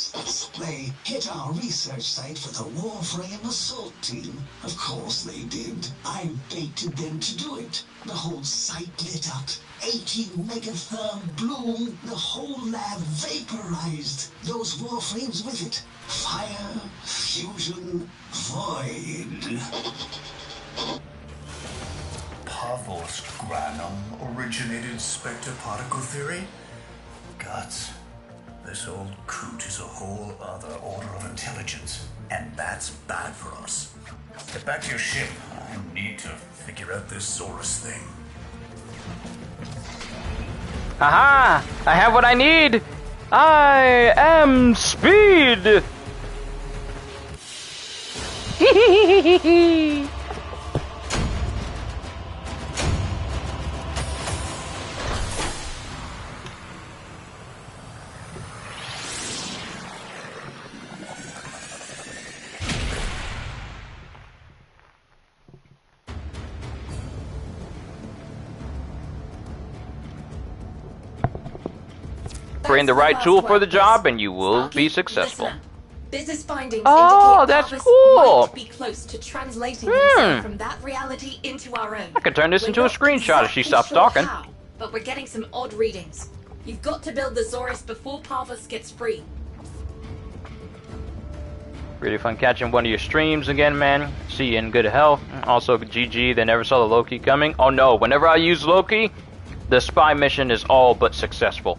They hit our research site for the Warframe assault team. Of course they did. I baited them to do it. The whole site lit up. 80 megatherm bloom. The whole lab vaporized. Those Warframes with it. Fire, fusion, void. Pavlos Granum originated Spectre particle theory? Guts. This old coot is a whole other order of intelligence, and that's bad for us. Get back to your ship. I need to figure out this Zorus thing. Haha! I have what I need! I am speed! Bring the right tool for the job and you will be successful. Listener. Business findings Oh, indicate that's Harvest cool. might be close to translating themselves from that reality into our own. I could turn this into a screenshot if she stops talking. How, but we're getting some odd readings. You've got to build the Zorus before Parvus gets free. Really fun catching one of your streams again, man. See you in good health. Also, GG, they never saw the Loki coming. Oh no, whenever I use Loki, the spy mission is all but successful.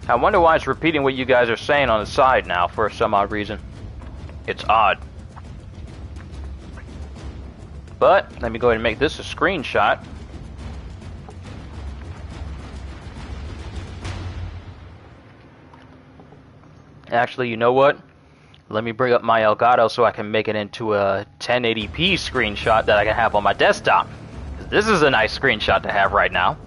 I wonder why it's repeating what you guys are saying on the side now for some odd reason. It's odd. But, let me go ahead and make this a screenshot. Actually, you know what? Let me bring up my Elgato so I can make it into a 1080p screenshot that I can have on my desktop. This is a nice screenshot to have right now.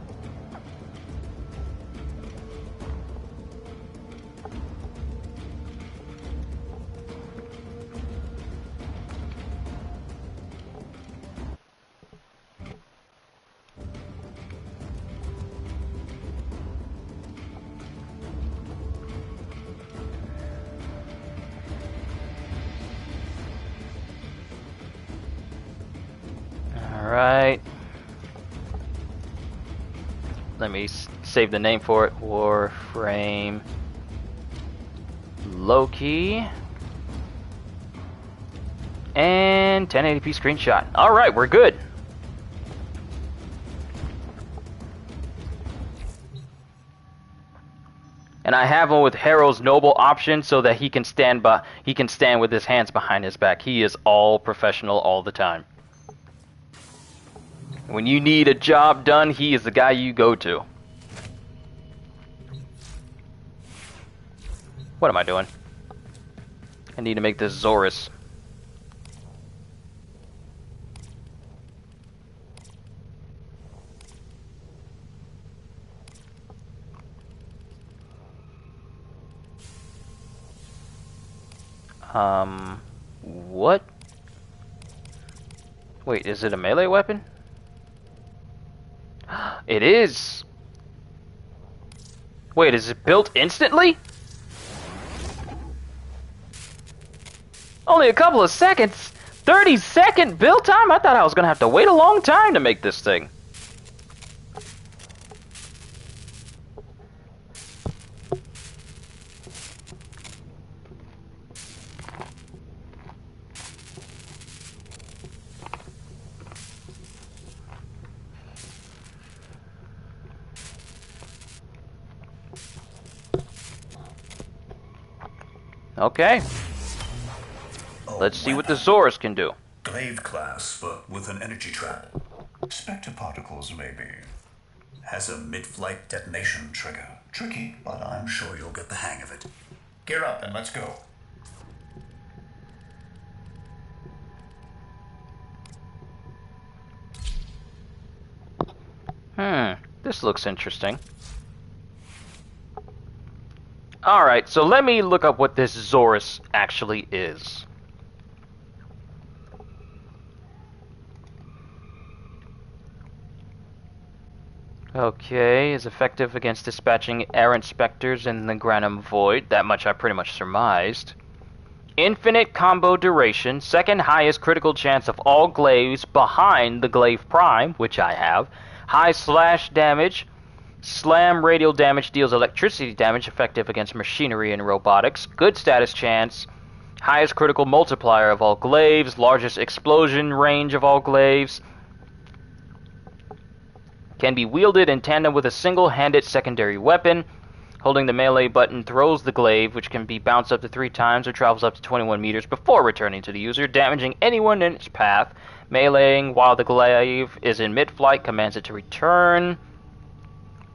Alright. Let me save the name for it. Warframe Loki. And 1080p screenshot. Alright, we're good. And I have him with Harrow's Noble option so that he can stand with his hands behind his back. He is all professional all the time. When you need a job done, he is the guy you go to. What am I doing? I need to make this Zorus. What? Wait, is it a melee weapon? It is! Wait, is it built instantly? Only a couple of seconds? 30-second build time? I thought I was gonna have to wait a long time to make this thing. Okay. Let's see what the Zorus can do. Glaive class, but with an energy trap. Spectre particles, maybe. Has a mid-flight detonation trigger. Tricky, but I'm sure you'll get the hang of it. Gear up and let's go. This looks interesting. Alright, so let me look up what this Zorus actually is. Okay, is effective against dispatching errant specters in the Granum Void. That much I pretty much surmised. Infinite combo duration, second highest critical chance of all glaives behind the Glaive Prime, which I have. High slash damage. Slam radial damage deals electricity damage effective against machinery and robotics. Good status chance. Highest critical multiplier of all glaives. Largest explosion range of all glaives. Can be wielded in tandem with a single-handed secondary weapon. Holding the melee button throws the glaive, which can be bounced up to 3 times or travels up to 21 meters before returning to the user, damaging anyone in its path. Meleeing while the glaive is in mid-flight commands it to return.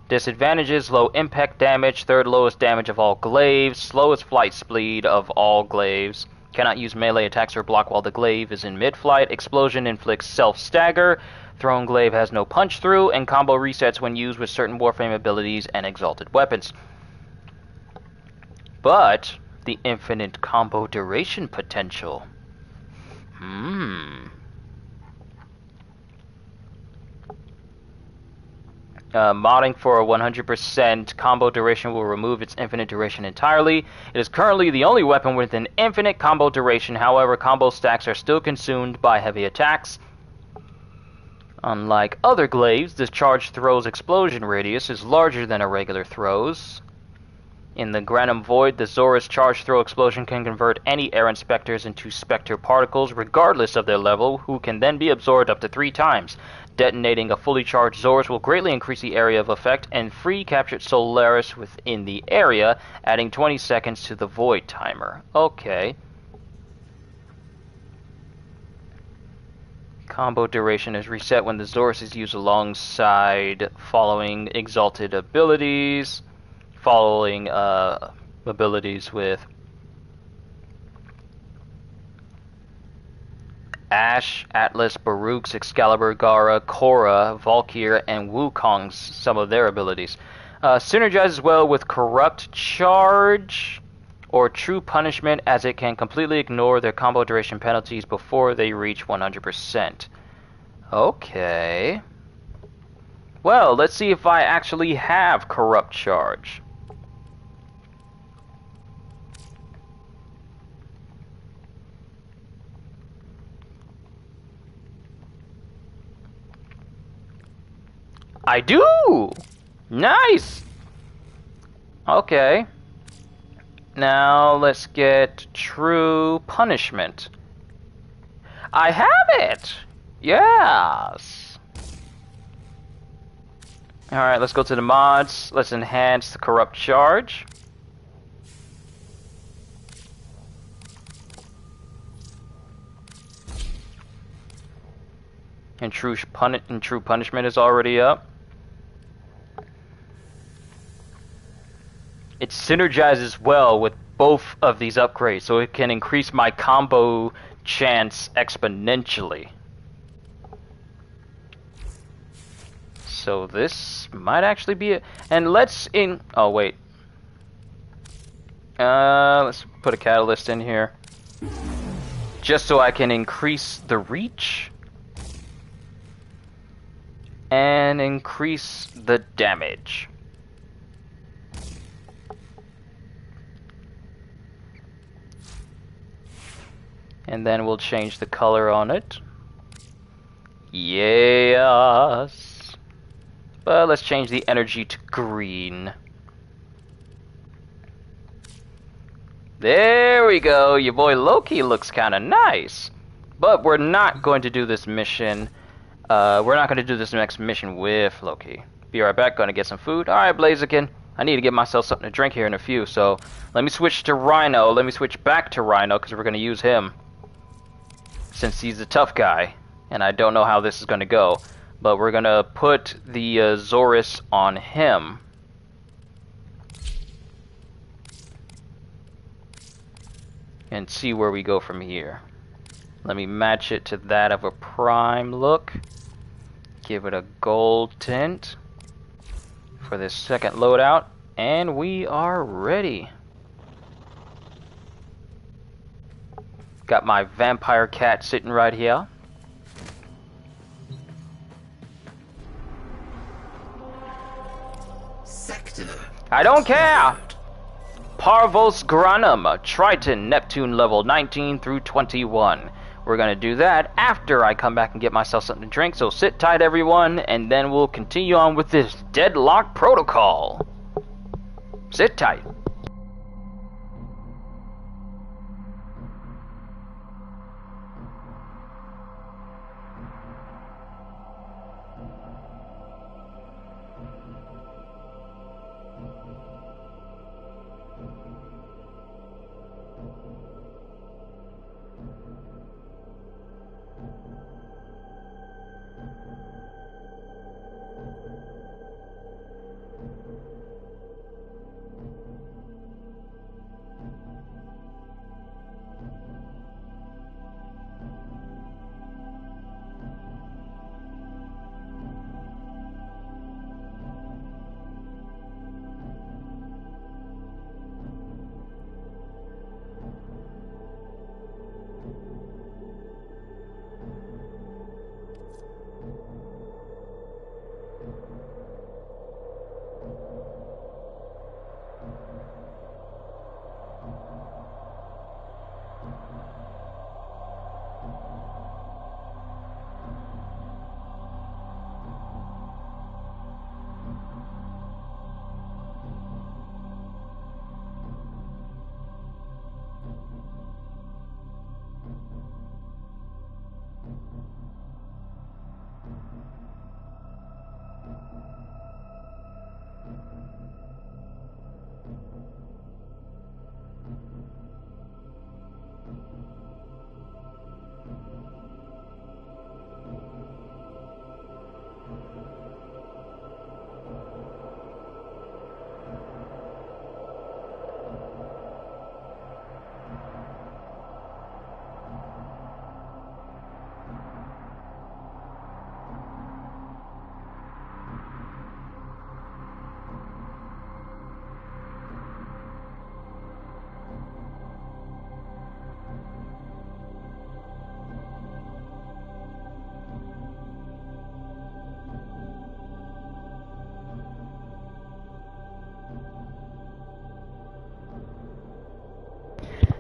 Disadvantages: low impact damage, third lowest damage of all glaives, slowest flight speed of all glaives. Cannot use melee attacks or block while the glaive is in mid-flight. Explosion inflicts self-stagger. Thrown glaive has no punch-through, and combo resets when used with certain Warframe abilities and exalted weapons. But the infinite combo duration potential. Modding for a 100% combo duration will remove its infinite duration entirely. It is currently the only weapon with an infinite combo duration. However, combo stacks are still consumed by heavy attacks. Unlike other glaives, this charged throw's explosion radius is larger than a regular throw's. In the Granum Void, the Zorus charged throw explosion can convert any errant specters into specter particles, regardless of their level, who can then be absorbed up to 3 times. Detonating a fully charged Zorus will greatly increase the area of effect and free captured Solaris within the area, adding 20 seconds to the Void timer. Okay. Combo duration is reset when the Zorus is used alongside following exalted abilities. Following abilities with Ash, Atlas, Baruch's, Excalibur, Gara, Korra, Valkyr, and Wukong's, some of their abilities. Synergizes well with Corrupt Charge or True Punishment, as it can completely ignore their combo duration penalties before they reach 100%. Okay. Well, let's see if I actually have Corrupt Charge. I do! Nice! Okay. Now let's get true punishment. I have it! Yes! Alright, let's go to the mods. Let's enhance the corrupt charge. And true punishment is already up. It synergizes well with both of these upgrades, so it can increase my combo chance exponentially. So this might actually be it. And let's oh wait. Let's put a catalyst in here. Just so I can increase the reach. And increase the damage. And then we'll change the color on it. Yes. But let's change the energy to green. There we go. Your boy Loki looks kind of nice. But we're not going to do this mission. We're not going to do this next mission with Loki. Be right back. Going to get some food. Alright, Blaziken. I need to get myself something to drink here in a few. So let me switch to Rhino. Let me switch back to Rhino because we're going to use him. Since he's a tough guy. And I don't know how this is going to go. But we're going to put the Zorus on him. And see where we go from here. Let me match it to that of a prime look. Give it a gold tint for this second loadout. And we are ready. Got my vampire cat sitting right here. Sector. I don't care! Parvos Granum, Triton, Neptune level 19 through 21. We're gonna do that after I come back and get myself something to drink, so sit tight everyone, and then we'll continue on with this Deadlock Protocol. Sit tight.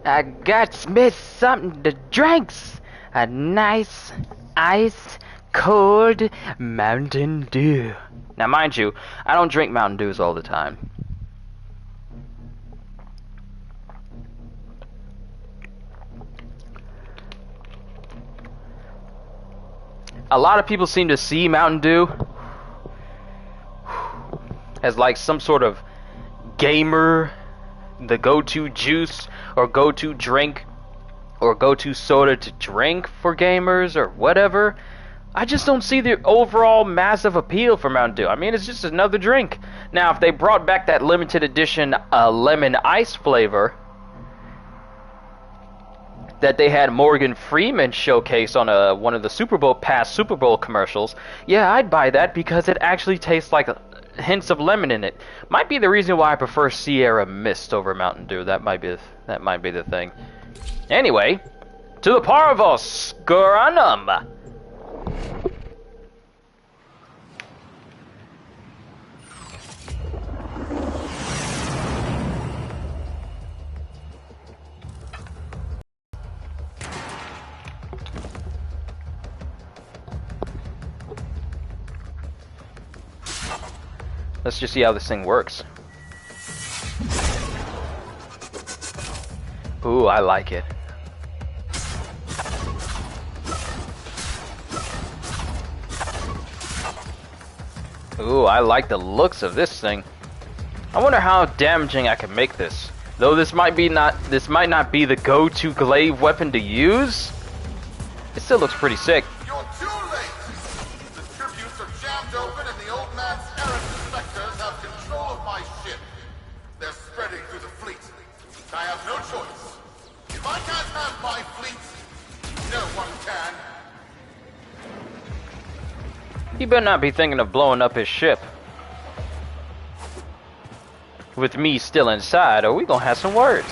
I got Smith something to drinks. A nice, ice, cold Mountain Dew. Now, mind you, I don't drink Mountain Dews all the time. A lot of people seem to see Mountain Dew as like some sort of gamer, the go-to juice or go-to drink or go-to soda to drink for gamers or whatever. I just don't see the overall massive appeal for Mountain Dew. I mean, it's just another drink. Now, if they brought back that limited edition lemon ice flavor that they had Morgan Freeman showcase on one of the past Super Bowl commercials, yeah, I'd buy that because it actually tastes like hints of lemon in it. Might be the reason why I prefer Sierra Mist over Mountain Dew. That might be the thing. Anyway, to the Parvos Goranum. Let's just see how this thing works. Ooh, I like it. Ooh, I like the looks of this thing. I wonder how damaging I can make this. Though this might not be the go-to glaive weapon to use, it still looks pretty sick. You're too late! The tributes are jammed open and the old man's errant inspectors have control of my ship. They're spreading through the fleet. I have no choice. If I can't have my fleet, no one can. He better not be thinking of blowing up his ship. With me still inside, or we gonna have some words.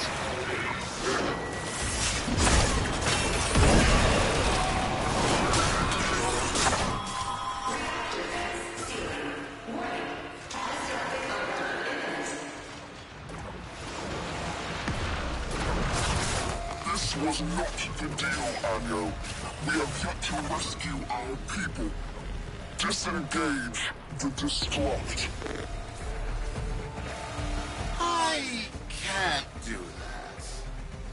This was not the deal, Anyo. We have yet to rescue our people. Disengage the destruct. I can't do that.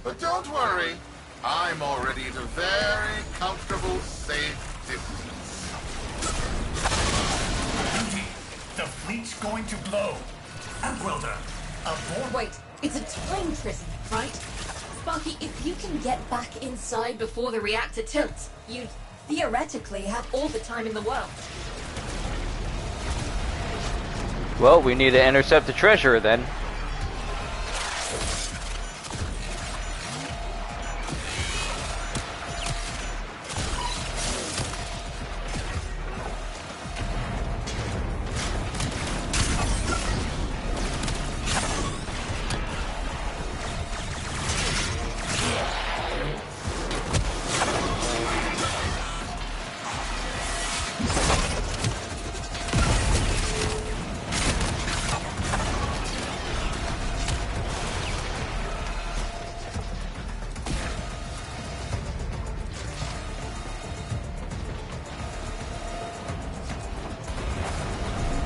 But don't worry, I'm already at a very comfortable, safe distance. Beauty, the fleet's going to blow. Antwelder, aboard. Wait, it's a time prison, right? Sparky, if you can get back inside before the reactor tilts, you theoretically have all the time in the world. Well, we need to intercept the treasure then.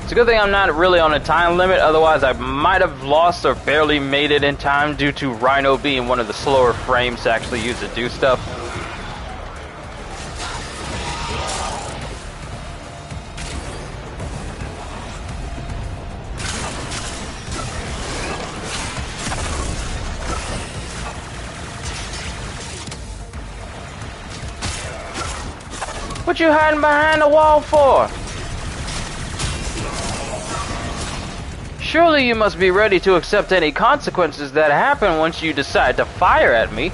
It's a good thing I'm not really on a time limit, otherwise I might have lost or barely made it in time due to Rhino being one of the slower frames to actually use to do stuff. What you hiding behind the wall for? Surely you must be ready to accept any consequences that happen once you decide to fire at me.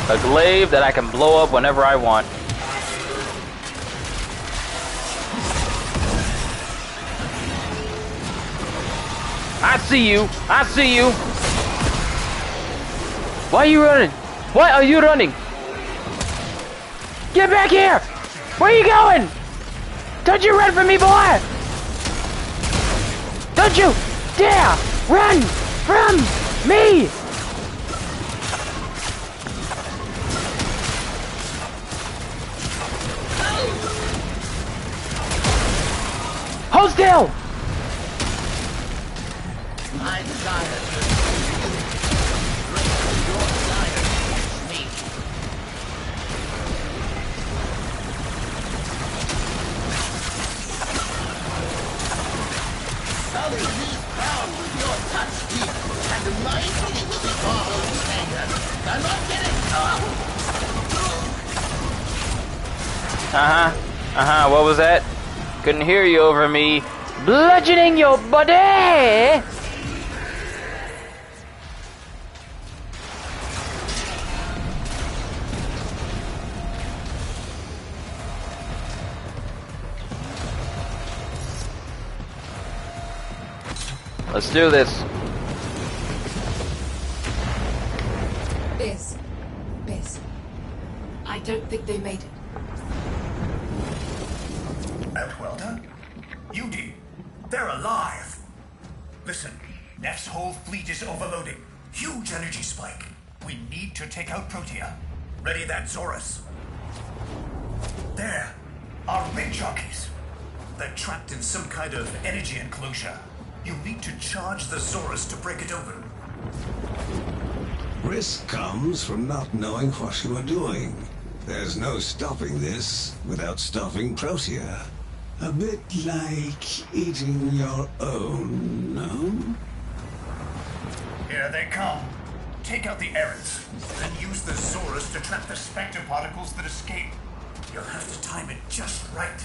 A glaive that I can blow up whenever I want. I see you! I see you! Why are you running? Why are you running? Get back here! Where are you going? Don't you run from me, boy! Don't you dare run from Me! Hold still! My desire your desire me. Sully these crowns with your touch deep, and my city will be borrowed with anger. I'm not getting What was that? Couldn't hear you over me. Bludgeoning your body! Let's do this. Biz. I don't think they made it. Outwelder? Yudi, they're alive. Listen, Neff's whole fleet is overloading. Huge energy spike. We need to take out Protea. Ready that, Zorus. There, our rig jockeys. They're trapped in some kind of energy enclosure. You need to charge the Zorus to break it open. Risk comes from not knowing what you are doing. There's no stopping this without stopping Protea. A bit like eating your own, no? Here they come. Take out the errants, then use the Zorus to trap the spectre particles that escape. You'll have to time it just right.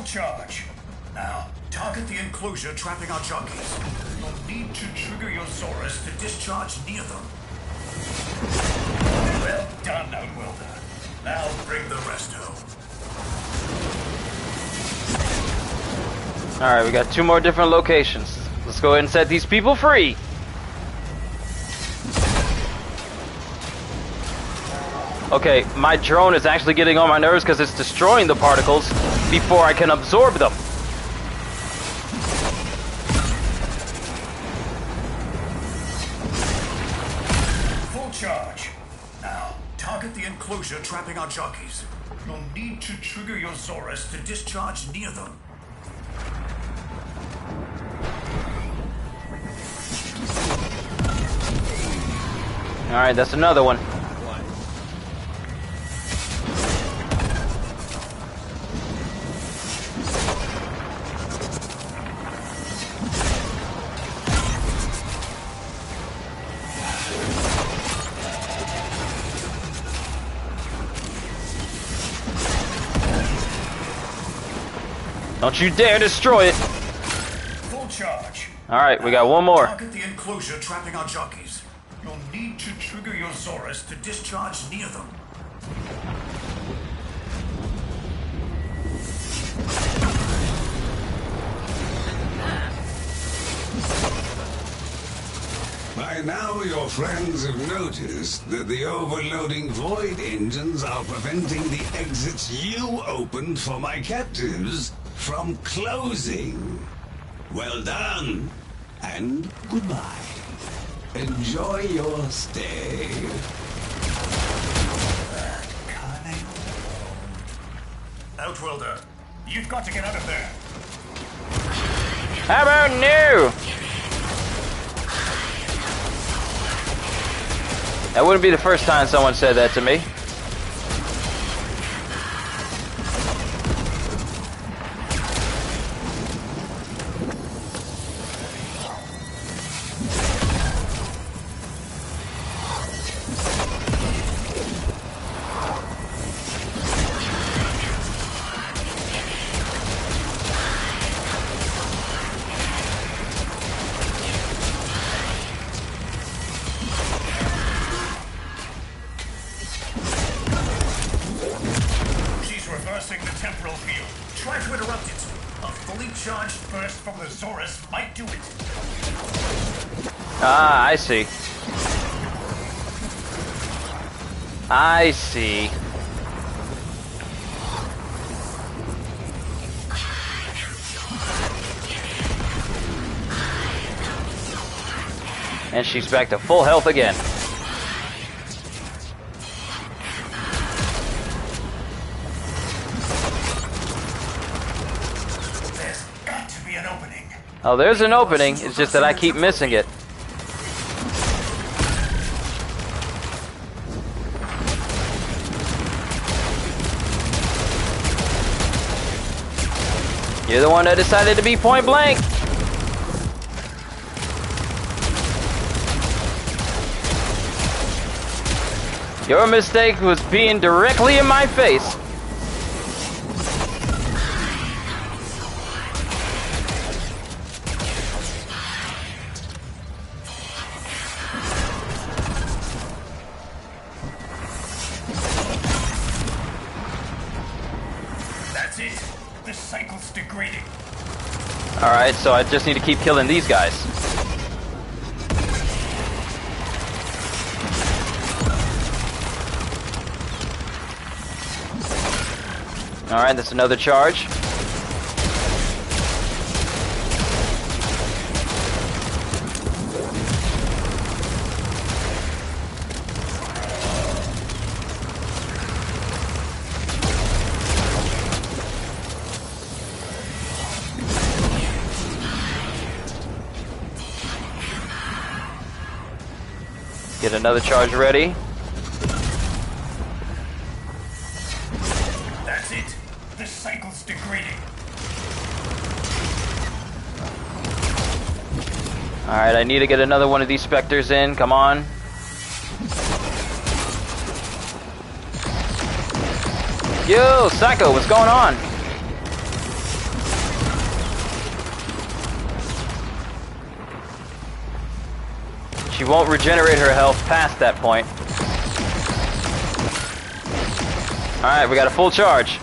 Charge. Now, target the enclosure trapping our jockeys. You'll need to trigger your Zorus to discharge near them. Well done, Outwelder. Now bring the rest home. Alright, we got 2 more different locations. Let's go ahead and set these people free. Okay, my drone is actually getting on my nerves because it's destroying the particles before I can absorb them. Full charge. Now, target the enclosure trapping our jockeys. You'll need to trigger your Zorus to discharge near them. Alright, that's another one. Don't you dare destroy it! Full charge. Alright, we got one more. Target the enclosure trapping our jockeys. You'll need to trigger your Zorus to discharge near them. By now, your friends have noticed that the overloading void engines are preventing the exits you opened for my captives from closing. Well done, and goodbye. Enjoy your stay. Outwelder, you've got to get out of there. How about new? That wouldn't be the first time someone said that to me. temporal field. Try to interrupt it. A fully charged burst from the Zorus might do it. Ah, I see. I see. And she's back to full health again. There's got to be an opening. Oh, there's an opening. It's just that I keep missing it. You're the one that decided to be point blank. Your mistake was being directly in my face. That's it. The cycle's degrading. Alright, so I just need to keep killing these guys. Alright, that's another charge. Get another charge ready. That's it. The cycle's degrading. Alright, I need to get another one of these specters in. Come on. Yo, Psycho, what's going on? She won't regenerate her health past that point. Alright, we got a full charge.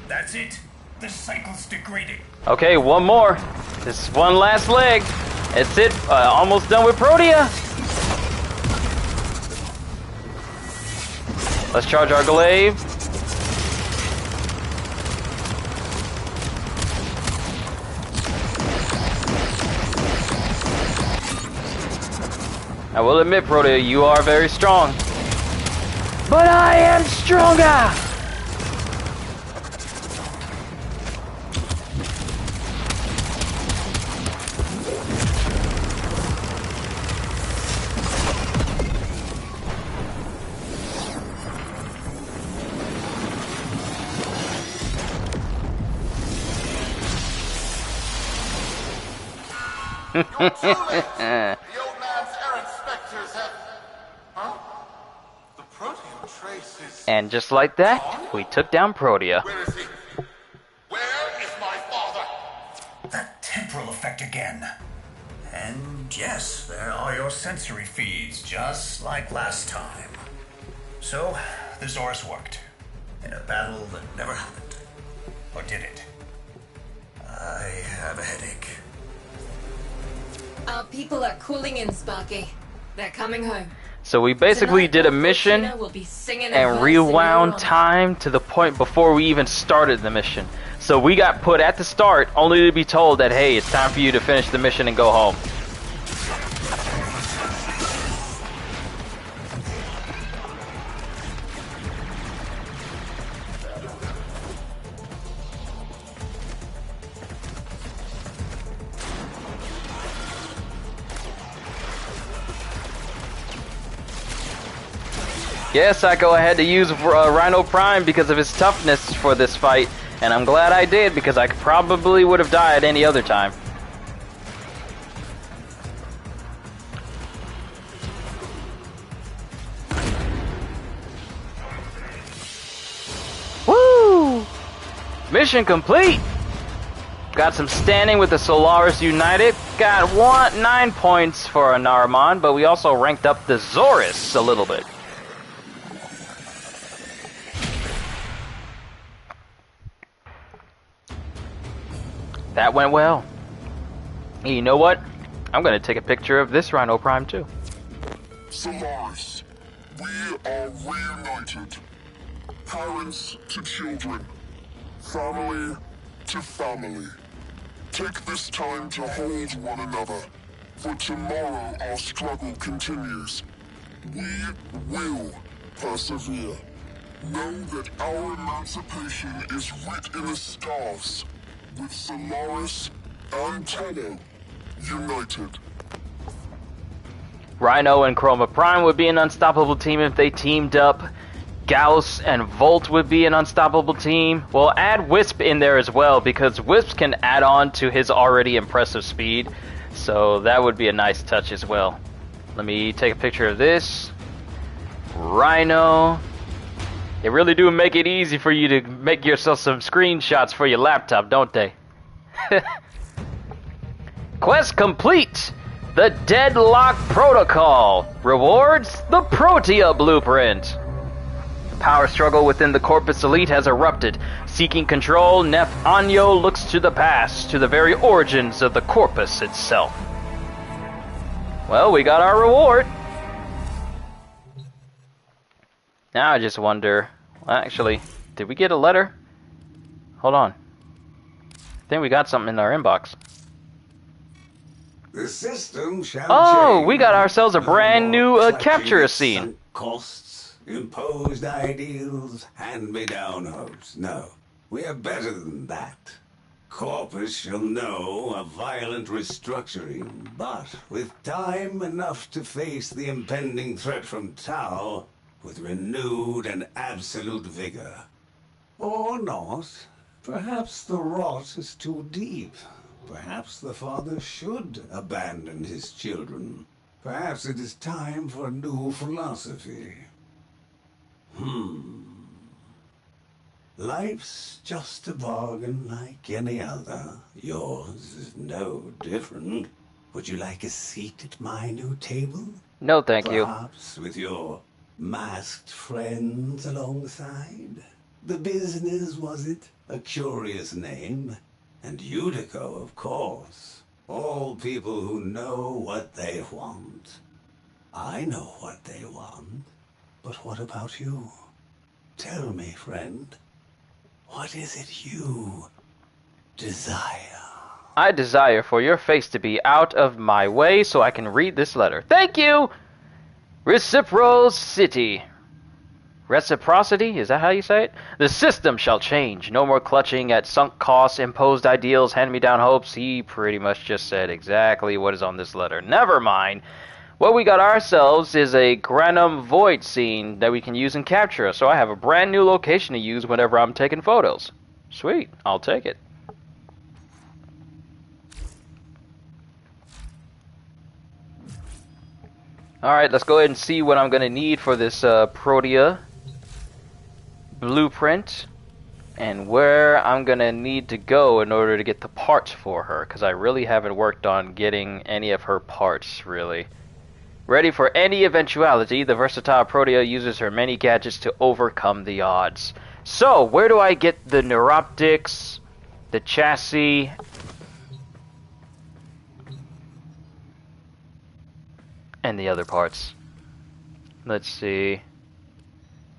That's it. The cycle's degrading. Okay, one more. This is one last leg. That's it. Almost done with Protea. Let's charge our glaive. I will admit, Protea, you are very strong. But I am stronger! You're too late. The old man's errant specters have... Huh? The Protean trace is... And just like that, we took down Protea. Where is he? Where is my father? That temporal effect again. And yes, there are your sensory feeds, just like last time. So, the Zorus worked. In a battle that never happened. Or did it? I have a headache. Our people are cooling in, Sparky. They're coming home. So we basically did a mission and rewound time to the point before we even started the mission. So we got put at the start only to be told that, hey, it's time for you to finish the mission and go home. Yes, Psycho, I had to use Rhino Prime because of his toughness for this fight. And I'm glad I did, because I probably would have died any other time. Woo! Mission complete! Got some standing with the Solaris United. Got 9 points for a Naramon, but we also ranked up the Zorus a little bit. That went well. Hey, you know what? I'm gonna take a picture of this Rhino Prime too. Solaris, we are reunited. Parents to children. Family to family. Take this time to hold one another. For tomorrow our struggle continues. We will persevere. Know that our emancipation is writ in the stars. With Solaris and Tolo united. Rhino and Chroma Prime would be an unstoppable team if they teamed up. Gauss and Volt would be an unstoppable team. We'll add Wisp in there as well, because Wisp can add on to his already impressive speed. So that would be a nice touch as well. Let me take a picture of this. Rhino. They really do make it easy for you to make yourself some screenshots for your laptop, don't they? Quest complete! The Deadlock Protocol. Rewards the Protea Blueprint. The power struggle within the Corpus Elite has erupted. Seeking control, Nef Anyo looks to the past, to the very origins of the Corpus itself. Well, we got our reward. Now I just wonder, well, actually, did we get a letter? Hold on. I think we got something in our inbox. The system shall Oh, we change. got ourselves a No brand new more capture clutching scene. sunk costs, imposed ideals, hand-me-down hopes. No, we are better than that. Corpus shall know a violent restructuring, but with time enough to face the impending threat from Tau with renewed and absolute vigor. Or not. Perhaps the rot is too deep. Perhaps the father should abandon his children. Perhaps it is time for a new philosophy. Life's just a bargain like any other. Yours is no different. Would you like a seat at my new table? No, thank you. Perhaps with your masked friends alongside? The business, was it? A curious name. And Utico, of course. All people who know what they want. I know what they want. But what about you? Tell me, friend. What is it you desire? I desire for your face to be out of my way so I can read this letter. Thank you! Reciprocity. Reciprocity? Is that how you say it? The system shall change. No more clutching at sunk costs, imposed ideals, hand-me-down hopes. He pretty much just said exactly what is on this letter. Never mind. What we got ourselves is a Granum Void scene that we can use in Capture. So I have a brand new location to use whenever I'm taking photos. Sweet. I'll take it. Alright, let's go ahead and see what I'm going to need for this Protea Blueprint and where I'm going to need to go in order to get the parts for her, because I really haven't worked on getting any of her parts, really. Ready for any eventuality, the versatile Protea uses her many gadgets to overcome the odds. So, where do I get the neuroptics, the chassis, and the other parts? Let's see.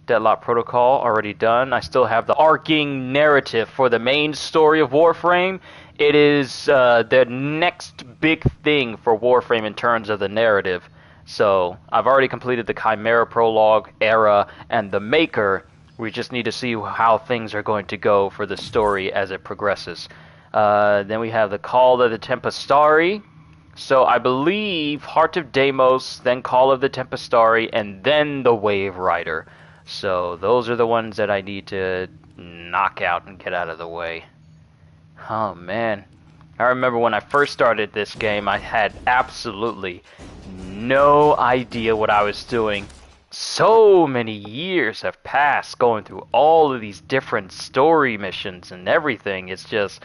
Deadlock Protocol, already done. I still have the arcing narrative for the main story of Warframe. It is the next big thing for Warframe in terms of the narrative. So, I've already completed the Chimera Prologue, Era, and the Maker. We just need to see how things are going to go for the story as it progresses. Then we have the Call of the Tempestari. So I believe Heart of Deimos, then Call of the Tempestari, and then the Wave Rider. So those are the ones that I need to knock out and get out of the way. Oh man. I remember when I first started this game, I had absolutely no idea what I was doing. So many years have passed going through all of these different story missions and everything. It's just,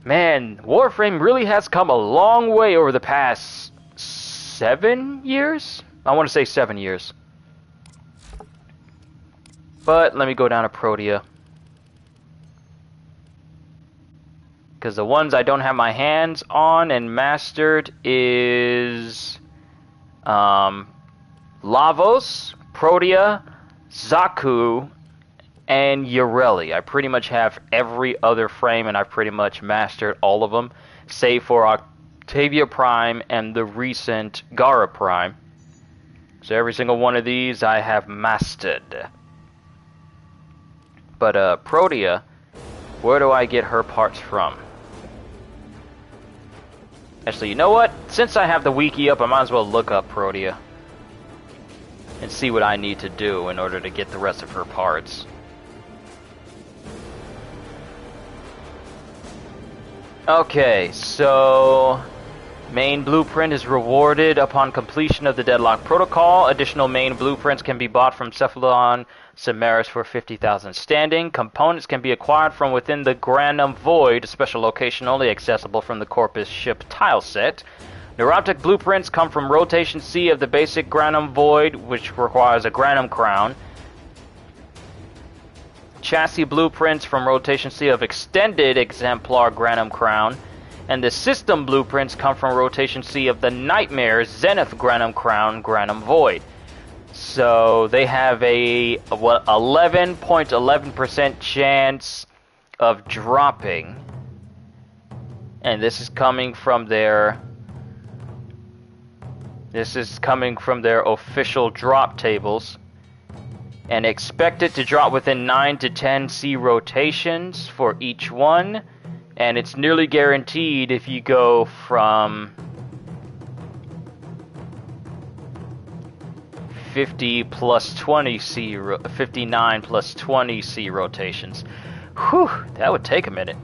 man, Warframe really has come a long way over the past 7 years? I want to say 7 years. But let me go down to Protea. Because the ones I don't have my hands on and mastered is Lavos, Protea, Zaku, and Yareli. I pretty much have every other frame, and I've pretty much mastered all of them, save for Octavia Prime and the recent Gara Prime. So every single one of these I have mastered. But Protea, where do I get her parts from? Actually, you know what? Since I have the wiki up, I might as well look up Protea and see what I need to do in order to get the rest of her parts. Okay, so main blueprint is rewarded upon completion of the Deadlock Protocol. Additional main blueprints can be bought from Cephalon Samaris for 50,000 standing. Components can be acquired from within the Granum Void, a special location only accessible from the Corpus ship tile set. Neuroptic blueprints come from Rotation C of the basic Granum Void, which requires a Granum Crown. Chassis blueprints from Rotation C of Extended Exemplar Granum Crown. And the system blueprints come from Rotation C of the Nightmare Zenith Granum Crown Granum Void. So they have a 11.11% chance of dropping. And this is coming from their official drop tables. And expect it to drop within 9 to 10 C rotations for each one. And it's nearly guaranteed if you go from 50 plus 20 C, 59 plus 20 C rotations. Whew, that would take a minute.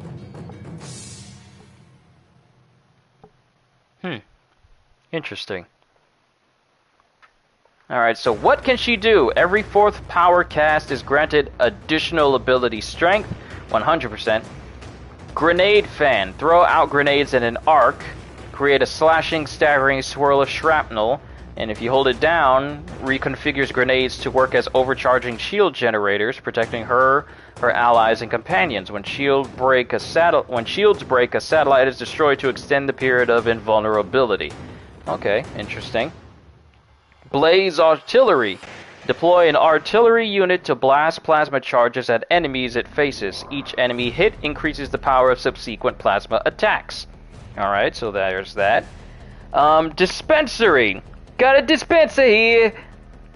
Interesting. Alright, so what can she do? Every fourth power cast is granted additional ability strength, 100%. Grenade fan. Throw out grenades in an arc. Create a slashing, staggering swirl of shrapnel. And if you hold it down, reconfigures grenades to work as overcharging shield generators, protecting her allies, and companions. When shields break, a satellite is destroyed to extend the period of invulnerability. Okay, interesting. Blaze artillery. Deploy an artillery unit to blast plasma charges at enemies it faces. Each enemy hit increases the power of subsequent plasma attacks. Alright, so there's that. Dispensary. Got a dispenser here.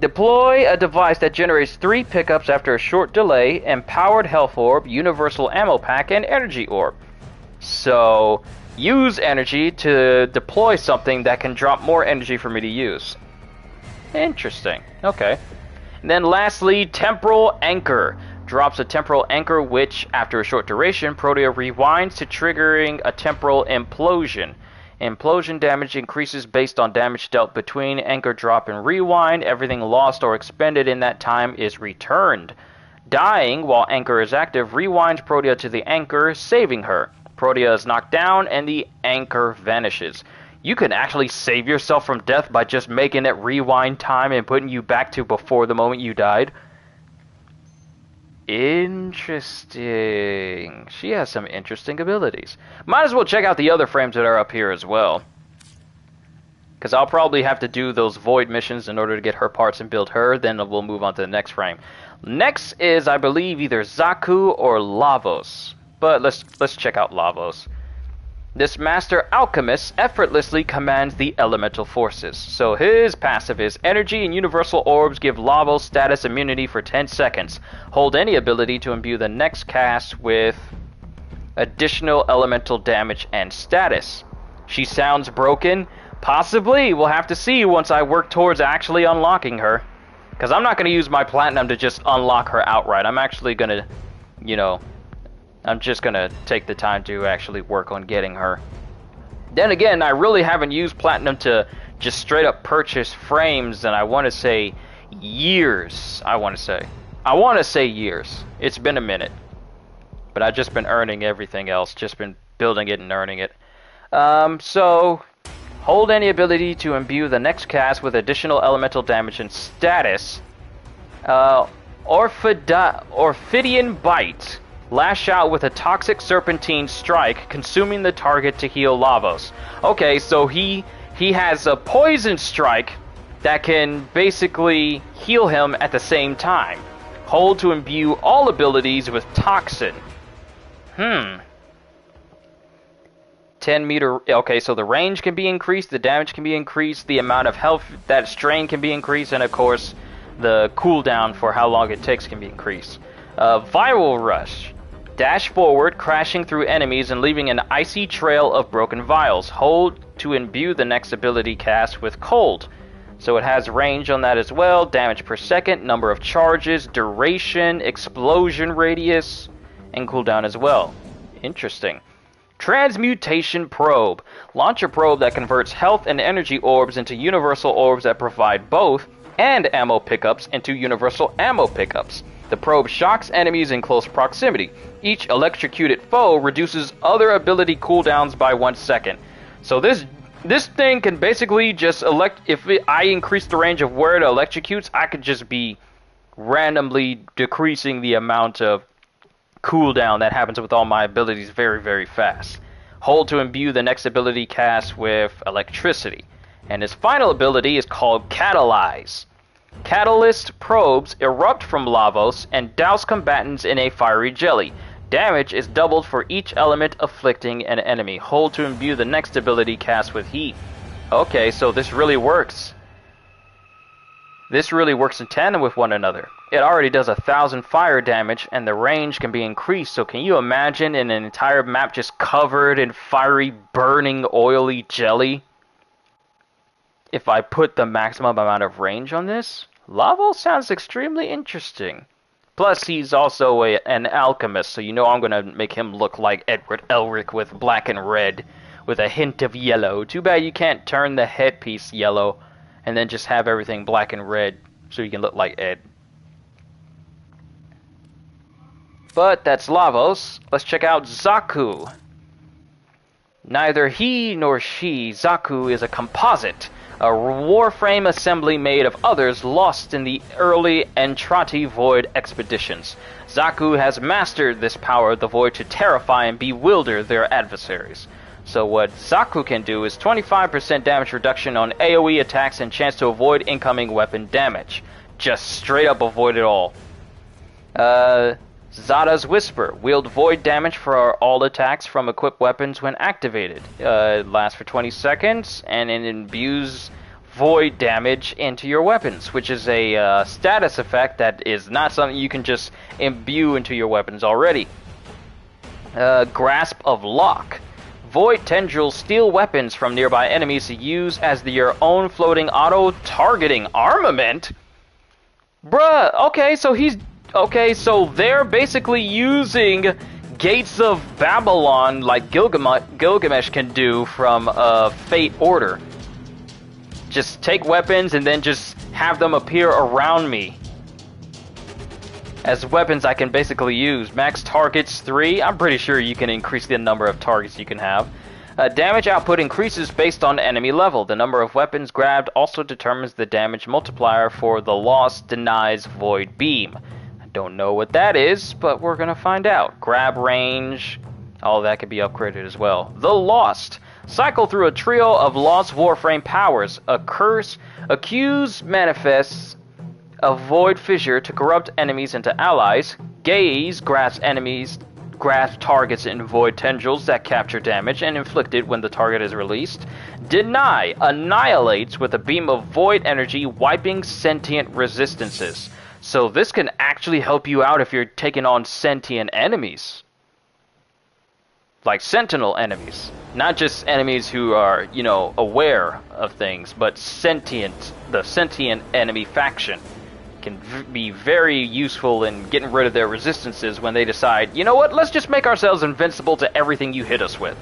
Deploy a device that generates 3 pickups after a short delay. Empowered health orb, universal ammo pack, and energy orb. So, use energy to deploy something that can drop more energy for me to use. Interesting. Okay. And then lastly, Temporal Anchor. Drops a Temporal Anchor which, after a short duration, Protea rewinds to triggering a Temporal Implosion. Implosion damage increases based on damage dealt between Anchor drop and rewind. Everything lost or expended in that time is returned. Dying while Anchor is active rewinds Protea to the Anchor, saving her. Protea is knocked down and the Anchor vanishes. You can actually save yourself from death by just making it rewind time and putting you back to before the moment you died. Interesting. She has some interesting abilities. Might as well check out the other frames that are up here as well. Because I'll probably have to do those void missions in order to get her parts and build her. Then we'll move on to the next frame. Next is, I believe, either Zaku or Lavos. But let's check out Lavos. This master alchemist effortlessly commands the elemental forces. So his passive is energy and universal orbs give Lavos status immunity for 10 seconds. Hold any ability to imbue the next cast with additional elemental damage and status. She sounds broken? Possibly. We'll have to see once I work towards actually unlocking her. Because I'm not going to use my platinum to just unlock her outright. I'm actually going to, you know, I'm just going to take the time to actually work on getting her. Then again, I really haven't used platinum to just straight up purchase frames, and I want to say years. I want to say years. It's been a minute. But I've just been earning everything else. Just been building it and earning it. So, hold any ability to imbue the next cast with additional elemental damage and status. Orphidian Bite. Lash out with a toxic serpentine strike, consuming the target to heal Lavos. Okay, so he has a poison strike that can basically heal him at the same time. Hold to imbue all abilities with toxin. 10 meter. Okay, so the range can be increased, the damage can be increased, the amount of health that strain can be increased, and of course, the cooldown for how long it takes can be increased. Viral Rush. Dash forward, crashing through enemies and leaving an icy trail of broken vials. Hold to imbue the next ability cast with Cold. So it has range on that as well, damage per second, number of charges, duration, explosion radius, and cooldown as well. Interesting. Transmutation Probe. Launch a probe that converts health and energy orbs into universal orbs that provide both, and ammo pickups into universal ammo pickups. The probe shocks enemies in close proximity. Each electrocuted foe reduces other ability cooldowns by 1 second. So this thing can basically just I increase the range of where it electrocutes, I could just be randomly decreasing the amount of cooldown that happens with all my abilities very, very fast. Hold to imbue the next ability cast with electricity. And his final ability is called Catalyze. Catalyst probes erupt from Lavos and douse combatants in a fiery jelly. Damage is doubled for each element afflicting an enemy. Hold to imbue the next ability cast with heat. Okay, so this really works. This really works in tandem with one another. It already does 1,000 fire damage, and the range can be increased. So can you imagine an entire map just covered in fiery, burning, oily jelly? If I put the maximum amount of range on this, Lavos sounds extremely interesting. Plus, he's also an alchemist, so you know I'm going to make him look like Edward Elric with black and red, with a hint of yellow. Too bad you can't turn the headpiece yellow, and then just have everything black and red, so you can look like Ed. But that's Lavos. Let's check out Zaku. Neither he nor she, Zaku is a composite, a Warframe assembly made of others lost in the early Entrati Void expeditions. Zaku has mastered this power of the Void to terrify and bewilder their adversaries. So what Zaku can do is 25% damage reduction on AoE attacks and chance to avoid incoming weapon damage. Just straight up avoid it all. Zada's Whisper. Wield void damage for all attacks from equipped weapons when activated. It lasts for 20 seconds, and it imbues void damage into your weapons, which is a status effect that is not something you can just imbue into your weapons already. Grasp of Lock. Void tendrils steal weapons from nearby enemies to use as your own floating auto-targeting armament? Bruh, okay, so they're basically using Gates of Babylon like Gilgamesh can do from Fate Order. Just take weapons and then just have them appear around me. As weapons I can basically use. Max targets 3. I'm pretty sure you can increase the number of targets you can have. Damage output increases based on enemy level. The number of weapons grabbed also determines the damage multiplier for the Lost Denies Void Beam. I don't know what that is, but we're going to find out. Grab range, all that can be upgraded as well. The Lost. Cycle through a trio of Lost Warframe powers. Accuse manifests a void fissure to corrupt enemies into allies. Gaze grasps targets in void tendrils that capture damage and inflict it when the target is released. Deny annihilates with a beam of void energy, wiping sentient resistances. So this can actually help you out if you're taking on sentient enemies. Like sentinel enemies. Not just enemies who are, aware of things, but the sentient enemy faction. can be very useful in getting rid of their resistances when they decide, you know what, let's just make ourselves invincible to everything you hit us with.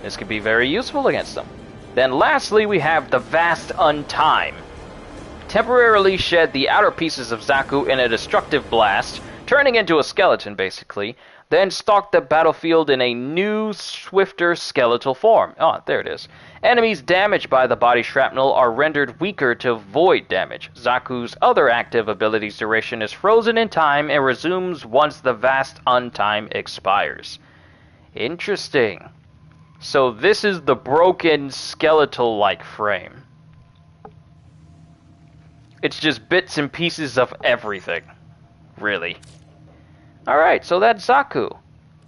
This could be very useful against them. Then lastly, we have the Vast Untime. Temporarily shed the outer pieces of Zaku in a destructive blast, turning into a skeleton basically, then stalk the battlefield in a new, swifter skeletal form. Oh, there it is. Enemies damaged by the body shrapnel are rendered weaker to void damage. Zaku's other active ability's duration is frozen in time and resumes once the Vast Untime expires. Interesting. So this is the broken skeletal-like frame. It's just bits and pieces of everything, really. Alright, so that's Zaku.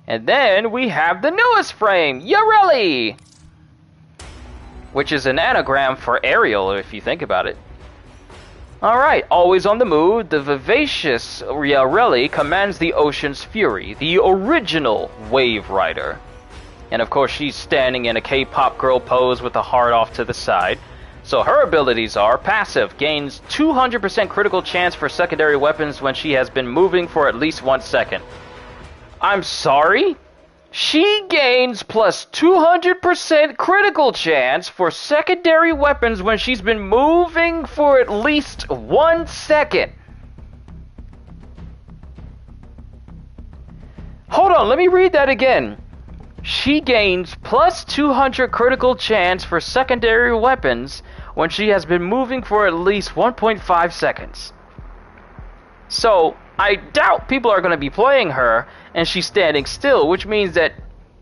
And then we have the newest frame, Yareli! Which is an anagram for Ariel, if you think about it. Alright, always on the move, the vivacious Yareli commands the ocean's fury, the original Wave Rider. And of course she's standing in a K-pop girl pose with the heart off to the side. So her abilities are: passive, gains 200% critical chance for secondary weapons when she has been moving for at least 1 second. I'm sorry? She gains plus 200% critical chance for secondary weapons when she's been moving for at least 1 second. Hold on, let me read that again. She gains plus 200 critical chance for secondary weapons when she has been moving for at least 1.5 seconds. So, I doubt people are going to be playing her and she's standing still, which means that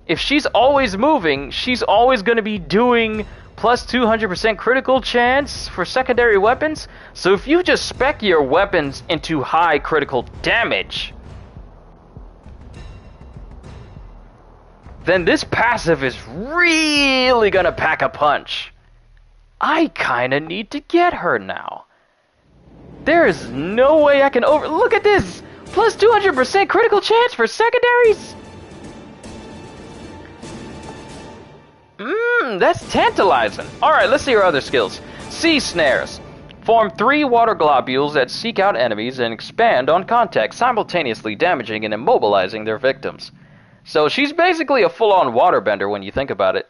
if she's always moving, she's always going to be doing plus 200% critical chance for secondary weapons. So if you just spec your weapons into high critical damage, then this passive is really gonna pack a punch. I kinda need to get her now. There is no way I can look at this! Plus 200% critical chance for secondaries? That's tantalizing. Alright, let's see her other skills. Sea Snares. Form 3 water globules that seek out enemies and expand on contact, simultaneously damaging and immobilizing their victims. So she's basically a full-on waterbender when you think about it.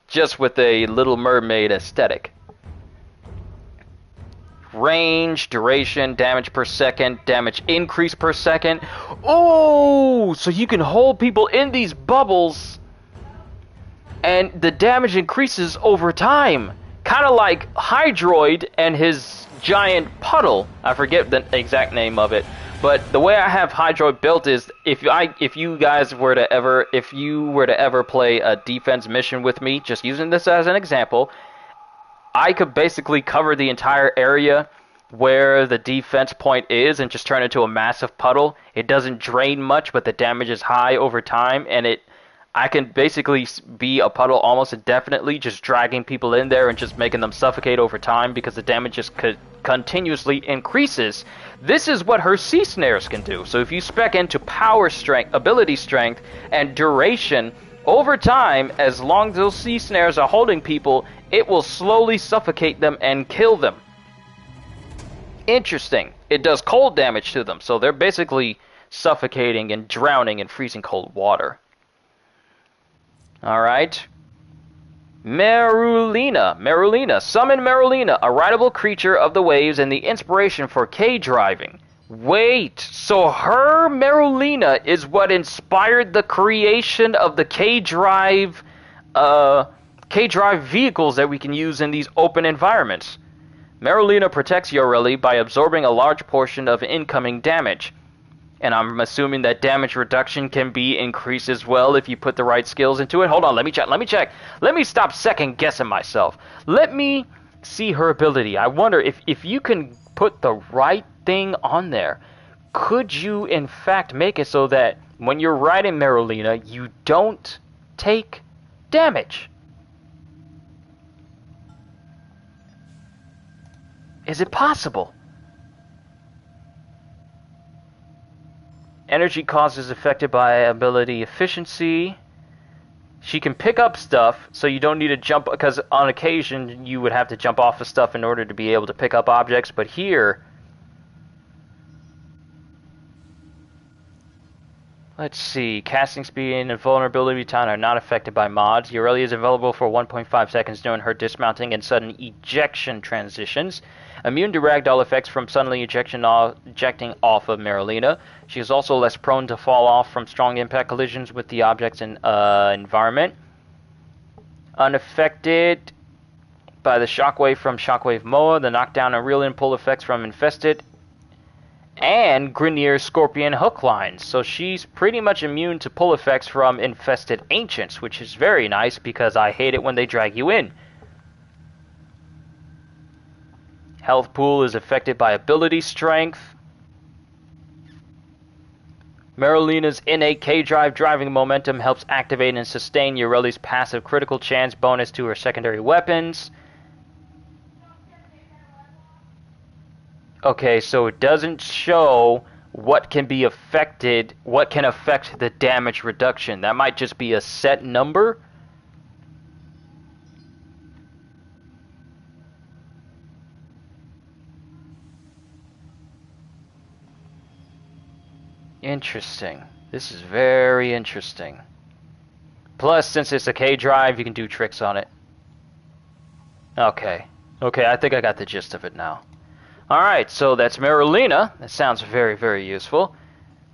Just with a Little Mermaid aesthetic. Range, duration, damage per second, damage increase per second. Oh, so you can hold people in these bubbles and the damage increases over time. Kind of like Hydroid and his giant puddle. I forget the exact name of it. But the way I have Hydroid built is if you were to ever play a defense mission with me, just using this as an example, I could basically cover the entire area where the defense point is and just turn it into a massive puddle. It doesn't drain much, but the damage is high over time, and I can basically be a puddle almost indefinitely, just dragging people in there and just making them suffocate over time because the damage just continuously increases. This is what her Sea Snares can do. So if you spec into power strength, ability strength, and duration, over time, as long as those Sea Snares are holding people, it will slowly suffocate them and kill them. Interesting. It does cold damage to them, so they're basically suffocating and drowning in freezing cold water. Alright. Merulina. Summon Merulina, a rideable creature of the waves and the inspiration for K-driving. Wait, so her Merulina is what inspired the creation of the K-drive vehicles that we can use in these open environments. Merulina protects Yareli by absorbing a large portion of incoming damage. And I'm assuming that damage reduction can be increased as well if you put the right skills into it. Hold on, let me check. Let me stop second guessing myself. Let me see her ability. I wonder if you can put the right thing on there. Could you in fact make it so that when you're riding Merulina, you don't take damage? Is it possible? Energy cost is affected by ability efficiency. She can pick up stuff, so you don't need to jump, because on occasion you would have to jump off of stuff in order to be able to pick up objects, but here Let's see. Casting speed and vulnerability time are not affected by mods. Ureli is available for 1.5 seconds during her dismounting and sudden ejection transitions. Immune to ragdoll effects from suddenly ejecting off of Marolina. She is also less prone to fall off from strong impact collisions with the objects and environment. Unaffected by the shockwave from Shockwave Moa, the knockdown and reel-in pull effects from Infested, and Grenier's Scorpion hook lines. So she's pretty much immune to pull effects from Infested Ancients, which is very nice because I hate it when they drag you in. Health pool is affected by ability strength. Marolina's innate K-Drive driving momentum helps activate and sustain Ureli's passive critical chance bonus to her secondary weapons. Okay, so it doesn't show what can be affected, what can affect the damage reduction. That might just be a set number. Interesting. This is very interesting. Plus, since it's a K-Drive, you can do tricks on it. Okay. Okay, I think I got the gist of it now. Alright, so that's Marolina. That sounds very, very useful.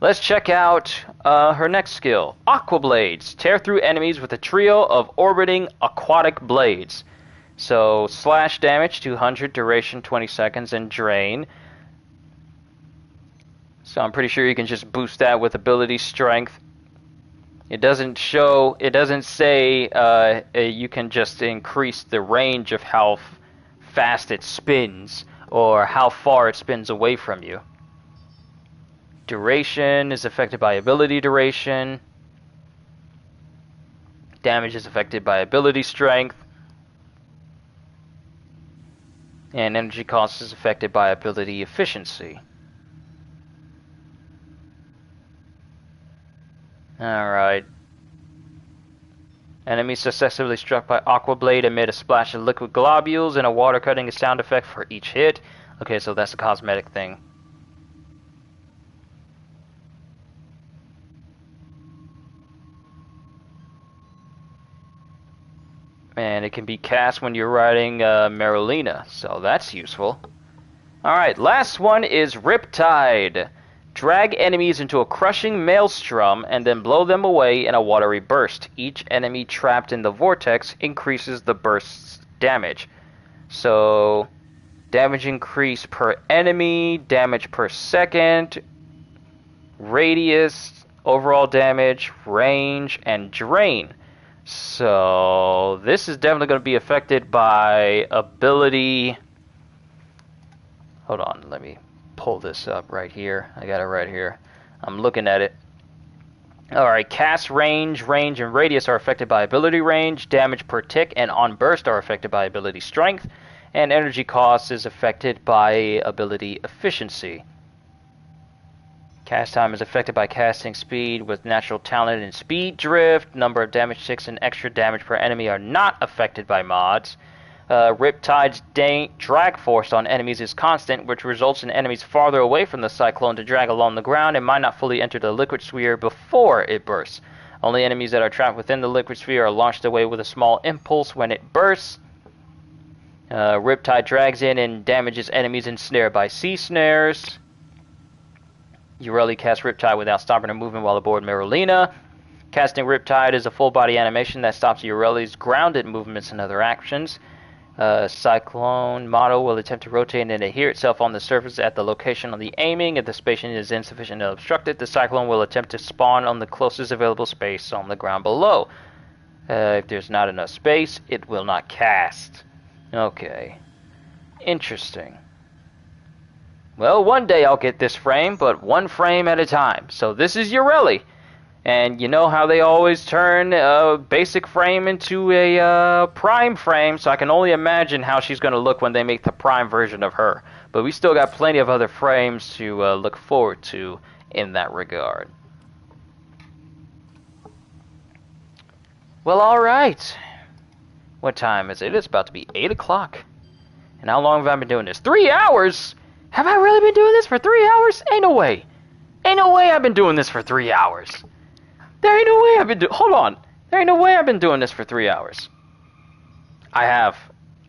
Let's check out her next skill. Aqua Blades. Tear through enemies with a trio of orbiting aquatic blades. So, slash damage 200, duration 20 seconds, and drain. So I'm pretty sure you can just boost that with ability strength. It doesn't say you can just increase the range of how fast it spins or how far it spins away from you. Duration is affected by ability duration. Damage is affected by ability strength. And energy cost is affected by ability efficiency. Alright. Enemies successfully struck by Aqua Blade emit a splash of liquid globules and a water cutting sound effect for each hit. Okay, so that's a cosmetic thing. And it can be cast when you're riding Marolina, so that's useful. Alright, last one is Riptide. Drag enemies into a crushing maelstrom and then blow them away in a watery burst. Each enemy trapped in the vortex increases the burst's damage. So, damage increase per enemy, damage per second, radius, overall damage, range, and drain. So, this is definitely going to be affected by ability. Hold on, let me pull this up right here. I got it right here. I'm looking at it. Alright, cast range, and radius are affected by ability range, damage per tick, and on burst are affected by ability strength, and energy cost is affected by ability efficiency. Cast time is affected by casting speed with natural talent and speed drift. Number of damage ticks and extra damage per enemy are not affected by mods. Riptide's drag force on enemies is constant, which results in enemies farther away from the cyclone to drag along the ground and might not fully enter the liquid sphere before it bursts. Only enemies that are trapped within the liquid sphere are launched away with a small impulse when it bursts. Riptide drags in and damages enemies ensnared by sea snares. Ureli casts Riptide without stopping or moving while aboard Marolina. Casting Riptide is a full body animation that stops Ureli's grounded movements and other actions. Cyclone model will attempt to rotate and adhere itself on the surface at the location of the aiming. If the space is insufficiently obstructed, the cyclone will attempt to spawn on the closest available space on the ground below. If there's not enough space, it will not cast. Okay. Interesting. Well, one day I'll get this frame, but one frame at a time. So this is Ureli. And you know how they always turn a basic frame into a prime frame, so I can only imagine how she's going to look when they make the prime version of her. But we still got plenty of other frames to look forward to in that regard. Well, alright. What time is it? It's about to be 8 o'clock. And how long have I been doing this? 3 hours? Have I really been doing this for 3 hours? Ain't no way. Ain't no way I've been doing this for 3 hours. There ain't no way I've been hold on. There ain't no way I've been doing this for 3 hours. I have.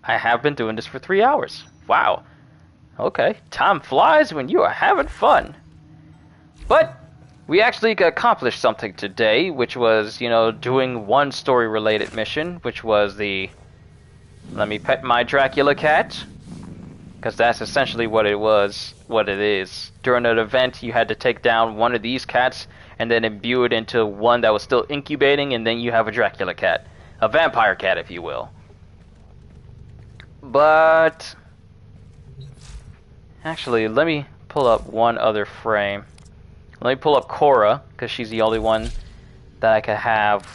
I have been doing this for 3 hours. Wow. Okay. Time flies when you are having fun. But we actually accomplished something today, which was, you know, doing one story-related mission, which was the let me pet my Dracula cat. Because that's essentially what it was, what it is. During an event, you had to take down one of these cats and then imbue it into one that was still incubating, and then you have a Dracula cat. A vampire cat, if you will. But actually, let me pull up one other frame. Let me pull up Cora, because she's the only one that I could have.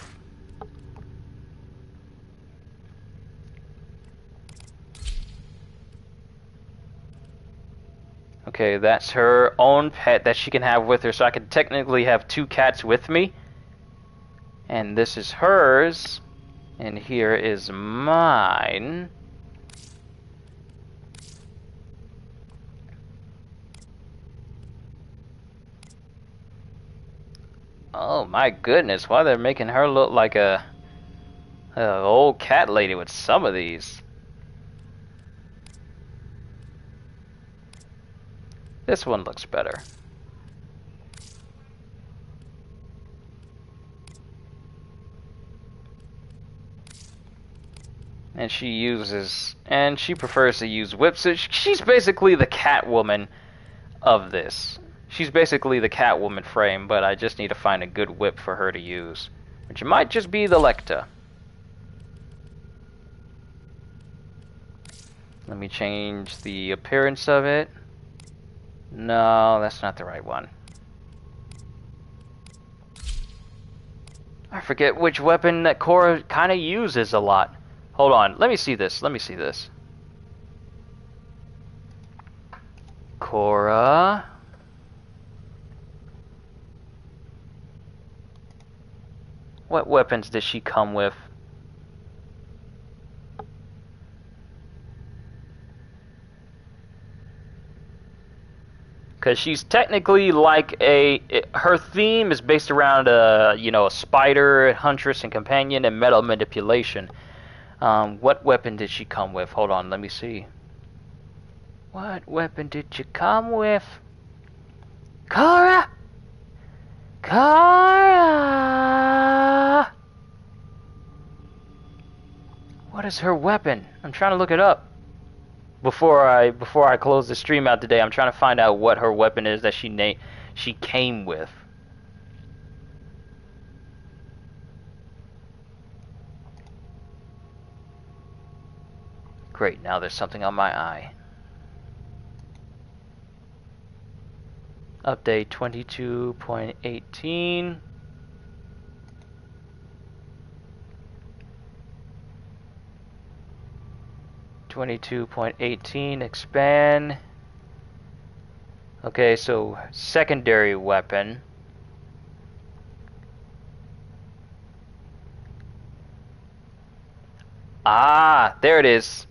Okay, that's her own pet that she can have with her, so I could technically have 2 cats with me. And this is hers, and here is mine. Oh my goodness, why they're making her look like a old cat lady with some of these. This one looks better. And she prefers to use whips. So she's basically the Catwoman of this. She's basically the Catwoman frame, but I just need to find a good whip for her to use. Which might just be the Lecta. Let me change the appearance of it. No, that's not the right one. I forget which weapon that Cora kind of uses a lot. Hold on, let me see this. Let me see this. Cora. What weapons does she come with? Because she's technically like her theme is based around a spider, huntress, and companion, and metal manipulation. What weapon did she come with? Hold on, let me see. What weapon did you come with? Cora! Cora! What is her weapon? I'm trying to look it up. Before I close the stream out today, I'm trying to find out what her weapon is that she came with. Great, now there's something on my eye. Update 22.18. Expand. Okay, so secondary weapon. Ah, there it is.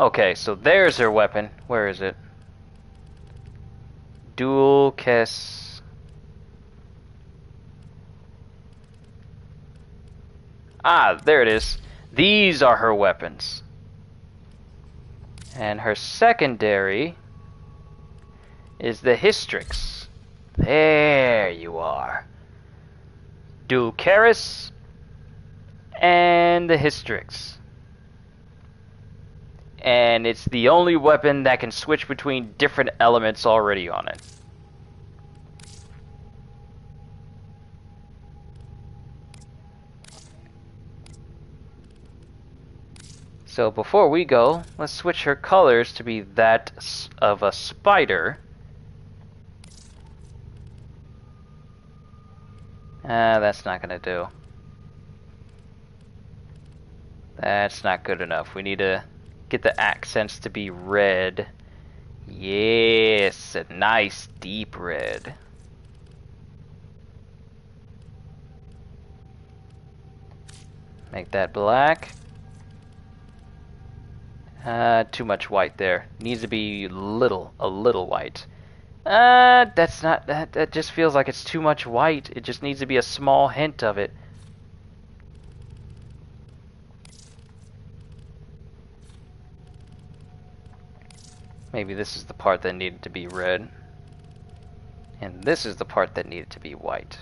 Okay, so there's her weapon. Where is it? Dual Kes. Ah, there it is. These are her weapons. And her secondary is the Hystrix. There you are. Dual Keris and the Hystrix. And it's the only weapon that can switch between different elements already on it. So before we go, let's switch her colors to be that of a spider. That's not gonna do. That's not good enough. We need to get the accents to be red. Yes, a nice deep red. Make that black. Too much white there. Needs to be a little white. That's not, that just feels like it's too much white. It just needs to be a small hint of it. Maybe this is the part that needed to be red. And this is the part that needed to be white.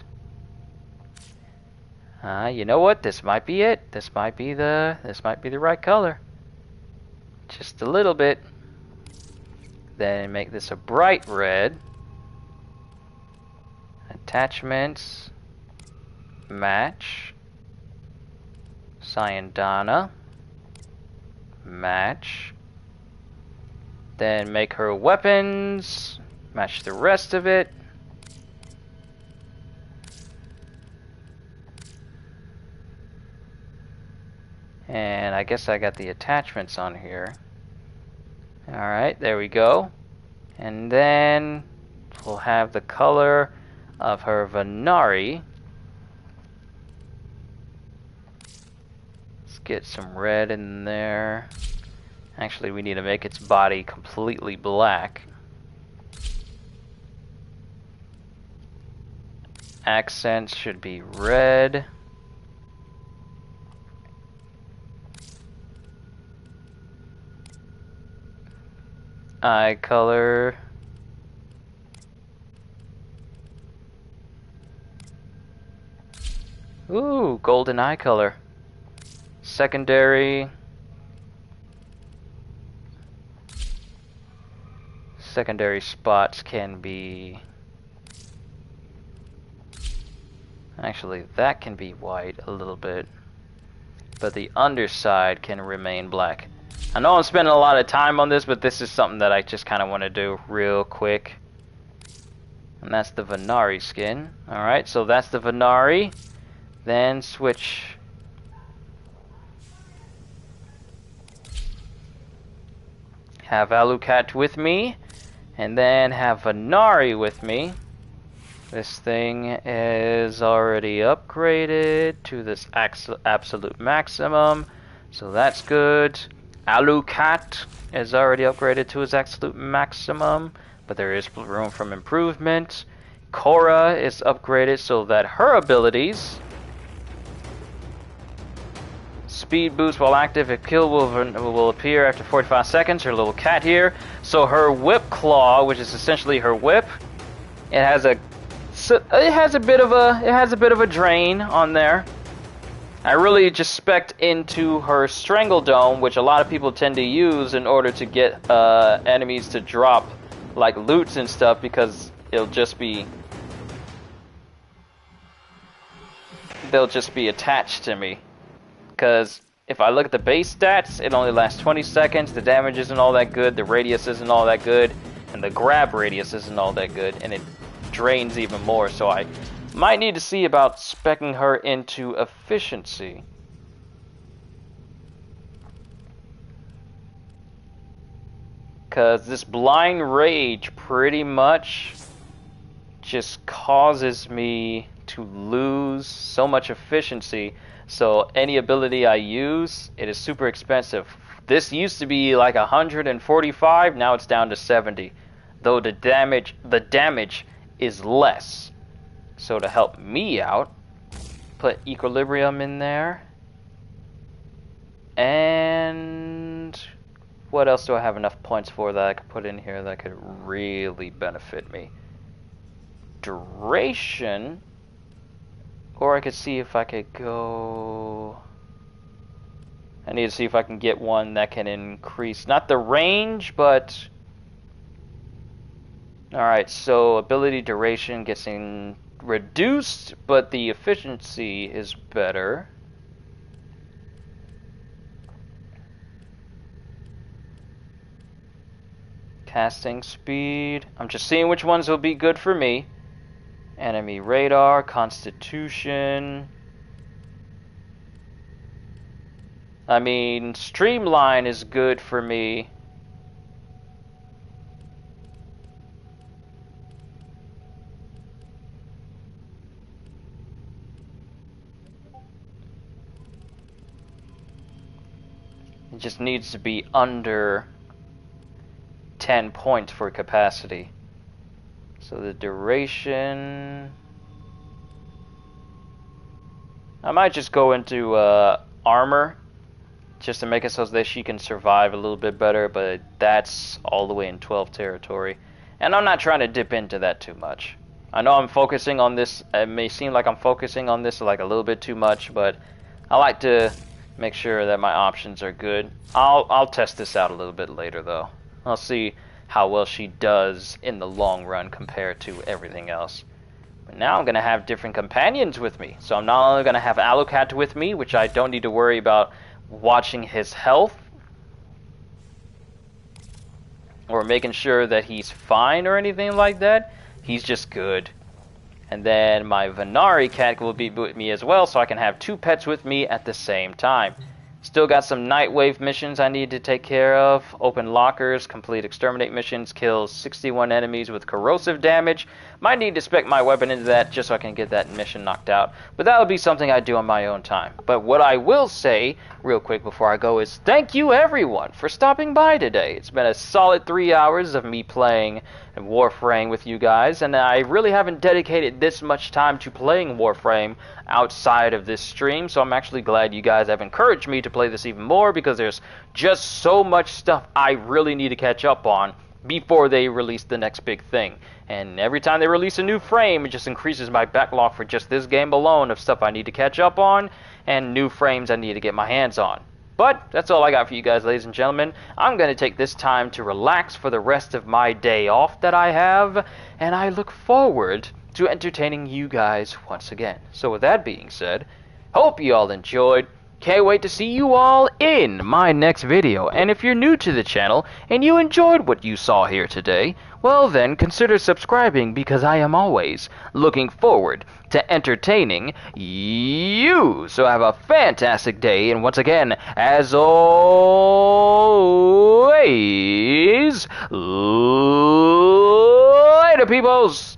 You know what? This might be it. This might be the right color. Just a little bit. Then make this a bright red. Attachments. Match. Cyandana. Match. Then make her weapons. Match the rest of it. And I guess I got the attachments on here. Alright, there we go. And then we'll have the color of her Vanari. Let's get some red in there. Actually, we need to make its body completely black. Accents should be red. Eye color. Ooh, golden eye color. Secondary. Secondary spots can be... Actually, that can be white a little bit. But the underside can remain black. I know I'm spending a lot of time on this, but this is something that I just kind of want to do real quick. And that's the Vanari skin. Alright, so that's the Vanari. Then switch. Have Alucard with me. And then have Vanari with me. This thing is already upgraded to this absolute maximum. So that's good. Alucard is already upgraded to his absolute maximum, but there is room for improvement. Korra is upgraded so that her abilities, speed boost while active, a kill will appear after 45 seconds. Her little cat here. So her whip claw, which is essentially her whip, it has a bit of a drain on there. I really just spec'd into her Strangle Dome, which a lot of people tend to use in order to get enemies to drop like loots and stuff, because they'll just be attached to me. Because if I look at the base stats, it only lasts 20 seconds, the damage isn't all that good, the radius isn't all that good, and the grab radius isn't all that good, and it drains even more, so I might need to see about speccing her into efficiency. Because this blind rage pretty much just causes me to lose so much efficiency. So any ability I use, it is super expensive. This used to be like 145, now it's down to 70. Though the damage is less. So to help me out, put Equilibrium in there. And what else do I have enough points for that I could put in here that could really benefit me? Duration. Or I could see if I could go... I need to see if I can get one that can increase, not the range, but... Alright, so ability duration gets reduced, but the efficiency is better. Casting speed. I'm just seeing which ones will be good for me. Enemy radar, constitution. I mean, streamline is good for me. It just needs to be under 10 points for capacity. So the duration... I might just go into armor, just to make it so that she can survive a little bit better, but that's all the way in 12 territory. And I'm not trying to dip into that too much. I know I'm focusing on this, it may seem like I'm focusing on this like a little bit too much, but I like to make sure that my options are good. I'll test this out a little bit later though. I'll see how well she does in the long run compared to everything else. But now I'm going to have different companions with me. So I'm not only going to have Alucard with me, which I don't need to worry about watching his health or making sure that he's fine or anything like that. He's just good. And then my Venari cat will be with me as well, so I can have 2 pets with me at the same time. Still got some Nightwave missions I need to take care of. Open lockers, complete exterminate missions, kill 61 enemies with corrosive damage. Might need to spec my weapon into that just so I can get that mission knocked out. But that'll be something I do on my own time. But what I will say, real quick before I go, is thank you everyone for stopping by today. It's been a solid 3 hours of me playing Warframe with you guys, and I really haven't dedicated this much time to playing Warframe outside of this stream, so I'm actually glad you guys have encouraged me to play this even more, because there's just so much stuff I really need to catch up on before they release the next big thing. And every time they release a new frame, it just increases my backlog for just this game alone of stuff I need to catch up on and new frames I need to get my hands on. But that's all I got for you guys, ladies and gentlemen. I'm going to take this time to relax for the rest of my day off that I have, and I look forward to entertaining you guys once again. So with that being said, hope you all enjoyed. Can't wait to see you all in my next video. And if you're new to the channel and you enjoyed what you saw here today, well then consider subscribing, because I am always looking forward to entertaining you. So have a fantastic day, and once again, as always, later peoples!